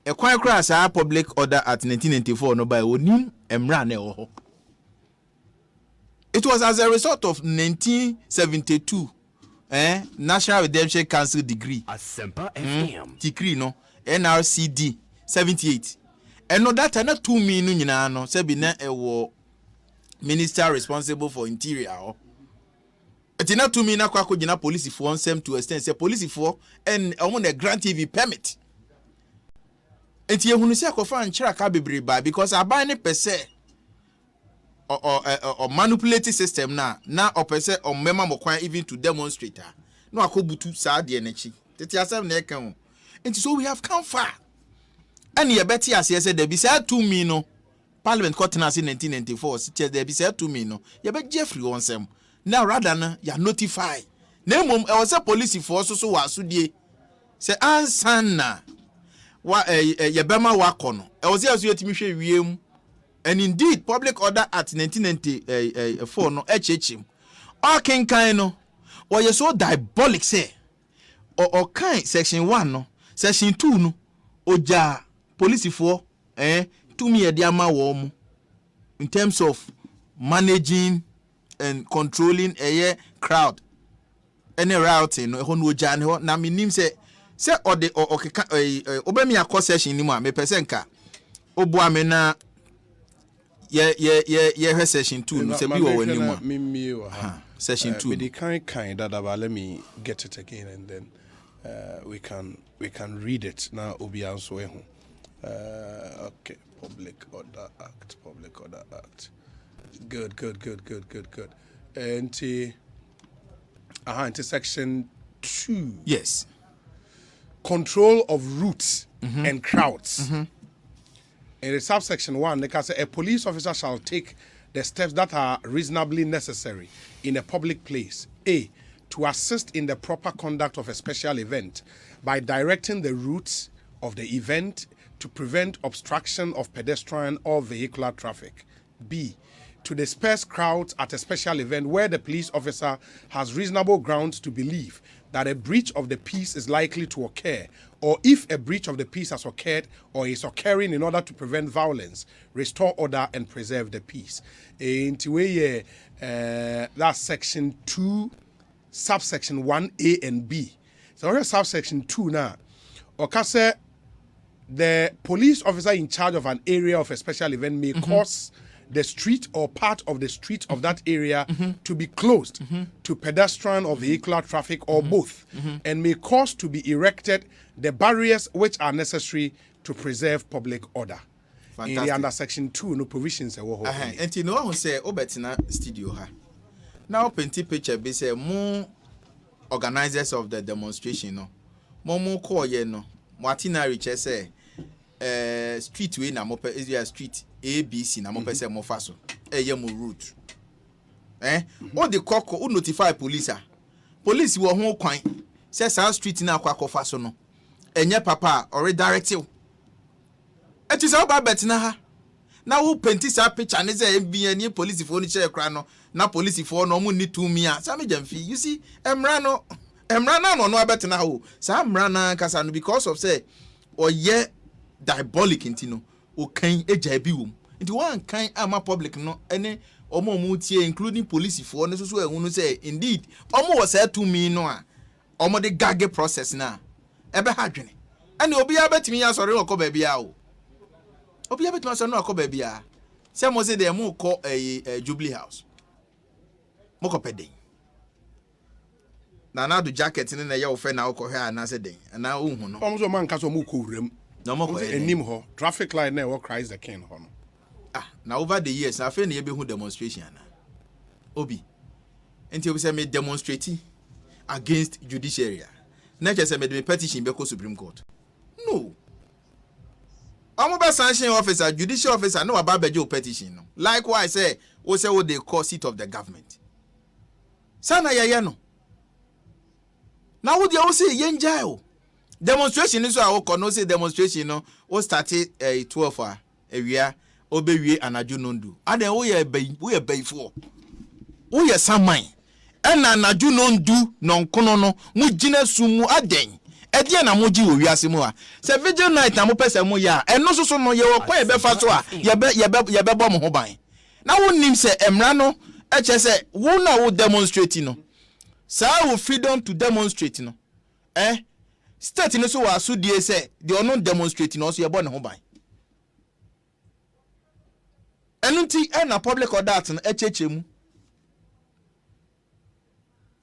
e kwan kra sa public order at 1994 no by onim emra na e wo ho. It was as a result of 1972 National Redemption Council decree. Asempa FM. Decree no NRCD 78. And no that na 2 million nyina no se bi na ewo minister responsible for interior. It na 2 million akwa gina police for onsem to extend say police for and omo na grant TV permit. Enti ehunu se akofa nchira ka bebre ba because aban ne pese or manipulative system na opese or mema mokwan even to demonstrate no akobutu sa de nechi tete asem na ekan o. So we have come far and ye beti as ye say there be say 2 million no parliament court na in 1994 there be say 2 million no ye be Jeffrey onsem now rather na ya notify na mom e was police for so wasudie say ansana wa ye bema wakono e was ye so yetimi hwe wiem. And indeed, public order at 1994 no HHM. All kind no. Or you so diabolic say. Or kind section 1 no, section 2 no. Oja police for 2 me diama warm in terms of managing and controlling a crowd. Any routing no no jan ho na minim say or the or obemi akọ session ni mo me pesenka. Obo amena yeah, session 2 no say bi wo wani mu session 2 the kind that let me get it again and then we can read it now obi anso ehu okay public order act good and into section 2 yes control of routes and crowds. In the subsection 1, they can say a police officer shall take the steps that are reasonably necessary in a public place. A, to assist in the proper conduct of a special event by directing the routes of the event to prevent obstruction of pedestrian or vehicular traffic. B, to disperse crowds at a special event where the police officer has reasonable grounds to believe that a breach of the peace is likely to occur, or if a breach of the peace has occurred or is occurring in order to prevent violence, restore order, and preserve the peace. That's section 2, subsection 1A and B. So here's subsection 2 now. Okay, the police officer in charge of an area of a special event may cause the street or part of the street of that area to be closed to pedestrian or vehicular traffic or both, and may cause to be erected the barriers which are necessary to preserve public order. In the under section 2, no provisions. And you know, say, Obetina studio ha. Now, penti picture be say, more organizers of the demonstration no momo call ye no Martina Riche say street way na mope is your street ABC na mope say mo faso ye mo route all the cock who notify police police wo ho kwan say sa street na akwa faso no enye papa or direct you it is about betina ha na who penti sa picture ne say be any police for ni share kra no na police for no mu ni to me a some jamfi you see emra no abetina ho sa emra na kasa no because of say oye diabolic intino o kan eja bi wom nti wan kan ama public no ene omo tie including police for no so ehunu say indeed omo was say to me no a omo de gage process na ebe ha dwene ene obi abetimi ya sori okọ ba bia o obi abetimi sori no okọ ba bia say mo say dem mo call Jubilee House mo ko peden na do jacket ni na ye ofe na okọ hwe ana se den na ohun no omo so man ka so mo ko wurem no mo ko enim ho traffic light na wo Christ the King ho no na over the years na fe na ye be hu demonstration na obi enti obi say me demonstrating against judiciary na che say me petition be ko Supreme Court no omo be sanction officer judicial officer no about beje petition no likewise say o say what they call seat of the government sana yaya no na wo dia o say yenja o demonstration so a no say demonstration no o started 12 awia obewie anaju nondu aden wo ye bayfo wo ye saman ena anaju nondu nonkono no mu gina sumu aden ede na moji wo wiase mu a se vigil night na mo pese mu ya eno so no ye wo kwa ye be fa so a ye be bom ho ban na wo nim se emra no e che se wo na wo demonstrate no sa wo freedom to demonstrate no state no so wa so die se de ono demonstrate no so ye bo ne ho ban enunti na public or that no echechemu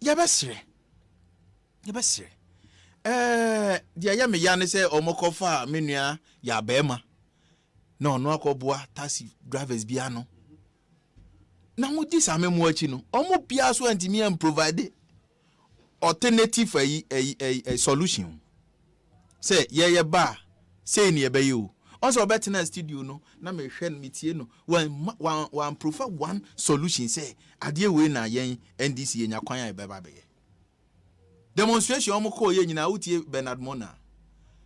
yebesire dia ya me ya ne se omokofa menua ya bema na ono akoboa taxi drivers bia no na mo dis amemu achi no omo bia so antimi am provide alternative a solution say ye ba say ni ebe you also better na studio no na me hwe no metie no one prefer one solution say ade we na yen NDC enya kwan ya beba be demonstration omo ko ye nyina utie Bernard Mona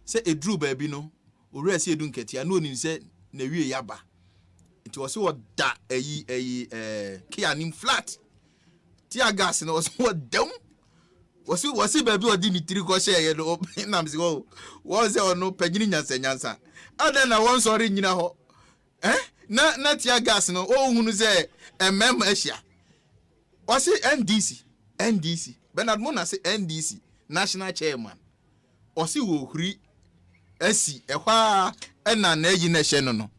say edru ba bi no owura se edu nketia na oni se na wie yaba it was what da kianim flat tia gas no was what dem was baby odi ni tiri ko share no na mzi go was there no pagini nyansa ada na won sorry nyina ho na tia gas no o hunu se MM Asia was NDC Bernard Mona say NDC national chairman osi wo huri asi ehwa na yi na hye no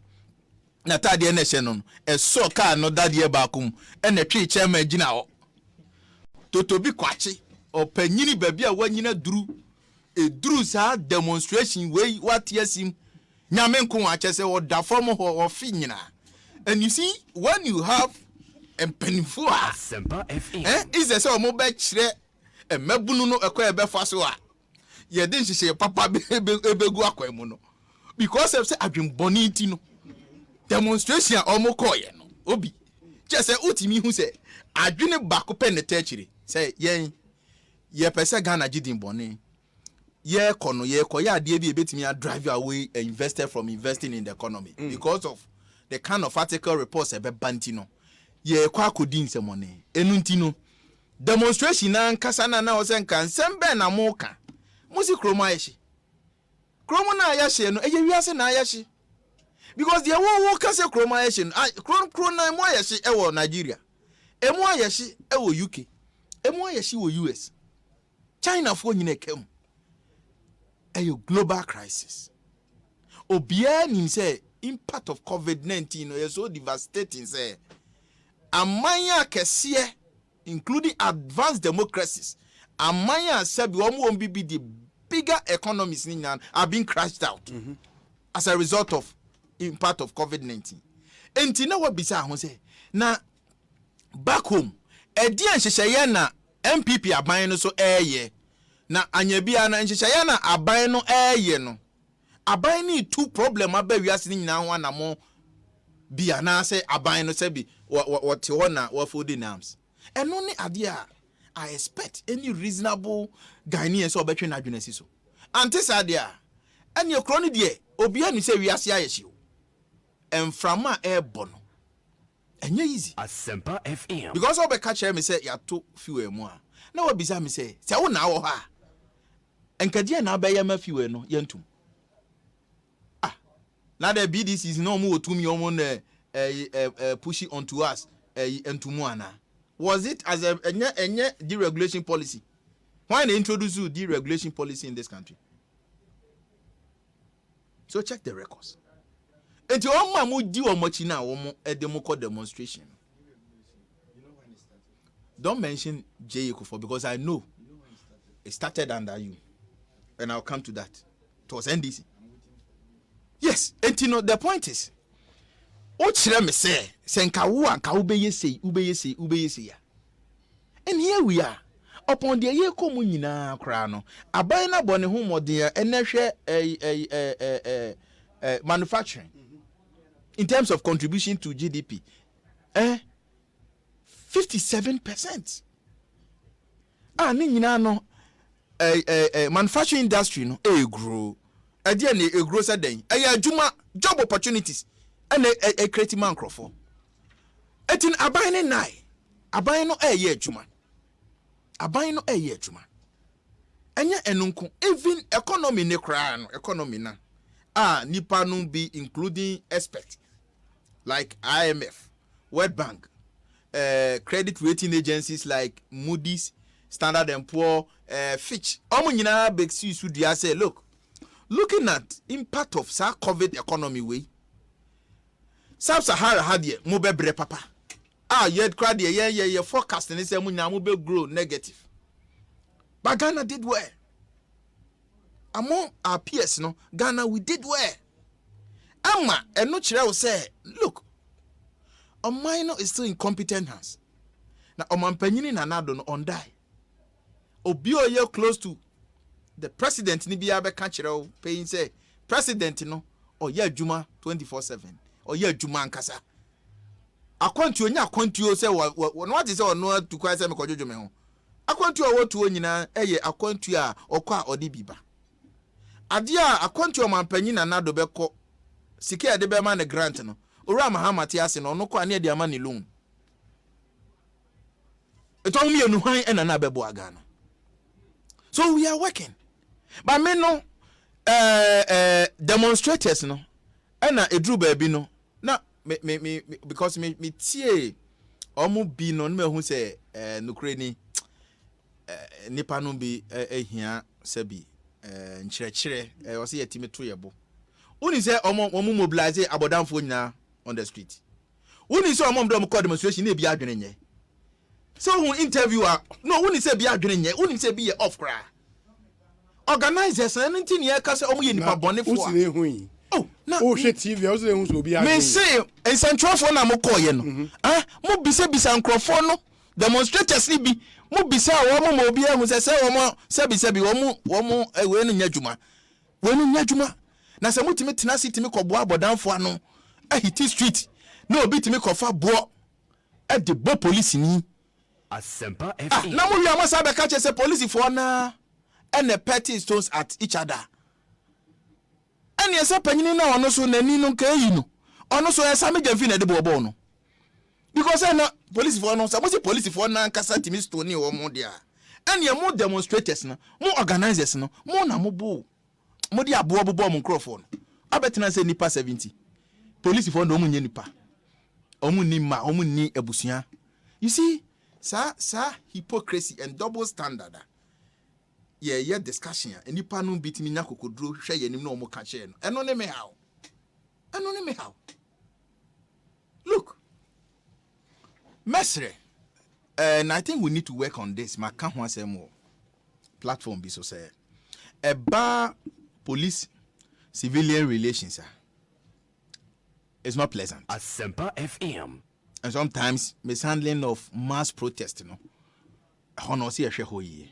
na tade na hye no so car no dade ba kum na twi chairman gina ho totobi kwachi opanyini baby a wanyina duru sa demonstration wey what yesim nyame nko a chese o da form ho ofi nyina. And you see when you have empenifo Asempa FM is say o mo be kire emabunu no ekwa ebe fa so a ye de nhihye papa ebegu akwemu no because of say adwenboni ti no demonstration o mo koye no obi chese utimi hu say adwene bako pe ne tachiri say ye pese Ghana gidin boni ye kono ye koya ade bi ebetimi a drive away investor from investing in the economy because of the kind of article reports ebe banti no ye kwa kodin semone enunti no demonstration na nkasa na o se nkan sembe na moka musi kromo ayeshi kromo na ayeshi no eye wiase na ayeshi because the wo kase kromo ayeshi kromo na mo ayeshi e wo Nigeria emu ayeshi e wo UK emu ayeshi wo US China for nyine kem a global crisis obia nim say impact of COVID-19 is so devastating say amanya kese including advanced democracies amanya sabi omo be the bigger economies in are being crashed out as a result of impact of COVID-19 enti na what bisa ho say na back home edi anhyehyeye na MPP aban no so na anyabia na nhyehyɛ na aban no no aban ni two problem aba wiase ni nyina ho anamo bia na sɛ aban no sɛ bi what na wafodi names ɛno ne ade a I expect any reasonable Ghanaian so obetwe na adwene si so ante sa de a ɛne ekro ne de obia ni sɛ wiase ayehye o emframa ɛbɔ no ɛnyɛ easy Asempa FM because obeka kyerɛ me sɛ yato fiwe mu a na wabisa me sɛ wo na wo ha enkadie na abɛyɛ ma fiwe no yentum now the BDC is no more to me pushing onto us and to Moana. Was it as a deregulation policy? Why they introduce you deregulation policy in this country? So check the records. And you all mamu do or much now a democrat demonstration. Don't mention J. Ekufor because I know it started under you. And I'll come to that. It was NDC. Yes, and you know the point is, what should I say? Senka wu anka ubeye say ya. And here we are. Upon the year komu nyina kra no. Aban na bone ho modern enhwe manufacturing. In terms of contribution to GDP, 57%. Ni nyina no manufacturing industry no grow. Idea ne grow said then adwuma job opportunities and a creative man crofo etin aban ne nai aban no adwuma aban no adwuma enya enunku even economy ne kra no economy na nipa no be including experts like IMF, World Bank, credit rating agencies like Moody's, Standard & Poor, Fitch omo nyina beg su dia say look, looking at impact of sa COVID economy way, Sub-Sahara had ye mobe bre papa. Yet crowd ye forecasting is a mobe grow negative. But Ghana did well. Among our peers, no, Ghana we did well. Amma and no chira say, look, a minor is still in competent hands. Now Oman Penini Nanado on die. Obio ye close to the president ni biya be kanchira paying say president no or ye juma 24/7 or ye juma nkasa akwantu onya akwantu say what is say no to kwa say me kojojo me ho akwantu a wotu onyina eye akwantu a okwa odi biba ade a akwantu o mampanyi na nado beko sike ade be ma ne grant no ora mahamati ase no no kwa ne ade ama ne loan eto mi enu hwan ena na bebo agana. So we are working. But me no demonstrators no ena edru baby no na me because me tie omo bi no me hu say nukre ni nipa no bi ehia sabi nkyerɛkyerɛ o say yetime to yebo uni say omo mobilize abodanfo nyina on the street uni say omo dem call demonstration na bi adwene nye so who interviewer no uni say bi adwene nye uni say bi off cry organizers anything here ka say omo ye nipa bone fo oh na o hwe TV o say hu so bi adwene me say en central for na mo call ye no mo bisa nkrofo no demonstrators ni bi mo bisa wo mo obi ehun say wo mo sebi wo mo we no nyadwuma na say mo timi tena city mi kobo abodanfo ano hiti street na obi timi kofa bo de bo police ni Asempa FM na mo wi amasa be ka che say police for na and petty stones at each other and yes panyini na ono so nani no ka yi no ono so esa me jamfi na de bo no because na police for no say police for na kasa timi stone wo mo dia and ye mo demonstrators no mo organizers no mo na mo bo mo dia bo mo microphone abetina say nipa 70 police for no mo nya nipa omo ni ma omo ni abusua. You see sir hypocrisy and double standard yeah discussion and nipa no bit me nya kokodro hwe ye nim na omo ka che no eno ne me how look Mesre, and I think we need to work on this. My can't want say more platform be so say a bar police civilian relations it's not pleasant. Asempa FM and sometimes mishandling of mass protest, hono see ehwe ho yi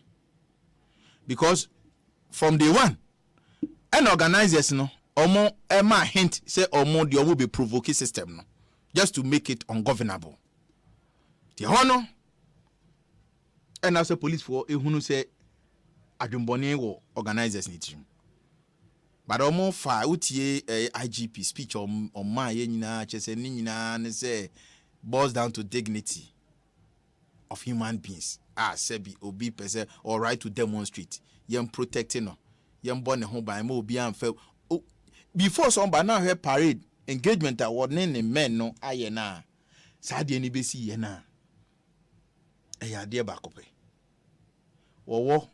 because from day one and organizers no omo ema hint say omo the omo be provoke system no just to make it ungovernable the hono and as a police for ehunu say adwumbone wo organizers ni team but omo fa utie IGP speech on ma ye nyina chese ni nyina ne say boils down to dignity of human beings. Sebi obi pese or right to demonstrate. Yem protecting no. Yem born home by mo obi am fe. Before somebody now have parade engagement award ne men no aye na. Sadi ni besi ye na. Eya de ba kope. Wowo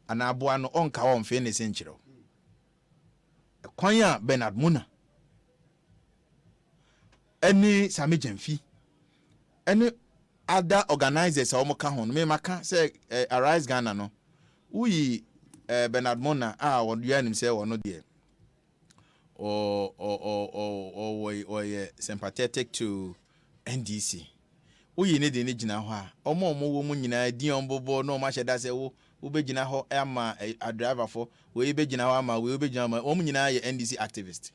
anaboa no onka won fe ne senchiro. Kwanya Bernard Muna. Any Sami Jemfi. Any other organizers or Mokahon, me maka say Arise Ghana no. We Bernard Mona or you himself or no dear. Or sympathetic to NDC. We need the Nijina or more woman in a Dion Bobo no much as a Ubejina ho Emma a driver for we be Jinawama, we be Jama, Omina NDC activist.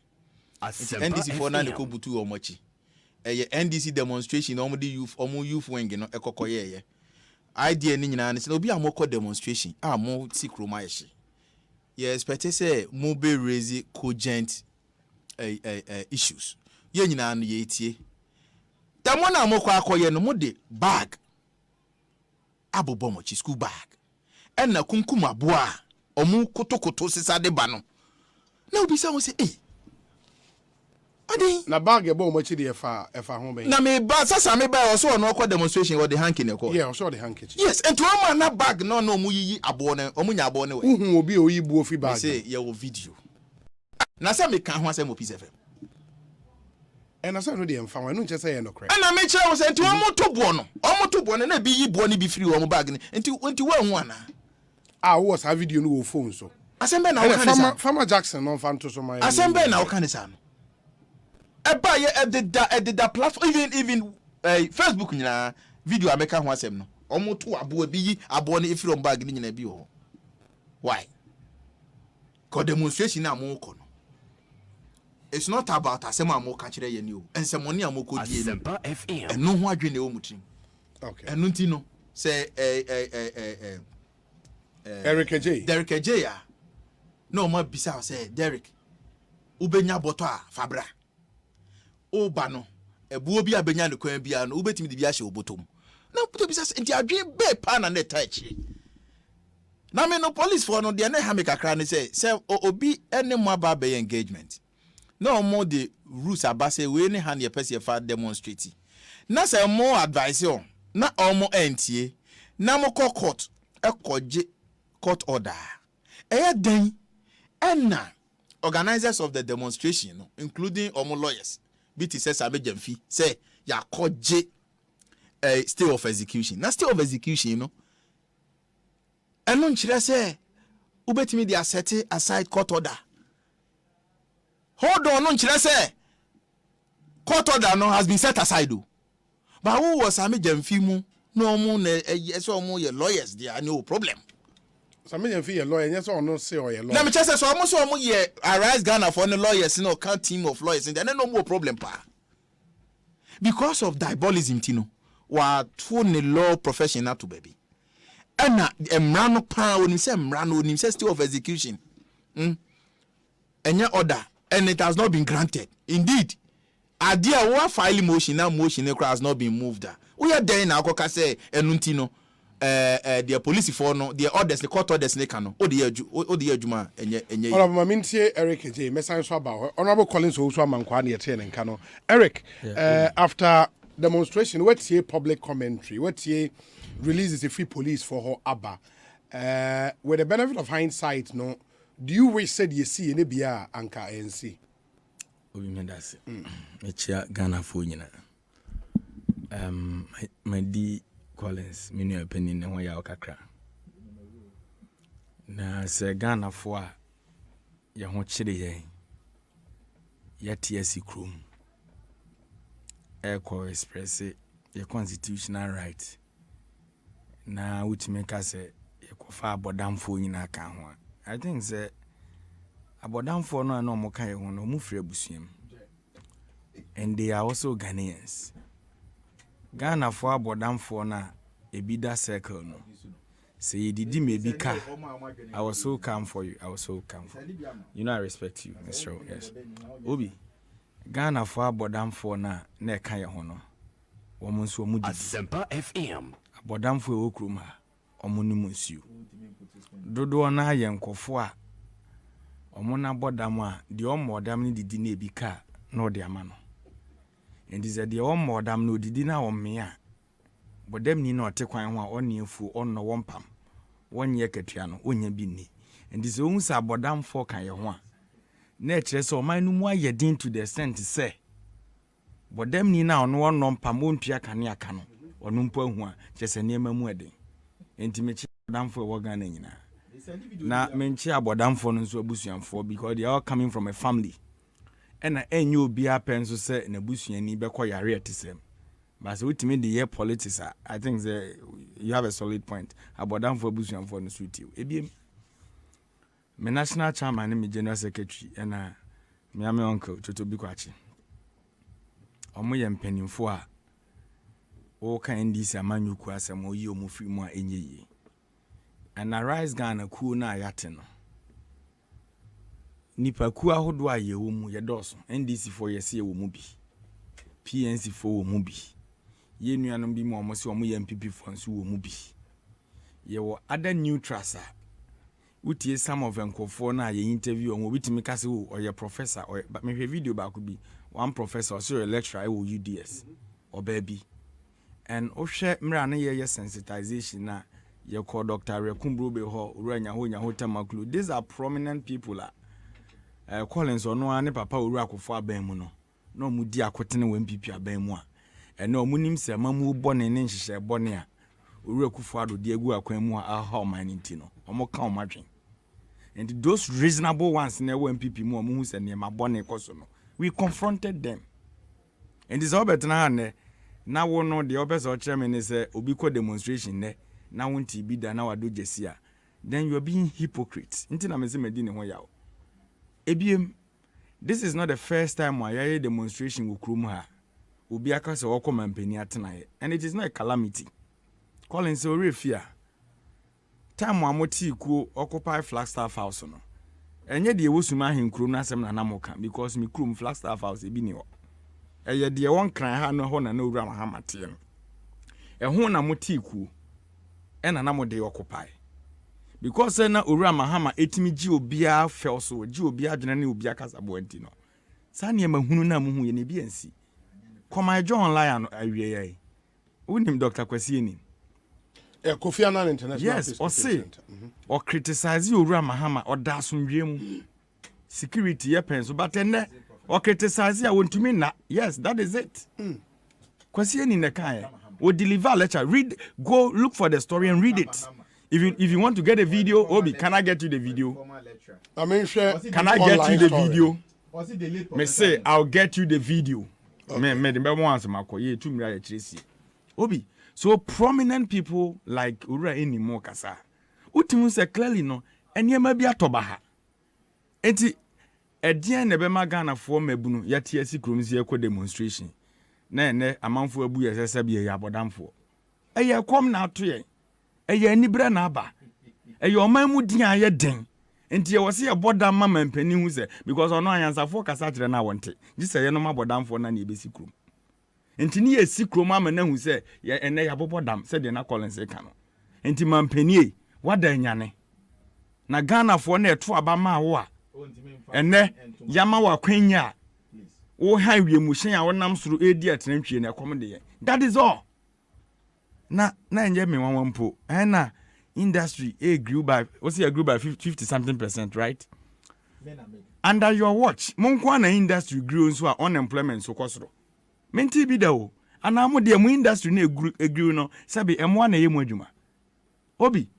NDC for Nani Kubutu or Mochi. A NDC demonstration, only youth wing, no ekokoye. Idea Nina, and no be a more demonstration. More secret maishi. Yes, but say mobile raise cogent issues. Yenina and yetie. The one I'm more no more de bag. Abo bomochi school bag. And na kunkuma boa. Omu koto sisa de bano. Now be someone say, eh. Na bag ebo mochi de efa ho ben. Na me ba sasa me ba also no kwa demonstration or the hanky ne ko. Yeah, also the handkerchief. Yes, and to man na bag no mu yiyi abo ne, omu nya abo ne we. Uhun obi oyi bu ofi bag. Say ye wo video. Na say me kan ho asem Peace FM. And asa no de emfa wan no nche say ye no kre. Na me kire wo say to omu to bo no. Omu to bo na bi yi bo ne bi free omu bag ne. Enti wa hu ana. Ah, wo sa video no wo phone so. Asembe na wo kan Farmer Jackson no fan to so my. Asembe na wo kan sa no. Eba ye edida platform even Facebook nyina video ameka ho asem no. Omo to abo bi yi abo ne ifiri bag ni nyina bi ho. Why? Cause demonstration na mo ko no. It's not about asem amo ka kire ye ni o. Ensemoni amoko die. Asempa FM. Eno ho adwene o mutrim. Okay. Eno nti no say Derek J ya. No ma bisa say Derek. Ubenya boto a fabra. Oba no. Ebu obi abenya ne kwan bia no ubetimi de bia hye obotom. Na puto bisa say nti adwen be pa na net touch. Na me no police for no de na ha me kakra ne say obi ene mo aba be engagement. No more the rules abase we ne ha ne pese fa demonstrate. Na say more advice on. Na omo entie. Na mo court ekoje court order. Eya den enna organizers of the demonstration including omo lawyers BT says Abejemfi say ya koje stay of execution. Na stay of execution eno nchire say ubetimi dey set aside court order. Hold on, no nchire say court order no has been set aside o. But who was Abejemfi mu no mu na yes omo ye lawyers there no problem. Some of your lawyer, yes or no say or your lawyer. Let me just say so almost ye Arise Ghana for the lawyers, count team of lawyers, and then no more problem pa. Because of diabolism, Tino, wa phone the law professional to baby. And na emrano pa when say emrano, when say stay of execution. And your order, and it has not been granted. Indeed, idea wa file motion now motion has not been moved. We are there now, Koka say enuntino. The police for no the orders the court orders ne kan no o de adwuma enye honorable mamintie Eric J mesan so about honorable Collins so amankwa na yete ne nka no Eric after demonstration what tie public commentary what tie releases a free police for her aba with the benefit of hindsight no do you wish said you see any bia anka ANC obi medase echia Ghana fo nyina my di Collins, many opinion and why kakra. Na se Ghana for ya ho chire ye. Ya TSC krum. E ko express your constitutional right. na wotumi ka sɛ yɛkɔfa abɔdamfoɔ nyinaa ka ho a I think sɛ abɔdamfoɔ no a na ɔmo ka yɛ ho no ɔmo firi abusuam and they are also Ghanaians. Ghana for abɔdamfoɔ no a ebi da circle no sɛ yɛdidi ma ebi ka I was so calm for you. I was so calm for you. You know I respect you, Mr. Yes. Obi Ghana for abɔdamfoɔ no a na ɛka yɛ ho no wɔn nso wɔn didi Asempa FM abɔdamfoɔ wɔ kurom ha wɔn nim nsuo dodoɔ na yɛ nkɔfoɔ a wɔn na abɔdam a deɛ wɔn ɔdam ne didi na ebi ka na ɔde ama no nti sɛ deɛ wɔn ɔdam na odidi na wɔn mmea bɔdam ni na ɔte kwan ho a ɔne afuo ɔnɔ wɔn pam wɔn nyɛ katua no ɔnya bi ni nti sɛ ohun sɛ abɔdamfoɔ ka yɛ ho a na ɛkyerɛ sɛ ɔman no mu ayɛ den to the extent sɛ bɔdam ni na ɔno ɔnɔ pam ɔntua kane aka no ɔno mpo ahu a kyerɛ sɛ nneɛma mu ɛden nti mekyɛ abɔdamfoɔ ɛwɔ Ghana nyinaa na menkyɛ abɔdamfoɔ no nso abusuamfoɔ because they are all coming from a family ɛna ɛnyɛ obiara pɛ nso sɛ n'abusuani bɛkɔ yare ɛte sɛm but so wotumi de yɛ politics a I think that you have a solid point abɔdamfoɔ abusuamfoɔ no so tie ebiem me national chairman ne me general secretary ɛna me ame uncle Toto Bikwachi ɔmo yɛ mpanimfoɔ a wɔka NDC amanyuku asɛm oyi ɔmo firi mu a ɛnyɛ yie ɛna Rise Ghana kuo na yɛate no nipa kuo ahodoɔ a yɛwɔ mu yɛdɔɔso NDC foɔ yɛse yɛwɔ mu bi PNC foɔ wɔ mu bi yɛ nuanom bi mu ɔmo se ɔmo yɛ MPP foɔ nso wɔ mu bi yɛwɔ other neutrals a wotie some of nkɔfoɔ na yɛ interview ɔmo bitimi ka se o ɔyɛ professor ɔyɛ mehwɛ video baako bi one professor ɔso yɛ lecturer ɛwɔ UDS ɔbaa bi and ohwɛ mmerɛ no yɛ sensitization na yɛkɔ Dr. Rekumbro be hɔ owura nyaho tamaklu these are prominent people a Collins ɔno a ne papa owura akofo aban mu no na ɔmo di akotene wɔ MPP aban mu a ɛna ɔmo nim sɛ mamu bɔne ne nhyehyɛ bɔne a owura akofo ado de agu akwan mu a aha ɔman ne nti no ɔmo ka ɔmo adwen and those reasonable ones na ɛwɔ MPP mu ɔmo hu sɛ nneɛma bɔne kɔ so no we confronted them and this all better na wo no the opposite chairman is obi ko demonstration ne na wonti bi da na wado jesi a then you are being hypocrite nti na meze medi ne ho yawo ebiem this is not the first time why a demonstration wo krom ha obi aka se wo koma mpani atenaye and it is not a calamity calling so refia time wa moti ku occupy Flagstaff house no enye de ewosuma ahen krom na asem na namoka because me krom Flagstaff house ebi ni ho eye de won kran ha no ho na na owura mahamate no ehun na moti ku ena na mo de occupy because na owura mahama etimi gi obia fel so gi obia adwena ne obia kasabo anti no sa ne mahunu na muhu ye ne bi ansi koma John Lion awie ye unim Dr. Kwasi ni Kofi Annan International yes Osei or criticize owura mahama oda asomdwe mu security ye pen so but ene or criticize ya wontumi na yes that is it Kwasi ni ne kan or deliver lecture read go look for the story and read it if you want to get a video Obi can I get you the video I mean share can I get you the video me say I'll get you the video me the be one answer mako ye 2 million chiresi Obi so prominent people like ura anymore kasa utimu say clearly no enema bi atoba ha enti edien ne be magana fo mabunu yate asi kromsi ekɔ demonstration na ene amanfo abu ye sese bi ye abodamfo eye kom na ato ye eye anibra na aba eye oman mu din aye den enti ye wose ye bodam mama mpani hu se because ono ayansafo kasa kire na wonte gi se ye no mabodamfo na e besi krom enti ni ye si krom ama na hu se ye ene ya bobodam se de na Collins ka no enti mampani e wada nyane na Ghana fo na eto aba ma wo a ene yama wa kwanya wo highway mu hyen a wonam soro edi atenantwie na ekom de ye that is all na enye me wanwampo na industry grew by 50 something percent right under your watch monko na industry grew so a unemployment so kosoro menti bi da o ana mo de mu industry na grew no sabi emo na yemu adwuma Obi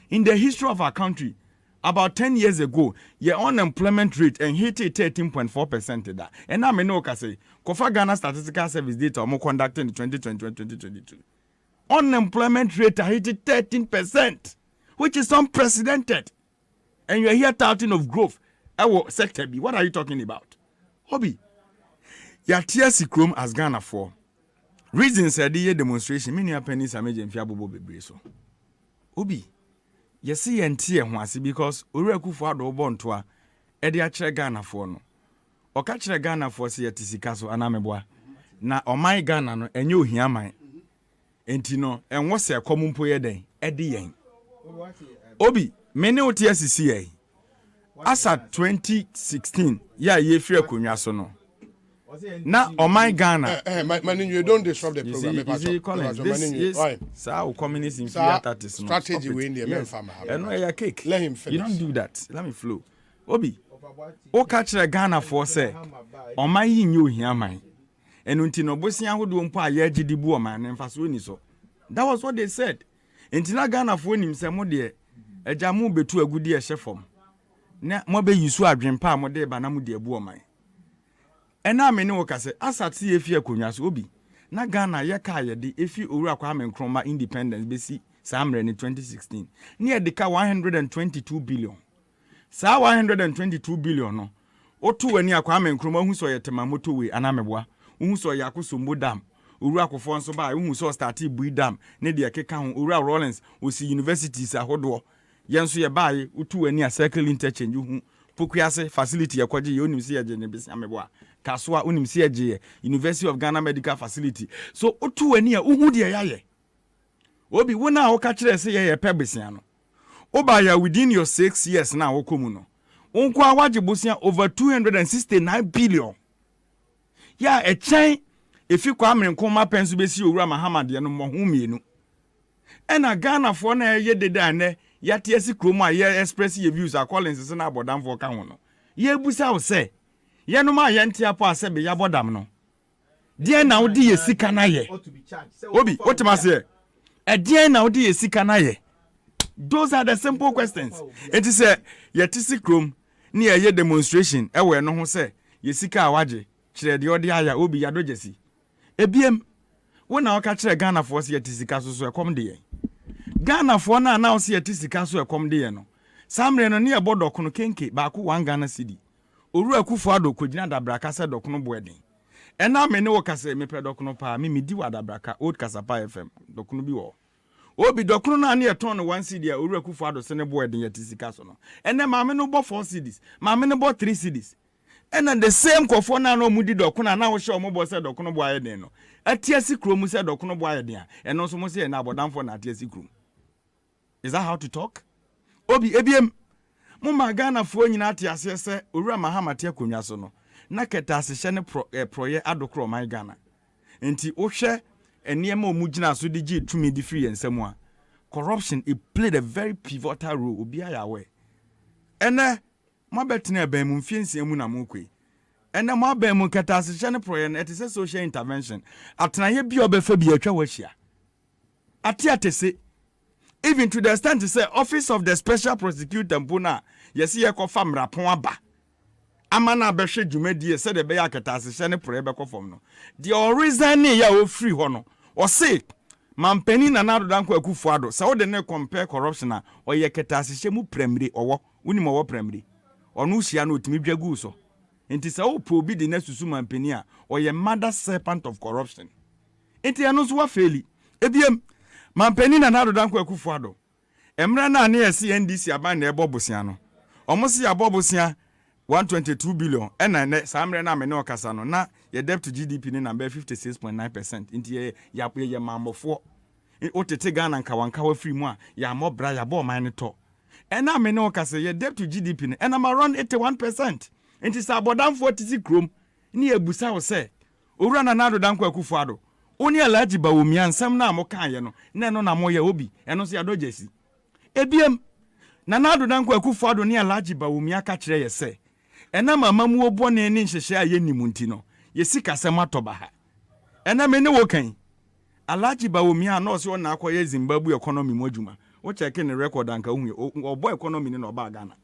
in the history of our country about 10 years ago your unemployment rate and hit 13.4% da and na me no ka say Kofa Ghana Statistical Service data mo conducted in 2020-2022 unemployment rate hit 13%, which is unprecedented. And you are here touting of growth. Our sector B. What are you talking about? Hobby. Your TSC Chrome has Ghana for reasons said the demonstration. Many pennies are making fiable baby. So, Obi, you see and tear once because Ureku for the Bontua, Eddie Achre Ghana for no. Or catch a Ghana for see at Tisicaso and Ameboa. Na o my Ghana no enyo hia man entino enwo se komumpo ye den ede yen obi mene o TSC asa 2016 ya ye free akonwa so no na o my Ghana man you don't disrupt the program so communist in fear tactics strategy we in the men farmer no ya cake let him finish. You don't do that, let me flow. Obi o catch a Ghana for say o my nyo hia man and until Bosia who do mpa ye gidibu o man emfaso ni so. That was what they said. Until Ghana for him say mo de ejamu betu agudi e hye na mo be yusu adwempa mo de ba na mo de abu o man. Ena me ne wo kase asate efi akonwa so obi na Ghana ye ka ye de efi owura kwa amenkroma independence besi samre ni 2016 ni e de ka 122 billion. Sa 122 billion no otu wani akwa amenkroma hu so ye tema motorway anameboa. Uhu so yakosombo dam owura akofo nso ba uhu so start bui dam ne de keka ho owura Rollins osi universities ahodo yenso ye bae utu ani a circle interchange uhu pokuase facility yakwaje ye onim se ye ne bisi ameboa kasoa onim se ye University of Ghana Medical Facility so utu ani a uhu de yaye obi wona a wo ka kire se ye pebisia no oba ya within your 6 years na wo komu no onko awaje bosia over 269 billion. Ya a chain if you come and come up and see you Muhammad and Mohumienu. And a Ghana for na ye de dane, yet yes, Kroma, ye express your views are calling the son about them for Kamono. Ye busa say, Yanuma yantia pa sebe yabodamno. Dear now, dear Sikanaye. Obi, what must say? A dear now, dear Sikanaye. Those are the simple questions. It is a yetisi krum near ye demonstration. Ewe no say, Yesika awaje. Chire de odi aya obi ya dojesi ebiem wona o ka chire Ghana for se yetisika so ekom de yen Ghana for na na o se yetisika so ekom de yen no samre no ne e bodo kono kenke ba ko 1 Ghana cedi oru akufo ado kogina dabraka se dokono boeden ena me ne wo ka se me pe dokono pa me di wa dabraka old Kasapa FM dokono bi wo obi dokono na ne e ton no 1 cedi a oru akufo ado se ne boeden yetisika so no ene ma me no bo 4 cedis ma me no bo 3 cedis. And then the same kofona no mudi dokuna na wo hye o mo bo se dokono bo aye den no atiasi krom se dokono bo aye den and also mo se na abodamfo na atiasi krom. Is that how to talk? Obi ebiem mo magana fo nyina atiase se owura mahamati akonwa so no na keta asehye ne proye adokro man Ghana enti wo hwe eniema omugina so de gi tumi di free ensem a corruption it played a very pivotal role obi ayawe ene ma betina ban mu mfiensia mu na mokwe ene ma ban mu keta asehye ne proye na it is a social intervention atenaye bi obefa bi atwa wahia atiatese even to the extent to say office of the special prosecutor mpona yesi ye kofa mrapon aba amana behwe dwumadie se de be yaketa asehye ne proye be kofom no the reason ya o free ho no o say mampani na nado danko akufo ado se wo de ne compare corruption a o ye keta asehye mu primary owo woni mo wo primary onu hia no otimi dwagu so enti se wo probi de na susu mampani a o ye mother serpent of corruption enti eno so wa faili ebiem mampani na nado danko akufo ado emra na ne yesi NDC aban na ebobosia no omosi abobosia 122 billion ena ne samre na me ne okasa no na ye debt to GDP ni number 56.9% inti ye mamofo otete Ghana nka wanka wa free mu a ya mobra ya bo man to ena me ne okasa ye debt to GDP ni ena ma around 81% inti sa bodamfo tisi krom ni ebusa wo se owura na nado danko akufo ado oni alaji ba wo miansam na amokan ye no na no na moye obi eno so ya dojesi ebiem na nado danko akufo ado ni alaji ba wo miaka kire ye se ena mama mu obone ni nhyehyɛ aye nimunti no yesi kasem atoba ha ena me ne wokan alaji ba wo mia na so na akoye Zimbabwe economy mu adwuma wo check ne record anka hu obo economy ni na oba Ghana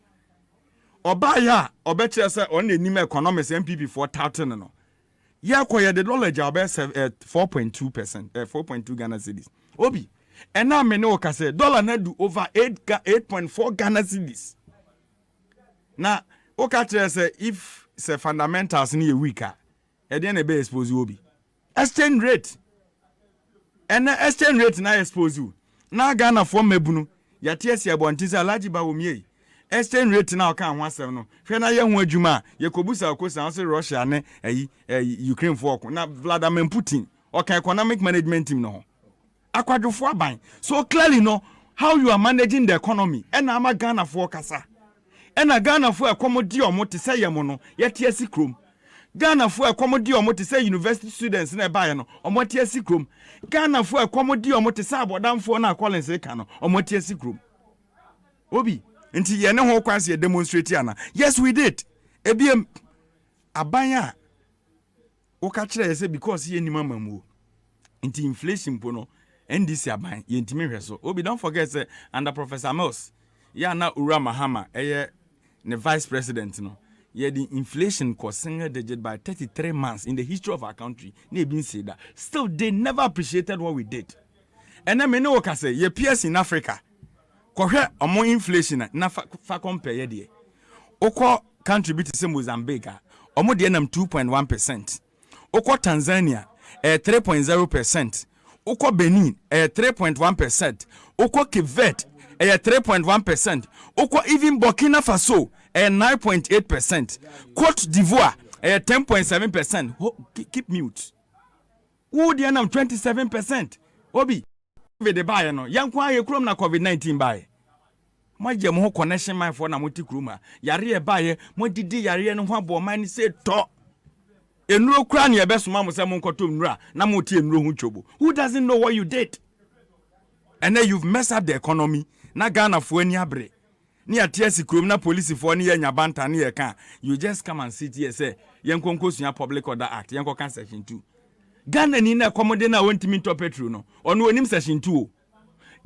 oba ya obekire se on enim economy MPP 4000 no ya koye the knowledge oba 4.2% 4.2 Ghana cedis Obi. And now me know say dollar na do over 8.4 Ghana cedis. Now, okay say if say fundamentals ni weaker, e dey na be expose you obi. Exchange rate. And exchange rate na expose you. Now Ghana for mebunu, yate esi abonti say alaji ba womie. Exchange rate na oka ho asem no. Hwe na ye ho adwuma, ye kobusa okosa say Russia ne Ukraine for na Vladimir Putin. Okay, economic management team no. Akwadofo aban. So clearly no how you are managing the economy. And ama Ghana for kasa. And a Ghana for accommodate omo te say yemono, yete esi krom. Ghana for accommodate omo te say university students na buy no, omo te esi krom. Ghana for accommodate omo te say abodamfo na Collins e ka no, omo te esi krom. Obi, nti ye ne ho kwanse ye demonstrate ana. Yes we did. Ebiem abanya o ka kire say because ye nima mamu. Nti inflation po no NDC aban ye ntimi hweso. Obi don't forget say under Professor Mills, ya na Ura Mahama the vice president no. Yeah, the inflation caused single digit by 33 months in the history of our country. They been said that. Still, they never appreciated what we did. And then me know what I say. Ye peers in Africa, correct among inflation na fa compare there. Oko country bit same Mozambique. Omo de nam 2.1%. Oko Tanzania 3.0%. Oko Benin 3.1%. Oko Cape Verde 3.1%. Oko even Burkina Faso 9.8%. Cote d'Ivoire 10.7%. Keep mute. Who dey nam 27%. Obi we dey buy no. Yankwa ye krom na COVID-19 buy. Mo je mo connection man for na moti kroma. Yare e buy mo didi yare no ho abo man say to. Enuro kra na ye besoma mo say mo nkoto nnura na mo tie enuro hu chobo. Who doesn't know what you did? And then you've messed up the economy. Na Ghana fo ani abre. Ni atiasi krom na police fo ni nya banta ni ye kan. You just come and sit here say yenkonko sua Public Order Act yenko kan section 2. Ghana ni na accommodate na wantimi to petrol no. Ono onim section 2.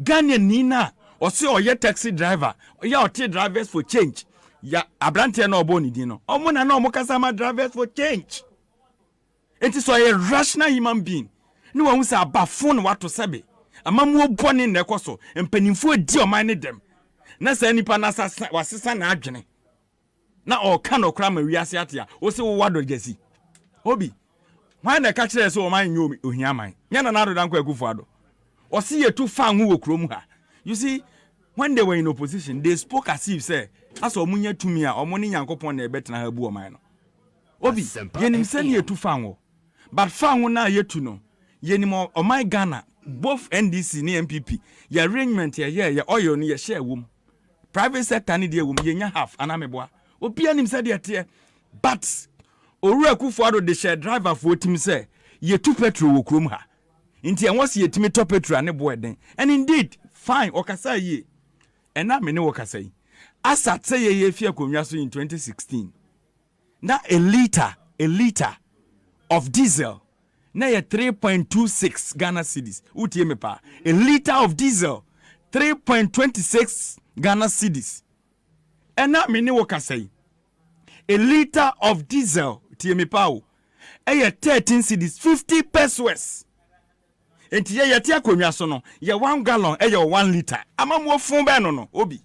Ghana ni na o se oye taxi driver. Ya o drivers for change. Ya abrante na obo ni din no. Omo na omo kasa ma drivers for change. It is so a rational human being. No one say aba phone what to sabe. Amamu oboni na ekoso empanimfo edi o man dem. Na sa nipa na wasesa na adwene. Na o ka no kra ma wiase atia. O se wo wado gesi. Obi. Why na catch there so o man nyo ohia man. Nya na do dan kwa akufo ado. O se ye tu fa hu wo krom ha. You see when they were in opposition they spoke as if say as o munya tumi a o mo ni Nyankopon na ebetena ha bu o man no. Obi yenim se ne ye tu fa hu. But fa hu na ye tu no. Yenim o my Ghana both NDC ni MPP ya arrangement ya oil ni ya share wom. Private sector ni de wom yenya half anameboa. Obi anim se de te but Oru Akufo-Addo de share driver for tim say ye tu petrol wo krom ha. Nti en wose ye timi to petrol ane bo eden. And indeed fine okasa ye. And na me ne okasa yi. Asat say ye fi akonwa so in 2016. Na a liter of diesel na ye 3.26 Ghana cedis. Utie me pa. A liter of diesel 3.26 Ghana cedis. And na me ne okasa yi. A liter of diesel tie me pa o. 13 cedis 50 pesos. Enti ye tie akonwa so no ye 1 gallon 1 liter. Amamo fun be no obi.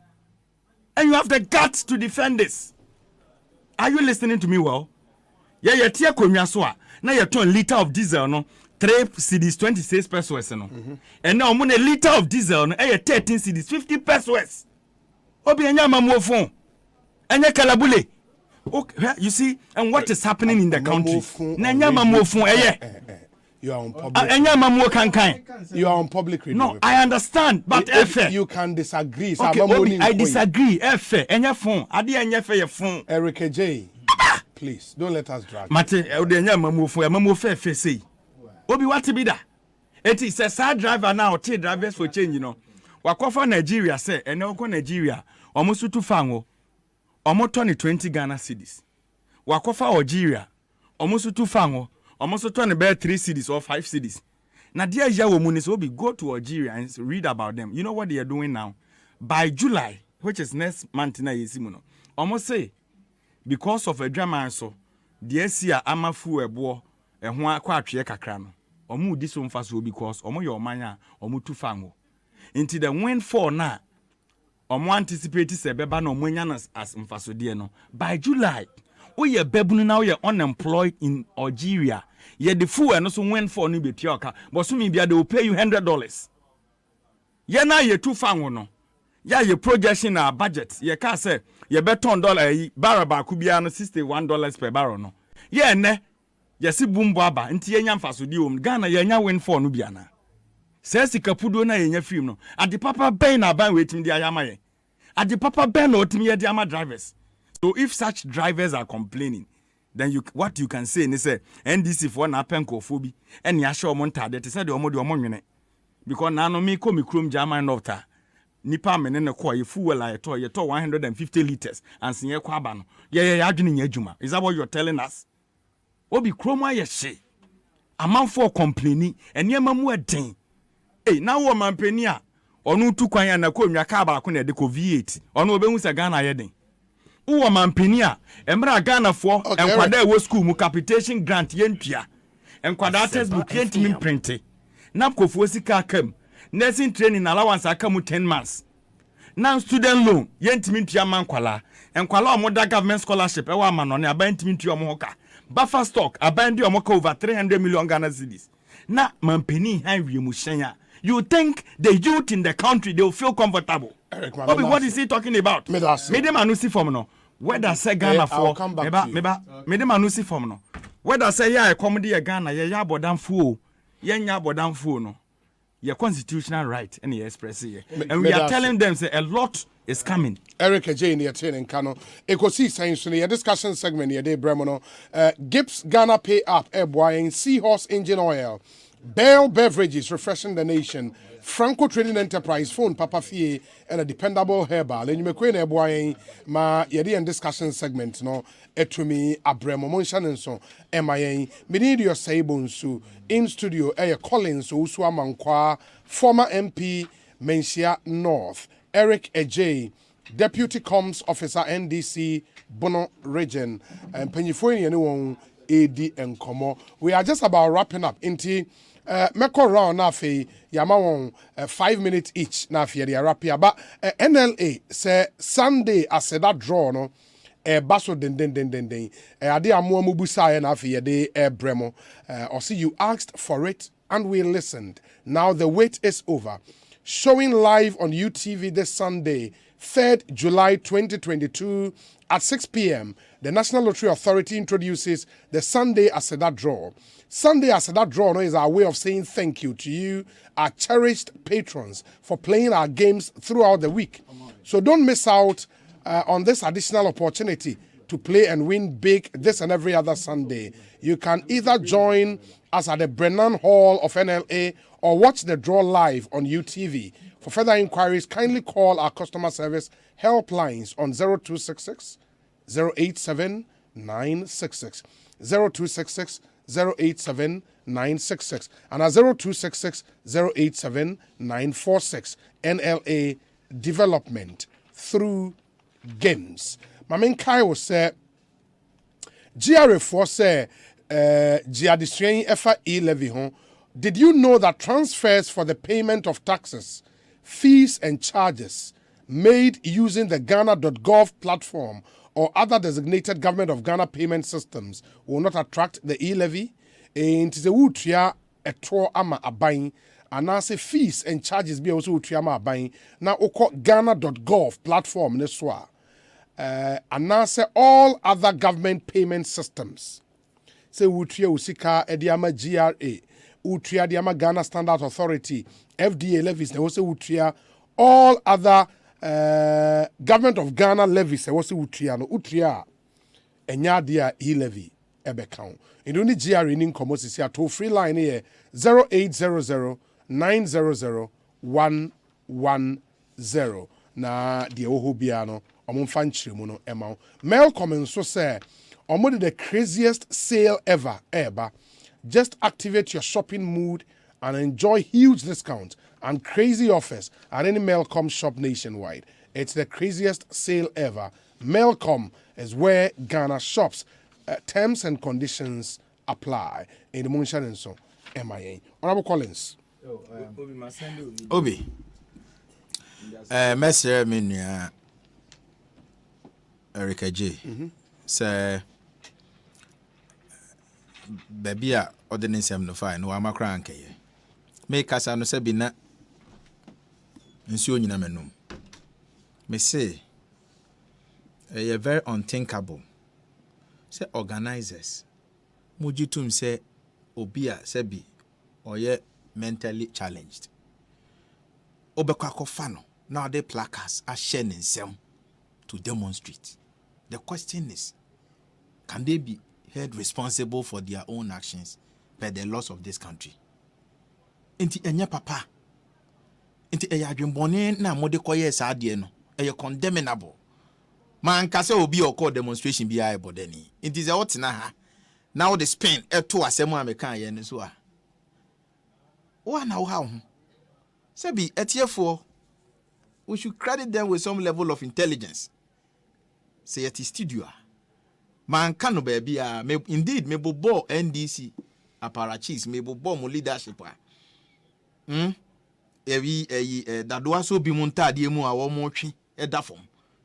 And you have the guts to defend this. Are you listening to me well? Ye tie akonwa so a na ye ton liter of diesel no 3 cedis 26 pesos no. And now mo na liter of diesel no 13 cedis 50 pesos. Obi anya amamo fun. Anya kalabule. Okay, you see, and what is happening in the country? You are on public. You are on public radio. No, I understand, but if you can disagree, okay, Obi, I disagree. Eric J, please don't let us drag. Mate, Obi, what be that? It is a sad driver now. Take drivers for change, you know. Wakofa Nigeria say, and now Nigeria almost to fango. Almost 20 Ghana cedis. Wakofa Algeria, almost 2 fango, almost 20 bear 3 cedis or 5 cedis. Now, dear Yawo Munis will be go to Algeria and read about them. You know what they are doing now? By July, which is next month, almost say, because of a drama, so the SCA Amafu a boy, and one quatria cacrano. omu di so mfa so because omo ye omanya omu tu fango into the windfall na omo anticipate se beba na omo nya as mfa so de no by July we bebunu now you unemployed in Algeria ye the fuel no so windfall no be pioka but so me bia they will pay you $100 ye na ye tu fango no ya ye projection na budget ye ka say ye beton dollar barrel ba ku bia no $61 per barrel no ye ne yesi bumbo aba nti yenya mfasodi om Ghana yenya windfall no bia na se sikapudo na yenya film no ade papa ben na ban wetim di ayama ye ade papa ben na otimi ye di ama drivers. So if such drivers are complaining, then what you can say is say NDC for na penkophobia and ya show montade te say de omo nwene because na no me ko me krom German nota nipa mene ne ko ye fuel ye to 150 liters and sin ye kwa aba no ye adwene nya adwuma. Is that what you're telling us? Obi krom aye hye amanfo complaining enema mu eden na wo mampani a onu tu kwan ya na ko nwa ka ba ko na de ko V8 onu obehu se Ghana ye den uwa mampani a emra Ghana fo enkwada e wo school mu capitation grant yentua enkwada textbook yentimi print na kofuo sika akam nursing training allowance akamu 10 months now student loan yentimi ntua mankwala enkwala omoda government scholarship e wa manone abantimi ntua omo hoka buffer stock abandi omoka over 300 million Ghana cedis na mampani han wiemu hyen. You think the youth in the country they will feel comfortable? Obi, what is he talking about? Me dem anusi form no. Whether say Ghana for me dem anusi form no. Whether say ya comedy Ghana ya abodan fu ya nya abodan fu no. Your constitutional right and you express here. And we are telling them say a lot is coming. Eric J near Tin and Kano. Ecosi science a discussion segment here de Bremono. Gibbs Ghana pay up buying Seahorse engine oil. Bell Beverages refreshing the nation. Franco Trading Enterprise phone Papa Fie and a dependable herbal. And you may queen boy ma yedi and discussion segment no etumi abremo monshan and so MIA. Me need your say Bonsu in studio Collins Uswa Mankwa, former MP Mensia North, Eric Ej, Deputy Comms Officer NDC Bono Region, and Pennyfoini anyone AD and Como. We are just about wrapping up into Meko round na fe yama won 5 minutes each na fe ya rapia but NLA say Sunday as that draw no baso den ade amo amubusa na fe de bremo or see you asked for it and we listened. Now the wait is over. Showing live on UTV this Sunday 3rd July 2022 at 6 p.m. the National Lottery Authority introduces the Sunday Aseda Draw. Sunday Aseda Draw is our way of saying thank you to you, our cherished patrons, for playing our games throughout the week. So don't miss out on this additional opportunity to play and win big this and every other Sunday. You can either join us at the Brennan Hall of NLA or watch the draw live on UTV. For further inquiries, kindly call our customer service helplines on 0266 087 966, 0266 087 966, and at 0266 087 946. NLA Development through Games. Mamin Kai will say, GRA4 say, Giadistrain FE levy home. Did you know that transfers for the payment of taxes, fees, and charges made using the Ghana.gov platform or other designated government of Ghana payment systems will not attract the e-levy? It is a wutria etro ama abain, and I say fees and charges be also wutria ama abain. Now oko Ghana.gov platform neswa. And I say all other government payment systems. Say wutria usika ediama GRA. Utria Diama Ghana Standard Authority, FDA levies, they also Utria, all other government of Ghana levies, they also Utria, no Utria, Enyadia e levy, ebe count. In only GR in commodity, a toll free line here 0800 900 110. Na the Ohobiano, Omonfanchi Muno Emma. Mel comments so say, Omo the craziest sale ever. Just activate your shopping mood and enjoy huge discounts and crazy offers at any Melcom shop nationwide. It's the craziest sale ever. Melcom is where Ghana shops. Terms and conditions apply. In the Moonshan and so. MIA. Honorable Collins. Obi. Messer Minia Erica J. Sir Babia ordinance 75 no ama cranke. Make us no se bina nsuo nyina menum. Me say very unthinkable. Say organizers mujitum say obia sebi or mentally challenged. Obekwa kofano now the placards are shining some to demonstrate. The question is, can they be held responsible for their own actions by the laws of this country? Inti enya papa. Inti eya adwembone na mode koye sa ade no. Eye condemnable. Man kase obi okọ demonstration bi aye bodani. Inti ze wotina ha. Now the spin to asemu amekan ye nso a. Wa na wo ha ho. Sebi etiefo we should credit them with some level of intelligence. Say at studio. Man kano baby indeed me bobo NDC apparatchiks me bobo mo leadership dadwa so bi mu ntade mu a wo mo twi eda fom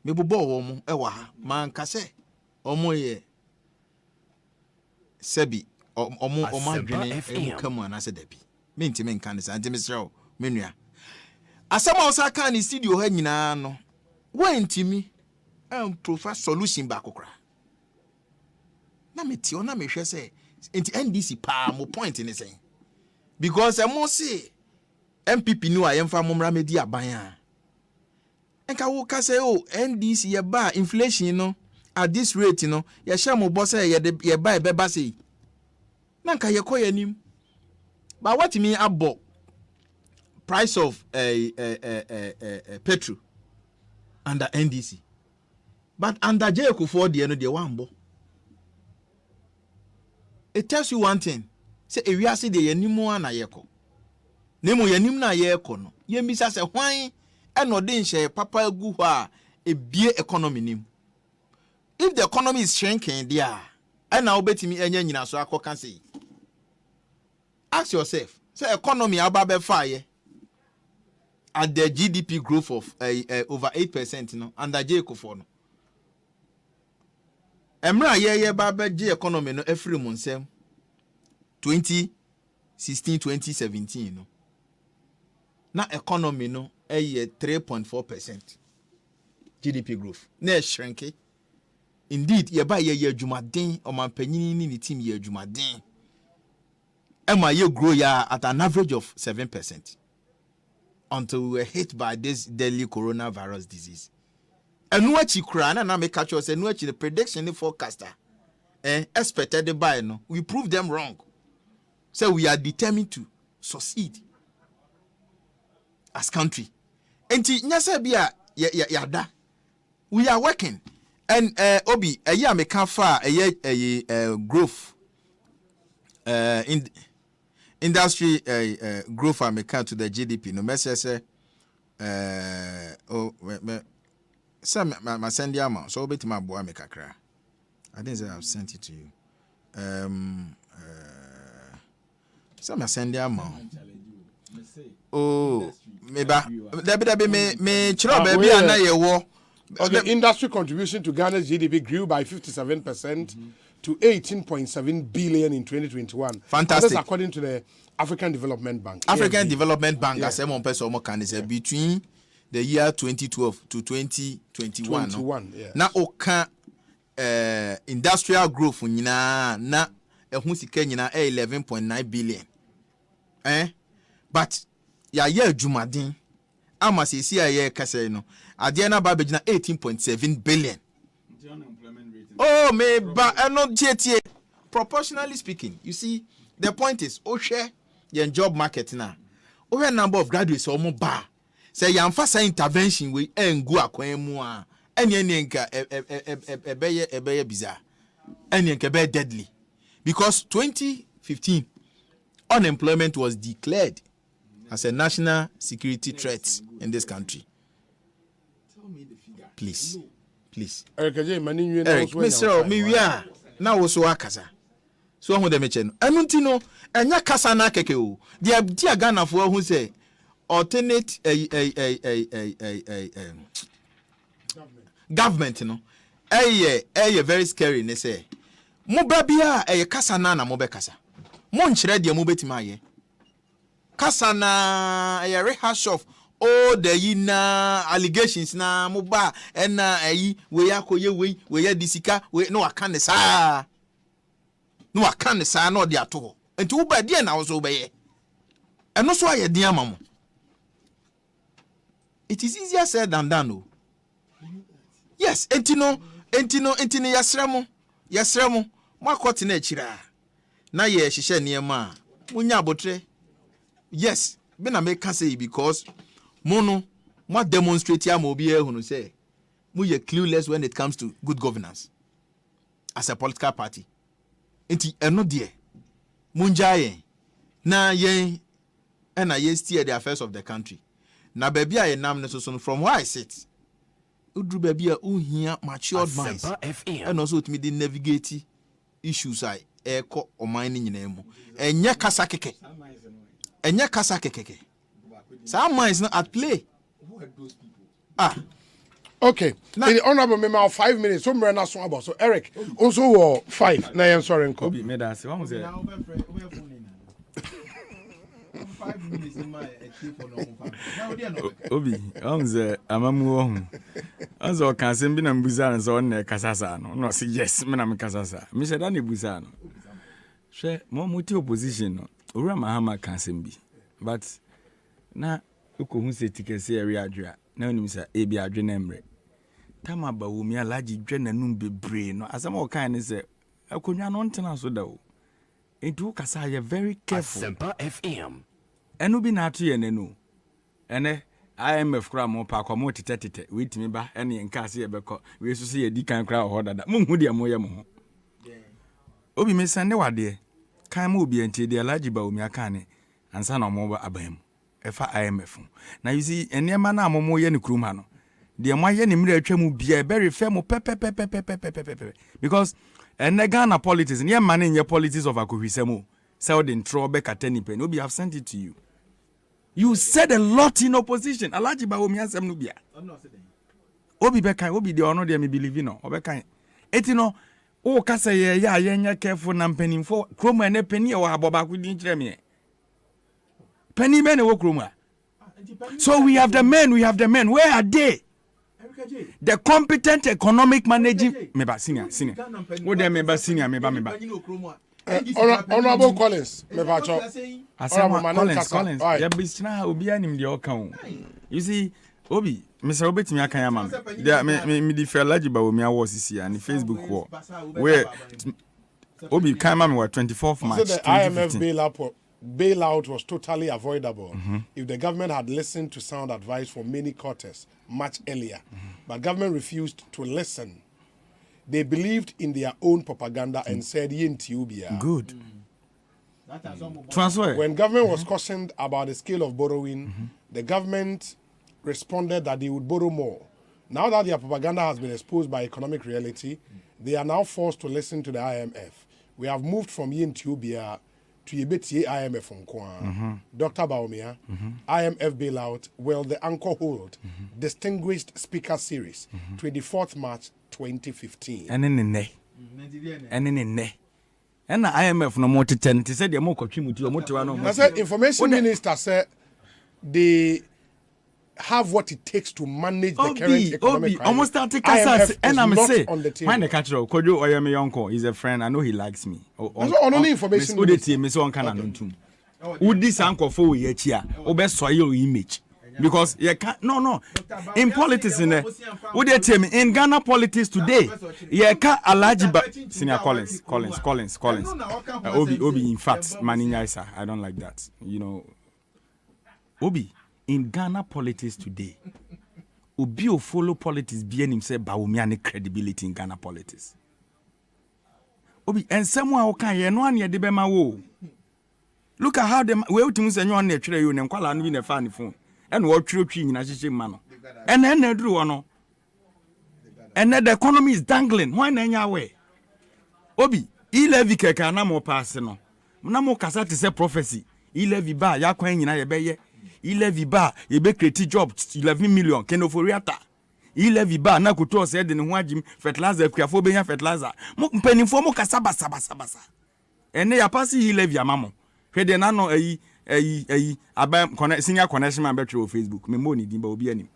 me bobo wo mo e wa ha man kase omo ye sebi omo adwene e kamu anase dabi me ntime nkan ne sa ntime srew menua asama osa kan ni studio ha nyina no wantimi provide solution ba kokra na meti ona me hwe say enti NDC pa mo point ni say because mo say MPP ni wa yemfa momra medi aban a enka wo ka say NDC ye ba inflation no at this rate no ye hye mo bo say ye ba e beba say na nka ye koyanim but what me abo price of petrol under NDC but under J.Eko the no the one bo. It tells you one thing. Say if you see the yenimu na yeko. Nemo yenim na yeko no. Ye mbisa se hwan e no de nhye papa gu ho a e bie economy nim. If the economy is shrinking there, and now betimi enya nyina so akoka say. Ask yourself, say economy ababe fire at the GDP growth of over 8% no under J.Eko no. Emra ye baba G economy no every monsem 2016-2017 no. Na economy no 3.4% GDP growth. Na shrink. Indeed, ye ba ye adwumaden o mampanyini ni team ye adwumaden. Ema ye grow ya at an average of 7% until we were hit by this deadly coronavirus disease. And what you cry na make catch us and what the prediction forecaster expected by no we prove them wrong. So we are determined to succeed as country. And nyasa bia ya we are working and obi eya me kan fa growth in industry growth American to the GDP no message say some my send you amount so bit my boy make kakra. I didn't say I've sent it to you. Some send you amount. Oh, maybe me chiro baby ana ye wo. Okay, industry contribution to Ghana's GDP grew by 57% to 18.7 billion in 2021. Fantastic. That's according to the African Development Bank. African Development Bank, as one person more can say between the year 2012 to 2021. 21, yes. Na oka industrial growth nyina na ehun sika nyina 11.9 billion. But ya ye adwumaden ama se si aye kase no ade na ba begina 18.7 billion. Oh, me ba no tie proportionally speaking. You see, the point is share your job market now. Over number of graduates or more ba. Say you emphasize intervention we engu akwan mu a ene nka ebeye bizarre. Ene nka be deadly. Because 2015 unemployment was declared as a national security threat in this country. Tell me the figure. Please. Please. Eric, Mr. Me we are now also akasa. so who dem eche no enu nti no enya kasa na keke o dia Ghana fo hu say alternate government no very scary ne say mo ba bia kasa na mo be kasa mo nkyere dia mo betima aye kasa na rehash of all the yina allegations na mo ba na we akoye we ya disika we no aka ne saa no aka ne saa no de ato enti wo ba dia na wo so be ye eno so aye dia mamo. It is easier said than done. No. Yes, entino yasremo. Ma kwoti na echira. Na ye hihye niema. Munya abotre. Yes, be na make say because mono ma demonstrate am obi ehunu say mu ye clueless when it comes to good governance as a political party. Enti eno de munja yen na yen na ye steer the affairs of the country. Na baby I nam so from where I sit. Udru baby uhia matured minds. And also to me the navigate issues I eko o mine nyina mu. Enye kasa keke. Some minds not at play. Okay. Now the honorable member 5 minutes. So mrena so about. So Eric also 5. Na yen sorry nko. Obi me da se. What was it? 5 minutes in my Obi, onze amamu ohun. Onzo kan se bi na mbuza nso on na kasasa no. No say yes, me na me kasasa. Me say da na buza no. Hwe mo muti opposition no. Owura Mahama kan se bi. But na ukohu se tikese area adwa. Na onim say e bi adwe na mre. Tama ba wo mi alaji dwe nanum bebre no. Asama o kan ne say akonwa no ntena so da o. Enti kasa ye very careful. Asempa FM. Enu bi na atu ye nenu. Ene IMF kra mo pa kwa mo tete wetimi ba ene nka se ye beko we so se ye di kan kra ho dada mo hu de mo ye mo ho. Obi me sande wade kan mo obi enti de alaji ba omi aka ne ansa na mo ba abam. Efa IMF. Na you see enema na mo ye ne krum ha no. De mo ye ne mire atwa mu bia very fair mo pepe because Ghana politics, near man in your politics of Akuhisemo, Saudi in Trobe Katenipen. Obi have sent it to you. You said a lot in opposition. Alaji Baumia Samnubia. Obi Bekai, Obi the honor, they may believe in no. Obekai. Etino, oh, Cassa, ya, careful, and penny for Chroma and a penny or Aboba with the Penny men or Chroma. So we have the men. Where are they? The competent economic managing meba senior. What they meba senior meba. Honorable Collins, meba cho. Collins. Ya bisna obi anim de okan. You see, Obi, Mr. Obet mi akan am. There me di fair large ba omi awo sisi and Facebook war. Where Obi kan ma me 24th March. So the IMF bailout was totally avoidable if the government had listened to sound advice from many quarters much earlier. But government refused to listen. They believed in their own propaganda and said Yintiubia. Good. Transfer. When government was cautioned about the scale of borrowing, the government responded that they would borrow more. Now that their propaganda has been exposed by economic reality, they are now forced to listen to the IMF. We have moved from Yintiubia to Yebeti IMF on Dr. Baumia, IMF bailout, will the anchor hold? Distinguished Speaker Series, 24th March 2015. And in the and the IMF no more to 10. He said, I said, Information Minister said they have what it takes to manage the current economic crisis. Almost started IMF and I'm say, find the catcher. Kojo Oyemi uncle. He's a friend. I know he likes me. That's only information. Miss on Canada. Would this uncle for ye chia? Obey soil image. Because you can't no. In politics in there, would they tell me in Ghana politics today? You can't alaji Senior Collins. Obi, in fact, Maninya, I don't like that. You know, Obi. In Ghana politics today, Obi will follow politics being himself by Umiani credibility in Ghana politics. Obi, and someone who can no one near the Bema wo. Look at how them we to say no near you and call and win a funny phone. And what true in a shame manner. And then they drew on. And then the economy is dangling. Why in your way? Obi, E-levy keka na mo pass no. Na mo kasa te say prophecy. E-levy ba ya kwan nyina ye beye. E-levy ba ye be create job 11 million kenoforiata. E-levy ba na kuto say de ne ho agim fertilizer kuafo benya fertilizer. Mo mpanimfo mo kasa basa. Ene ya pass E-levy amamo. Hwe de na no abam senior connection man betray on Facebook. Me money dimba obi anim.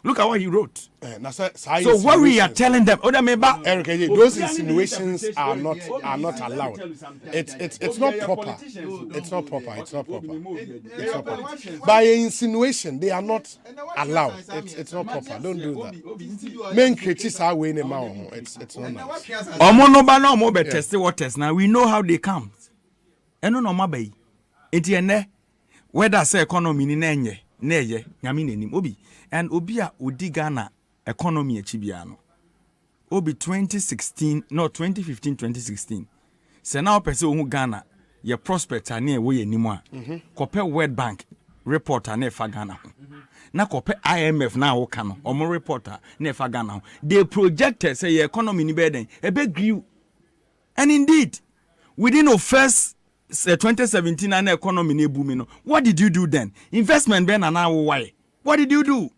Look at what he wrote. So what we are telling them, Eric, those insinuations are not allowed. It's not proper. It's not proper. By insinuation, they are not allowed. It's not proper. Don't do that. Men critics are way in the mouth. It's not nice. Now we know how they come. And no mabe. Entienne whether say economy ni nenye neye nyame nanim obi and obi a odi Ghana economy achibia no obi 2016 say now person who Ghana ye prospect ane we anim a kope World Bank reporter na fa Ghana ho na kope IMF na wo ka no omo reporter na fa Ghana ho they projected say your economy ni be den e be grew and indeed within the first 2017 and economy ne booming. What did you do then? Investment ben and now why? What did you do?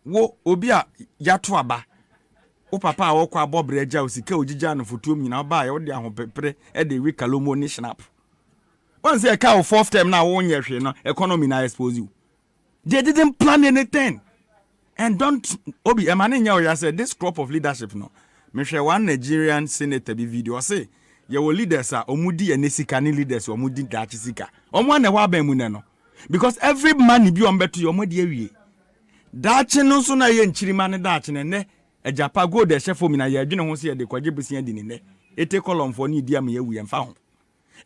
Wo obia yatoaba. O papa wo kwa bobreja osika ojija no fotuom nyina ba ya wo de ahopepre e de we kalomo ni snap. Once a cow fourth term now won ye hwe no economy na expose you. They didn't plan anything. And don't obi emane nya o ya said this crop of leadership no. Me hwe one Nigerian senator bi video say your leaders are omudi enesikani leaders omudi dachisika. Omwa na wa ban mu ne no. Because every money bi on beto your modi awie. Dachi no so na ye nchirima ne dachi ne ejapa go de chefo mi na ye adwene ho se ye de kwaje besia di ne. Ete column for ni dia me ye wu emfa ho.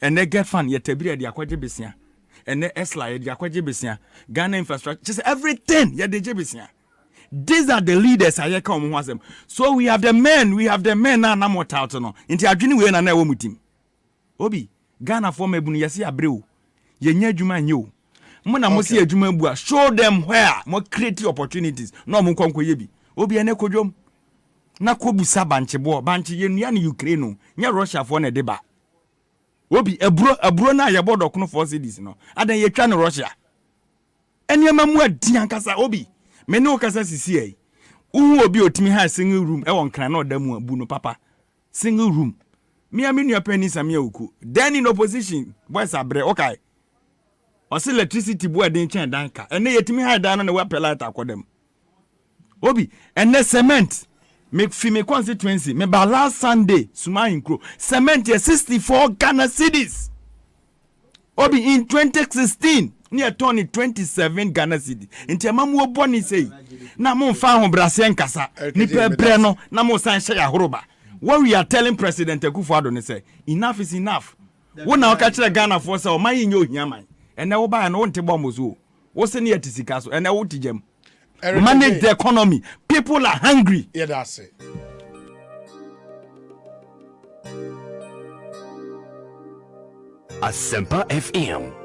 Ene get fan ye tabiri de akwaje besia. Ene esla ye de akwaje besia. Ghana infrastructure just everything ye de je besia. These are the leaders I come wasem. So we have the men now na mota out no. Inti adwene we na na wo mutim. Obi, Ghana for mebunu yesi abreu. Ye nya adwuma nye o. Mo na mo se adwuma bu a show them where mo create opportunities. No mo konko ye bi. Obi ene kodwom. Na kobusa banche bo, banche ye nua ne Ukraine no. Nya Russia for na de ba. Obi ebro na ye bodo kono for cities no. Adan ye twa ne Russia. Eniema mu adi ankasa obi. Me no kasa sisi ai uhu obi otimi ha single room e won kran na odamu abu no papa single room me amenu apani samia oku then in opposition boys abre okay os electricity bo den chen danka ene yetimi ha dan na we pelata akodam obi ene cement me fi me constituency me ba last Sunday suma incro cement 64 Ghana cedis obi in 2016 near Tony 27 Ghana cedi. Inti amamu oboni say. Na mo fa ho brase nkasa. Ni pebre no na mo san share ahoroba. What we are telling President Akufo-Addo ne say, enough is enough. Wo na ka kire Ghana for say o man yin ohia man. Ene wo ba na wo nte bomo so. Wo se ne yatisika so. Ene wo tijam. Manage the economy. People are hungry. Yeah, that's it. Asempa FM.